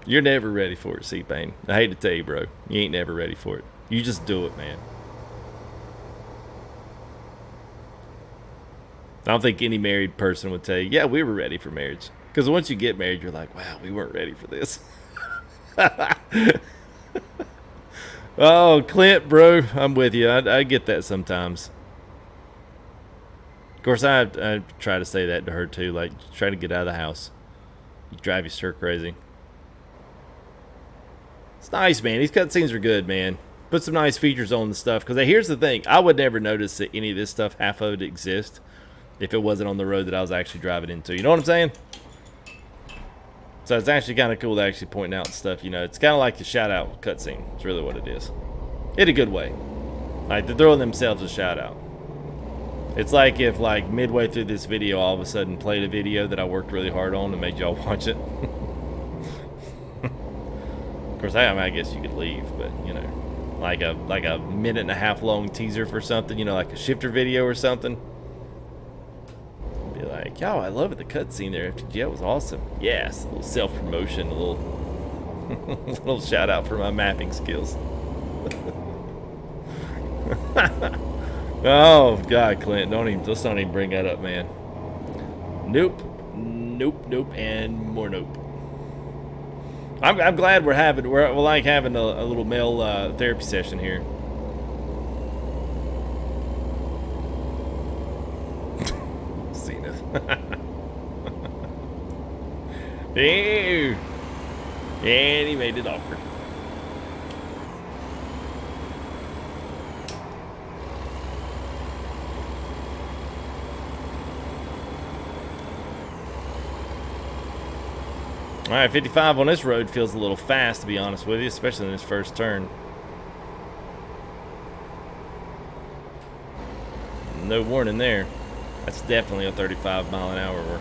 You're never ready for it, C-Pain. I hate to tell you, bro. You ain't never ready for it. You just do it, man. I don't think any married person would tell you, yeah, we were ready for marriage. Because once you get married, you're like, wow, we weren't ready for this. Oh, Clint, bro, I'm with you. I get that sometimes. Of course, I try to say that to her, too. Like, try to get out of the house. You drive you stir crazy. It's nice, man. These cutscenes are good, man. Put some nice features on the stuff. Because here's the thing. I would never notice that any of this stuff, half of it, exists if it wasn't on the road that I was actually driving into. You know what I'm saying? So it's actually kind of cool to actually point out stuff. You know, it's kind of like the shout-out cutscene. It's really what it is. In a good way. Like, they're throwing themselves a shout-out. It's like if, like, midway through this video, all of a sudden played a video that I worked really hard on and made y'all watch it. Of course, I guess you could leave, but, you know. like a minute and a half long teaser for something, you know, like a shifter video or something. Be like, yo, I love it, the cutscene there. Yeah, it was awesome. Yes, a little self promotion, a little little shout out for my mapping skills. Oh God, Clint, let's not even bring that up, man. Nope, and more nope. I'm glad we're like having a little male therapy session here. Zenith. Ew. And he made it awkward. All right, 55 on this road feels a little fast, to be honest with you, especially in this first turn. No warning there. That's definitely a 35 mile an hour.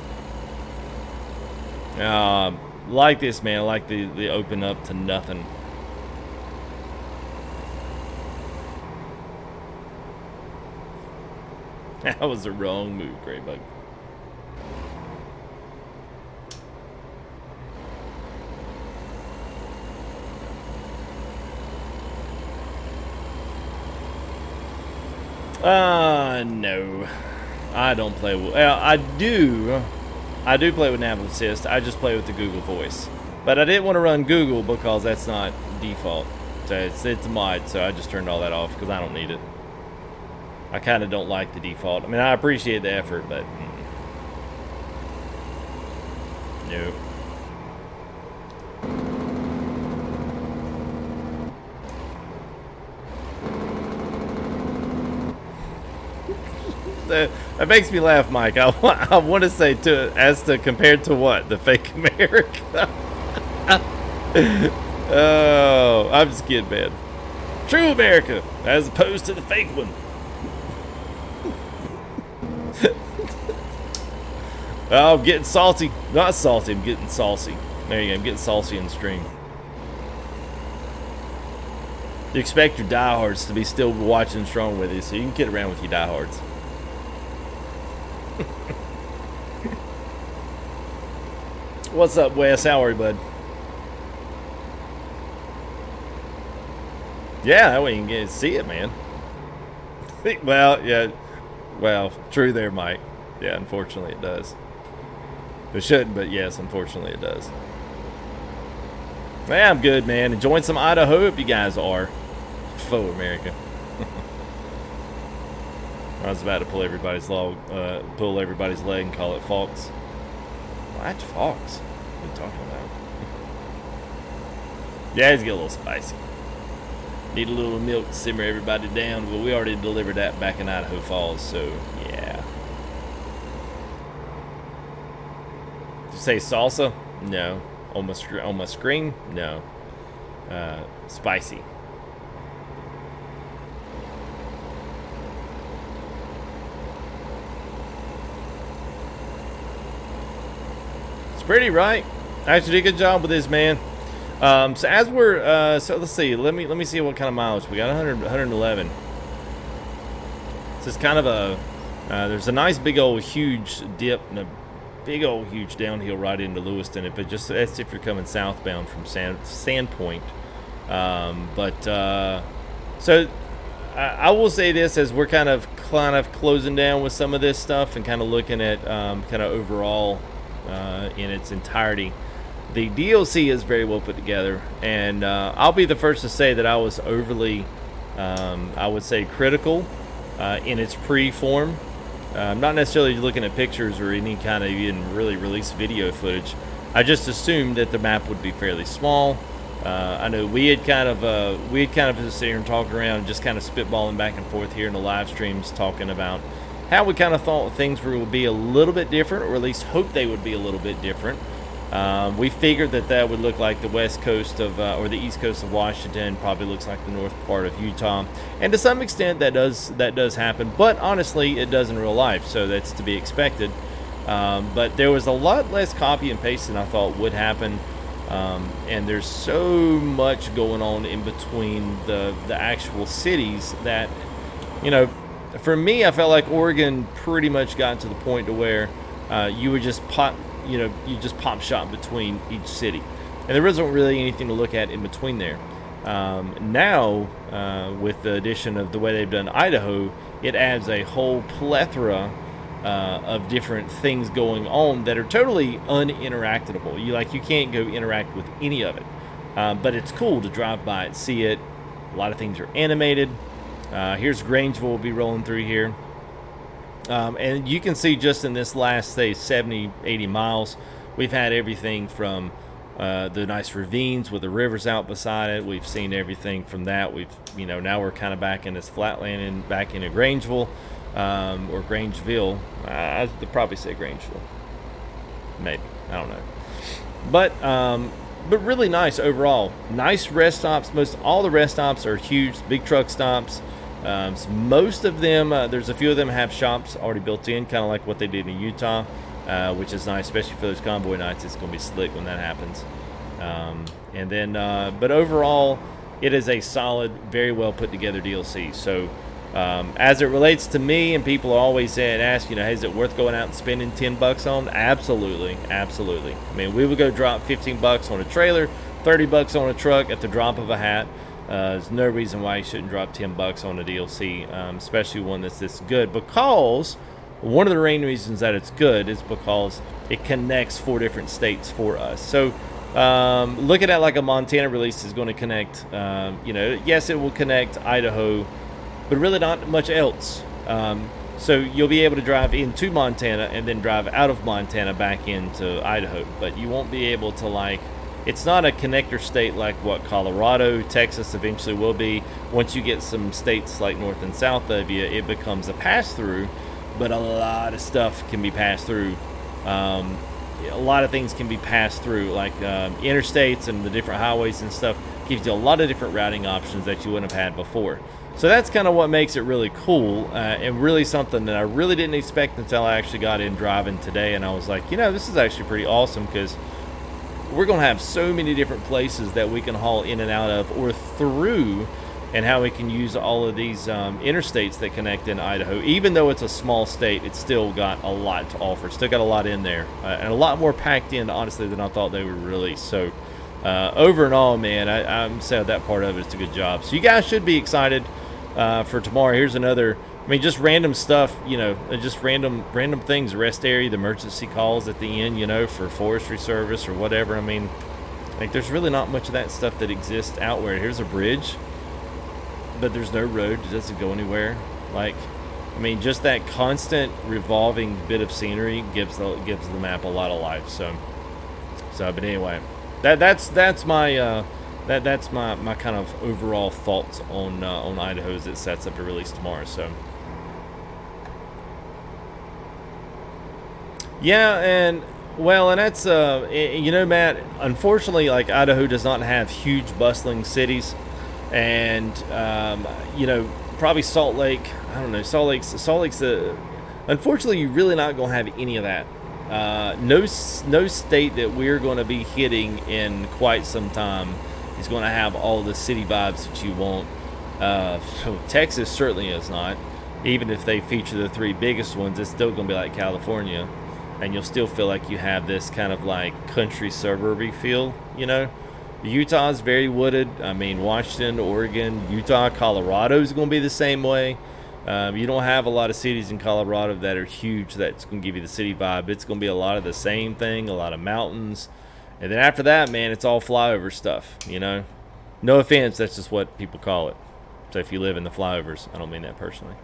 Like this, man. I like the open up to nothing. That was the wrong move, Greybug. No. I don't play with... Well, I do play with Nav Assist. I just play with the Google Voice. But I didn't want to run Google because that's not default. So it's a mod, so I just turned all that off because I don't need it. I kind of don't like the default. I mean, I appreciate the effort, but... No. That makes me laugh, Mike. I want to say as to compared to what? The fake America? Oh, I'm just kidding, man. True America, as opposed to the fake one. Oh, I'm getting salty. Not salty, I'm getting saucy. There you go, I'm getting saucy in the stream. You expect your diehards to be still watching strong with you, so you can get around with your diehards. What's up, Wes? How are you, bud? Yeah, that way you can get to see it, man. Well, yeah. Well, true there, Mike. Yeah, unfortunately it does. It shouldn't, but yes, unfortunately it does. Yeah, I'm good, man. Enjoying some Idaho if you guys are. Faux America. I was about to pull everybody's leg and call it Fox. What? Fox? What are you talking about? Yeah, it's get a little spicy. Need a little milk to simmer everybody down. Well, we already delivered that back in Idaho Falls, so yeah. Did you say salsa? No. On my screen? No. Spicy. Pretty right. Actually did a good job with this, man. So as we're so let's see. Let me see what kind of mileage we got. 111. So it's kind of a there's a nice big old huge dip and a big old huge downhill right into Lewiston. But just that's if you're coming southbound from Sandpoint. So I will say this as we're kind of closing down with some of this stuff and kind of looking at kind of overall. In its entirety. The DLC is very well put together, and I'll be the first to say that I was overly, I would say, critical in its pre-form. Not necessarily looking at pictures or any kind of even really released video footage. I just assumed that the map would be fairly small. I know we had kind of just sitting here and talking around, just kind of spitballing back and forth here in the live streams, talking about how we kind of thought things would be a little bit different, or at least hoped they would be a little bit different. We figured that would look like the west coast of, or the east coast of Washington, probably looks like the north part of Utah. And to some extent that does happen, but honestly it does in real life, so that's to be expected. But there was a lot less copy and paste than I thought would happen. And there's so much going on in between the actual cities that, you know, for me, I felt like Oregon pretty much got to the point to where you would just pop, you just pop shot between each city, and there wasn't really anything to look at in between there. Now, with the addition of the way they've done Idaho, it adds a whole plethora of different things going on that are totally uninteractable. You can't go interact with any of it, but it's cool to drive by it, see it. A lot of things are animated. Here's Grangeville. We'll be rolling through here. And you can see just in this last, say, 70, 80 miles, we've had everything from the nice ravines with the rivers out beside it. We've seen everything from that. Now we're kind of back in this flatland and back into Grangeville, or Grangeville. I'd probably say Grangeville. Maybe. I don't know. But really nice overall. Nice rest stops. Most all the rest stops are huge, big truck stops. So most of them, there's a few of them have shops already built in, kind of like what they did in Utah, which is nice, especially for those convoy nights. It's going to be slick when that happens. But overall, it is a solid, very well put together DLC. So as it relates to me, and people always say and ask, hey, is it worth going out and spending $10 on? Absolutely, absolutely. I mean, we would go drop $15 on a trailer, $30 on a truck at the drop of a hat. There's no reason why you shouldn't drop $10 on a DLC, especially one that's this good, because one of the main reasons that it's good is because it connects 4 different states for us. So looking at like a Montana release is going to connect, yes, it will connect Idaho, but really not much else. So you'll be able to drive into Montana and then drive out of Montana back into Idaho, but you won't be able to it's not a connector state like what Colorado, Texas eventually will be. Once you get some states like north and south of you, it becomes a pass-through, but a lot of stuff can be passed through. A lot of things can be passed through, like interstates and the different highways and stuff. Gives you a lot of different routing options that you wouldn't have had before. So that's kind of what makes it really cool, and really something that I really didn't expect until I actually got in driving today, and I was like, this is actually pretty awesome, because we're going to have so many different places that we can haul in and out of or through, and how we can use all of these interstates that connect in Idaho. Even though it's a small state, it's still got a lot to offer. It's still got a lot in there, and a lot more packed in, honestly, than I thought they would release. So over and all, man, I'm saying that part of it's a good job. So you guys should be excited for tomorrow. Here's another, just random stuff, just random things, rest area, the emergency calls at the end, for forestry service or whatever. There's really not much of that stuff that exists out where. Here's a bridge, but there's no road. It doesn't go anywhere. Just that constant revolving bit of scenery gives the map a lot of life. So but anyway, that's my that's my kind of overall thoughts on Idaho as it sets up a release tomorrow. So yeah, and that's Matt, unfortunately, Idaho does not have huge bustling cities, and probably Salt Lake. I don't know, Salt Lake's unfortunately, you're really not going to have any of that. No state that we're going to be hitting in quite some time is going to have all the city vibes that you want. So Texas certainly is not. Even if they feature the 3 biggest ones, it's still going to be like California, and you'll still feel like you have this kind of country suburby feel. Utah is very wooded. Washington, Oregon, Utah, Colorado is going to be the same way. You don't have a lot of cities in Colorado that are huge that's going to give you the city vibe. It's going to be a lot of the same thing, a lot of mountains. And then after that, man, it's all flyover stuff, No offense, that's just what people call it. So if you live in the flyovers, I don't mean that personally.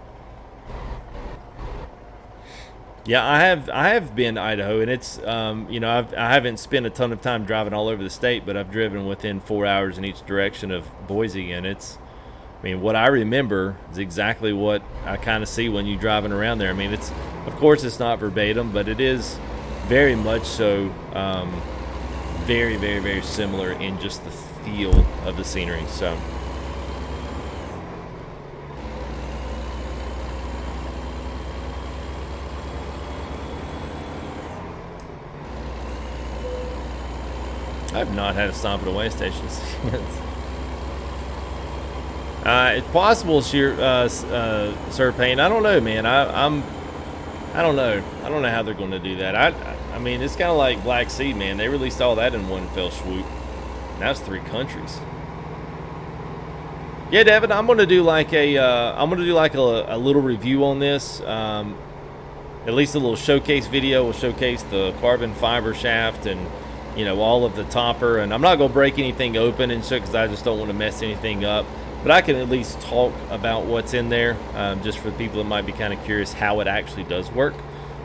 Yeah, I have been to Idaho, and it's, I haven't spent a ton of time driving all over the state, but I've driven within 4 hours in each direction of Boise, and it's, what I remember is exactly what I kind of see when you're driving around there. It's, of course, it's not verbatim, but it is very much so, very, very, very similar in just the feel of the scenery. So I've not had to stop at a weigh station since. It's possible, Sir Payne. I don't know, man. I don't know. I don't know how they're going to do that. I mean, it's kind of like Black Sea, man. They released all that in one fell swoop. Now it's 3 countries. Yeah, Devin, I'm going to do like a little review on this. At least a little showcase video will showcase the carbon fiber shaft and, you know, all of the topper. And I'm not going to break anything open and so, because I just don't want to mess anything up. But I can at least talk about what's in there, just for the people that might be kind of curious how it actually does work.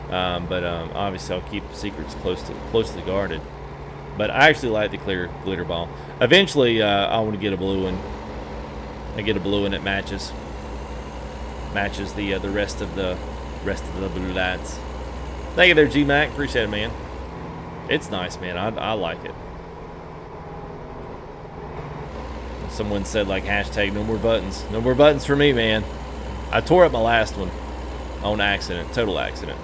But obviously I'll keep secrets closely guarded. But I actually like the clear glitter ball. Eventually, I want to get a blue one. I get a blue one that matches the rest of the blue lights. Thank you there, G-Mac. Appreciate it, man. It's nice, man. I like it. Someone said like hashtag no more buttons. No more buttons for me, man. I tore up my last one on accident, total accident.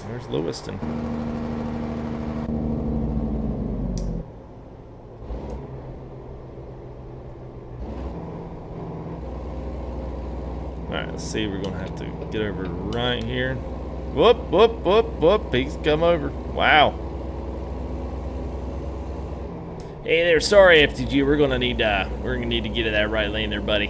There's Lewiston. Alright, let's see. We're gonna have to get over right here. Whoop, whoop, whoop, whoop. He's come over. Wow. Hey there, sorry FTG. We're gonna need to get to that right lane there, buddy.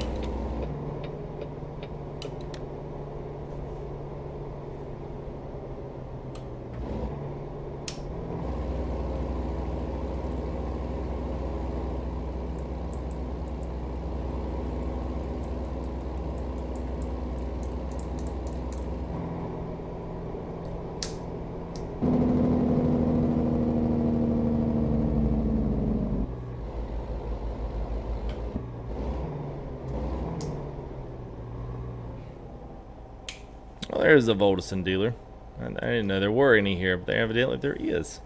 Well, there's the Volteson dealer. I didn't know there were any here, but evidently there is.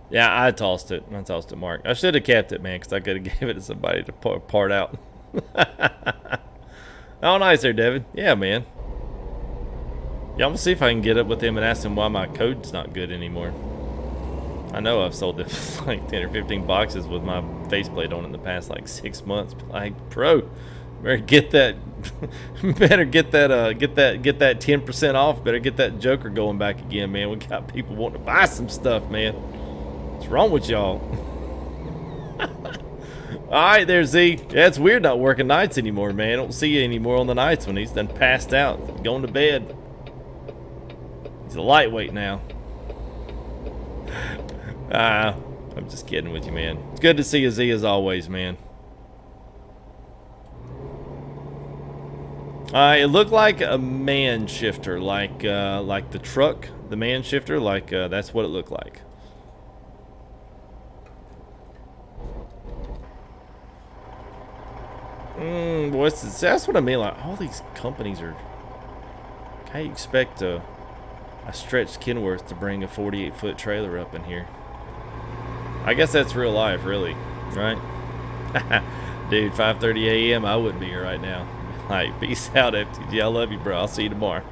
Yeah, I tossed it. Mark. I should have kept it, man, because I could have gave it to somebody to part out. Oh, nice there, Devin. Yeah, man. Yeah, I'm going to see if I can get up with him and ask him why my code's not good anymore. I know I've sold like 10 or 15 boxes with my faceplate on it in the past like 6 months. But like, bro, better get that. Better get that 10% off. Better get that Joker going back again, man. We got people wanting to buy some stuff, man. What's wrong with y'all? Alright, there's Z. Yeah, it's weird not working nights anymore, man. I don't see you anymore on the nights when he's done passed out, going to bed. He's a lightweight now. I'm just kidding with you, man. It's good to see you, Z, as always, man. It looked like a man shifter, like the truck, the man shifter, like that's what it looked like. That's what I mean. Like all these companies are. How you expect a stretched Kenworth to bring a 48-foot trailer up in here? I guess that's real life, really, right? Dude, 5:30 a.m. I wouldn't be here right now. Like, peace out, FTG. I love you, bro. I'll see you tomorrow.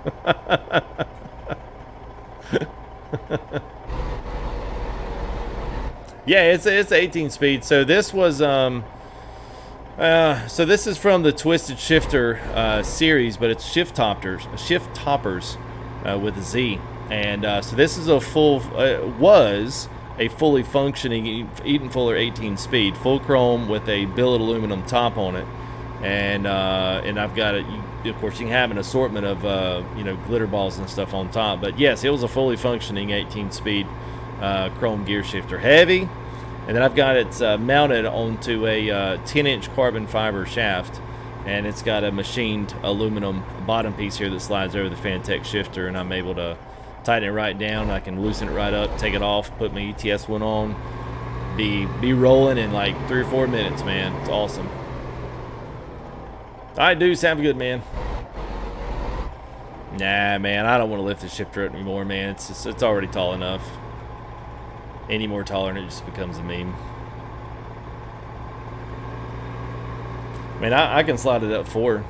Yeah, it's 18 speed. So this was so this is from the Twisted Shifter series, but it's shift toppers with a Z. And so this is a was a fully functioning Eaton Fuller 18 speed, full chrome with a billet aluminum top on it. And I've got it. Of course, you can have an assortment of glitter balls and stuff on top. But yes, it was a fully functioning 18-speed chrome gear shifter, heavy. And then I've got it mounted onto a 10-inch carbon fiber shaft, and it's got a machined aluminum bottom piece here that slides over the Fantech shifter, and I'm able to tighten it right down. I can loosen it right up, take it off, put my ETS one on, be rolling in like 3 or 4 minutes, man. It's awesome. Alright, dudes, have a good, man. Nah, man, I don't want to lift the shifter up anymore, man. It's already tall enough. Any more taller and it just becomes a meme. I mean, I can slide it up 4.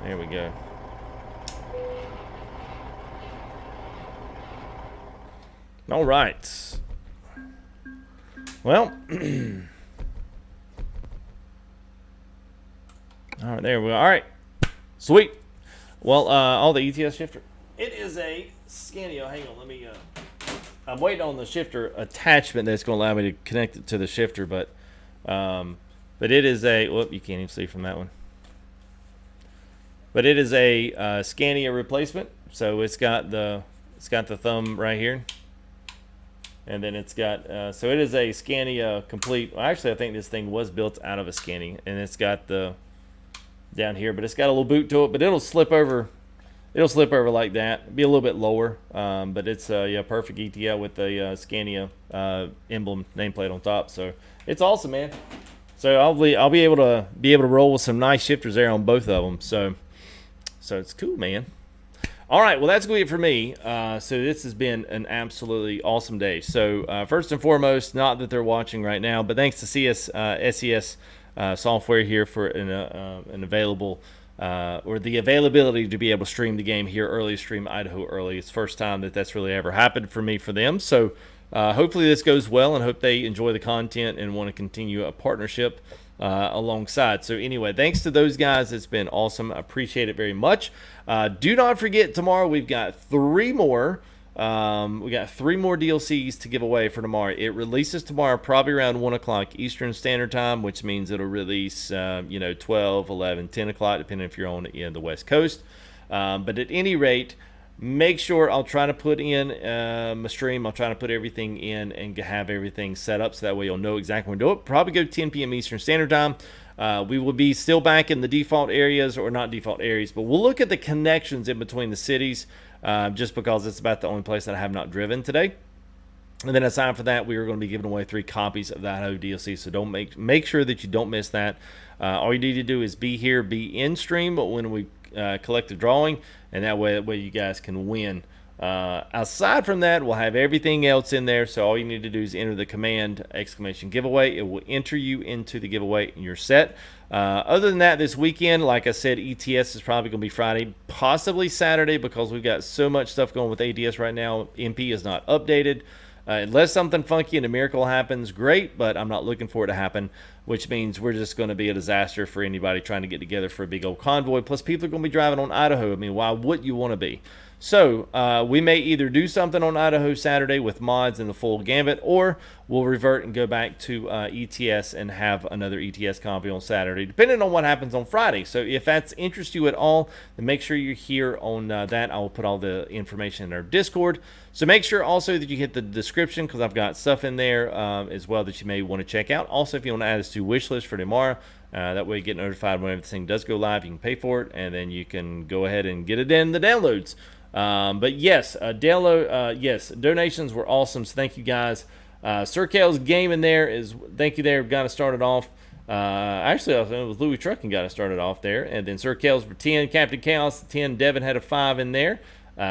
There we go. All right. Well, all right, there we go. All right, sweet. Well, all the ETS shifter. It is a Scania. Hang on, let me. I'm waiting on the shifter attachment that's going to allow me to connect it to the shifter, but it is a. Whoop, you can't even see from that one. But it is a Scania replacement, so it's got the thumb right here. And then it's got, so it is a Scania complete. Well, actually, I think this thing was built out of a Scania, and it's got the down here, but it's got a little boot to it. But it'll slip over. It'll slip over like that. It'll be a little bit lower, but it's yeah, perfect ETL with the Scania emblem nameplate on top. So it's awesome, man. So I'll be able to roll with some nice shifters there on both of them. So it's cool, man. All right, well, that's going to be it for me. So this has been an absolutely awesome day. So first and foremost, not that they're watching right now, but thanks to SCS Software here for an available or the availability to be able to stream the game here early, stream Idaho early. It's the first time that's really ever happened for me for them. So hopefully this goes well, and hope they enjoy the content and want to continue a partnership alongside. So anyway, thanks to those guys. It's been awesome. I appreciate it very much. Do not forget, tomorrow we've got 3 more. We got 3 more DLCs to give away for tomorrow. It releases tomorrow probably around 1 o'clock Eastern Standard Time, which means it'll release 12, 11, 10 o'clock, depending if you're on the West Coast. But at any rate, make sure I'll try to put in my stream. I'll try to put everything in and have everything set up so that way you'll know exactly when to do it. Probably go 10 p.m. Eastern Standard Time. We will be still back in the default areas, or not default areas, but we'll look at the connections in between the cities just because it's about the only place that I have not driven today. And then aside from that, we are going to be giving away 3 copies of the Idaho DLC, so don't make sure that you don't miss that. All you need to do is be here, be in stream, but when we collect the drawing, and that way you guys can win. Aside from that, we'll have everything else in there, so all you need to do is enter the command !giveaway. It will enter you into the giveaway and you're set. Other than that, this weekend, like I said, ETS is probably going to be Friday, possibly Saturday, because we've got so much stuff going with ADS right now. MP is not updated. Unless something funky and a miracle happens, great, but I'm not looking for it to happen, which means we're just going to be a disaster for anybody trying to get together for a big old convoy. Plus, people are going to be driving on Idaho. I mean, why would you want to be? So we may either do something on Idaho Saturday with mods and the full gambit, or we'll revert and go back to ETS and have another ETS convoy on Saturday, depending on what happens on Friday. So if that's interests you at all, then make sure you're here on that. I will put all the information in our Discord. So make sure also that you hit the description, because I've got stuff in there as well that you may want to check out. Also, if you want to add us to wish list for tomorrow, that way you get notified when everything does go live. You can pay for it, and then you can go ahead and get it in the downloads. But yes, yes, donations were awesome. So thank you guys. Sir Kale's game in there is thank you there. Got us started off. Actually, I think it was Louis Trucking got us started off there, and then Sir Kale's for 10, Captain Chaos 10, Devin had a 5 in there.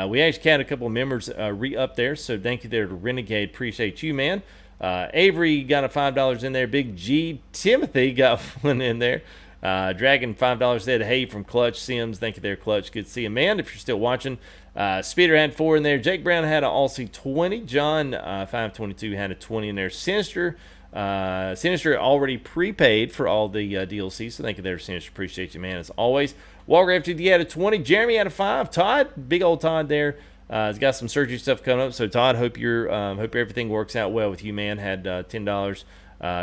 We actually had a couple of members re-up there, so thank you there to Renegade. Appreciate you, man. Avery got a $5 in there. Big G Timothy got one in there. Dragon $5 said, hey, from Clutch Sims. Thank you there, Clutch. Good to see you, man, if you're still watching. Speeder had 4 in there. Jake Brown had an Aussie 20. John 522 had a 20 in there. Sinister already prepaid for all the DLC, so thank you there, Sinister. Appreciate you, man, as always. Walker FTD had a 20. Jeremy had a 5. Todd, big old Todd there. He's got some surgery stuff coming up, so Todd, hope everything works out well with you, man. Had $10.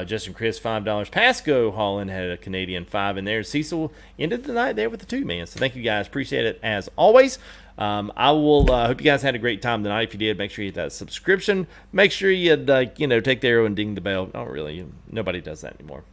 Justin Chris $5. Pasco Holland had a Canadian 5 in there. Cecil ended the night there with the 2, man. So thank you guys, appreciate it as always. I will hope you guys had a great time tonight. If you did, make sure you hit that subscription. Make sure you take the arrow and ding the bell. Not really, nobody does that anymore.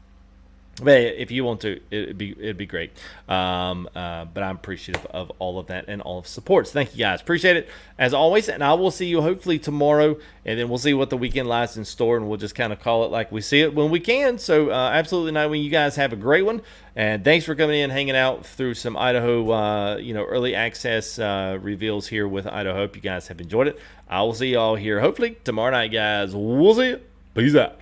But if you want to, it'd be great. But I'm appreciative of all of that and all of the support. So thank you guys. Appreciate it as always. And I will see you hopefully tomorrow. And then we'll see what the weekend lies in store. And we'll just kind of call it like we see it when we can. So absolutely not when you guys have a great one. And thanks for coming in, hanging out through some Idaho, early access reveals here with Idaho. Hope you guys have enjoyed it. I will see you all here hopefully tomorrow night, guys. We'll see you. Peace out.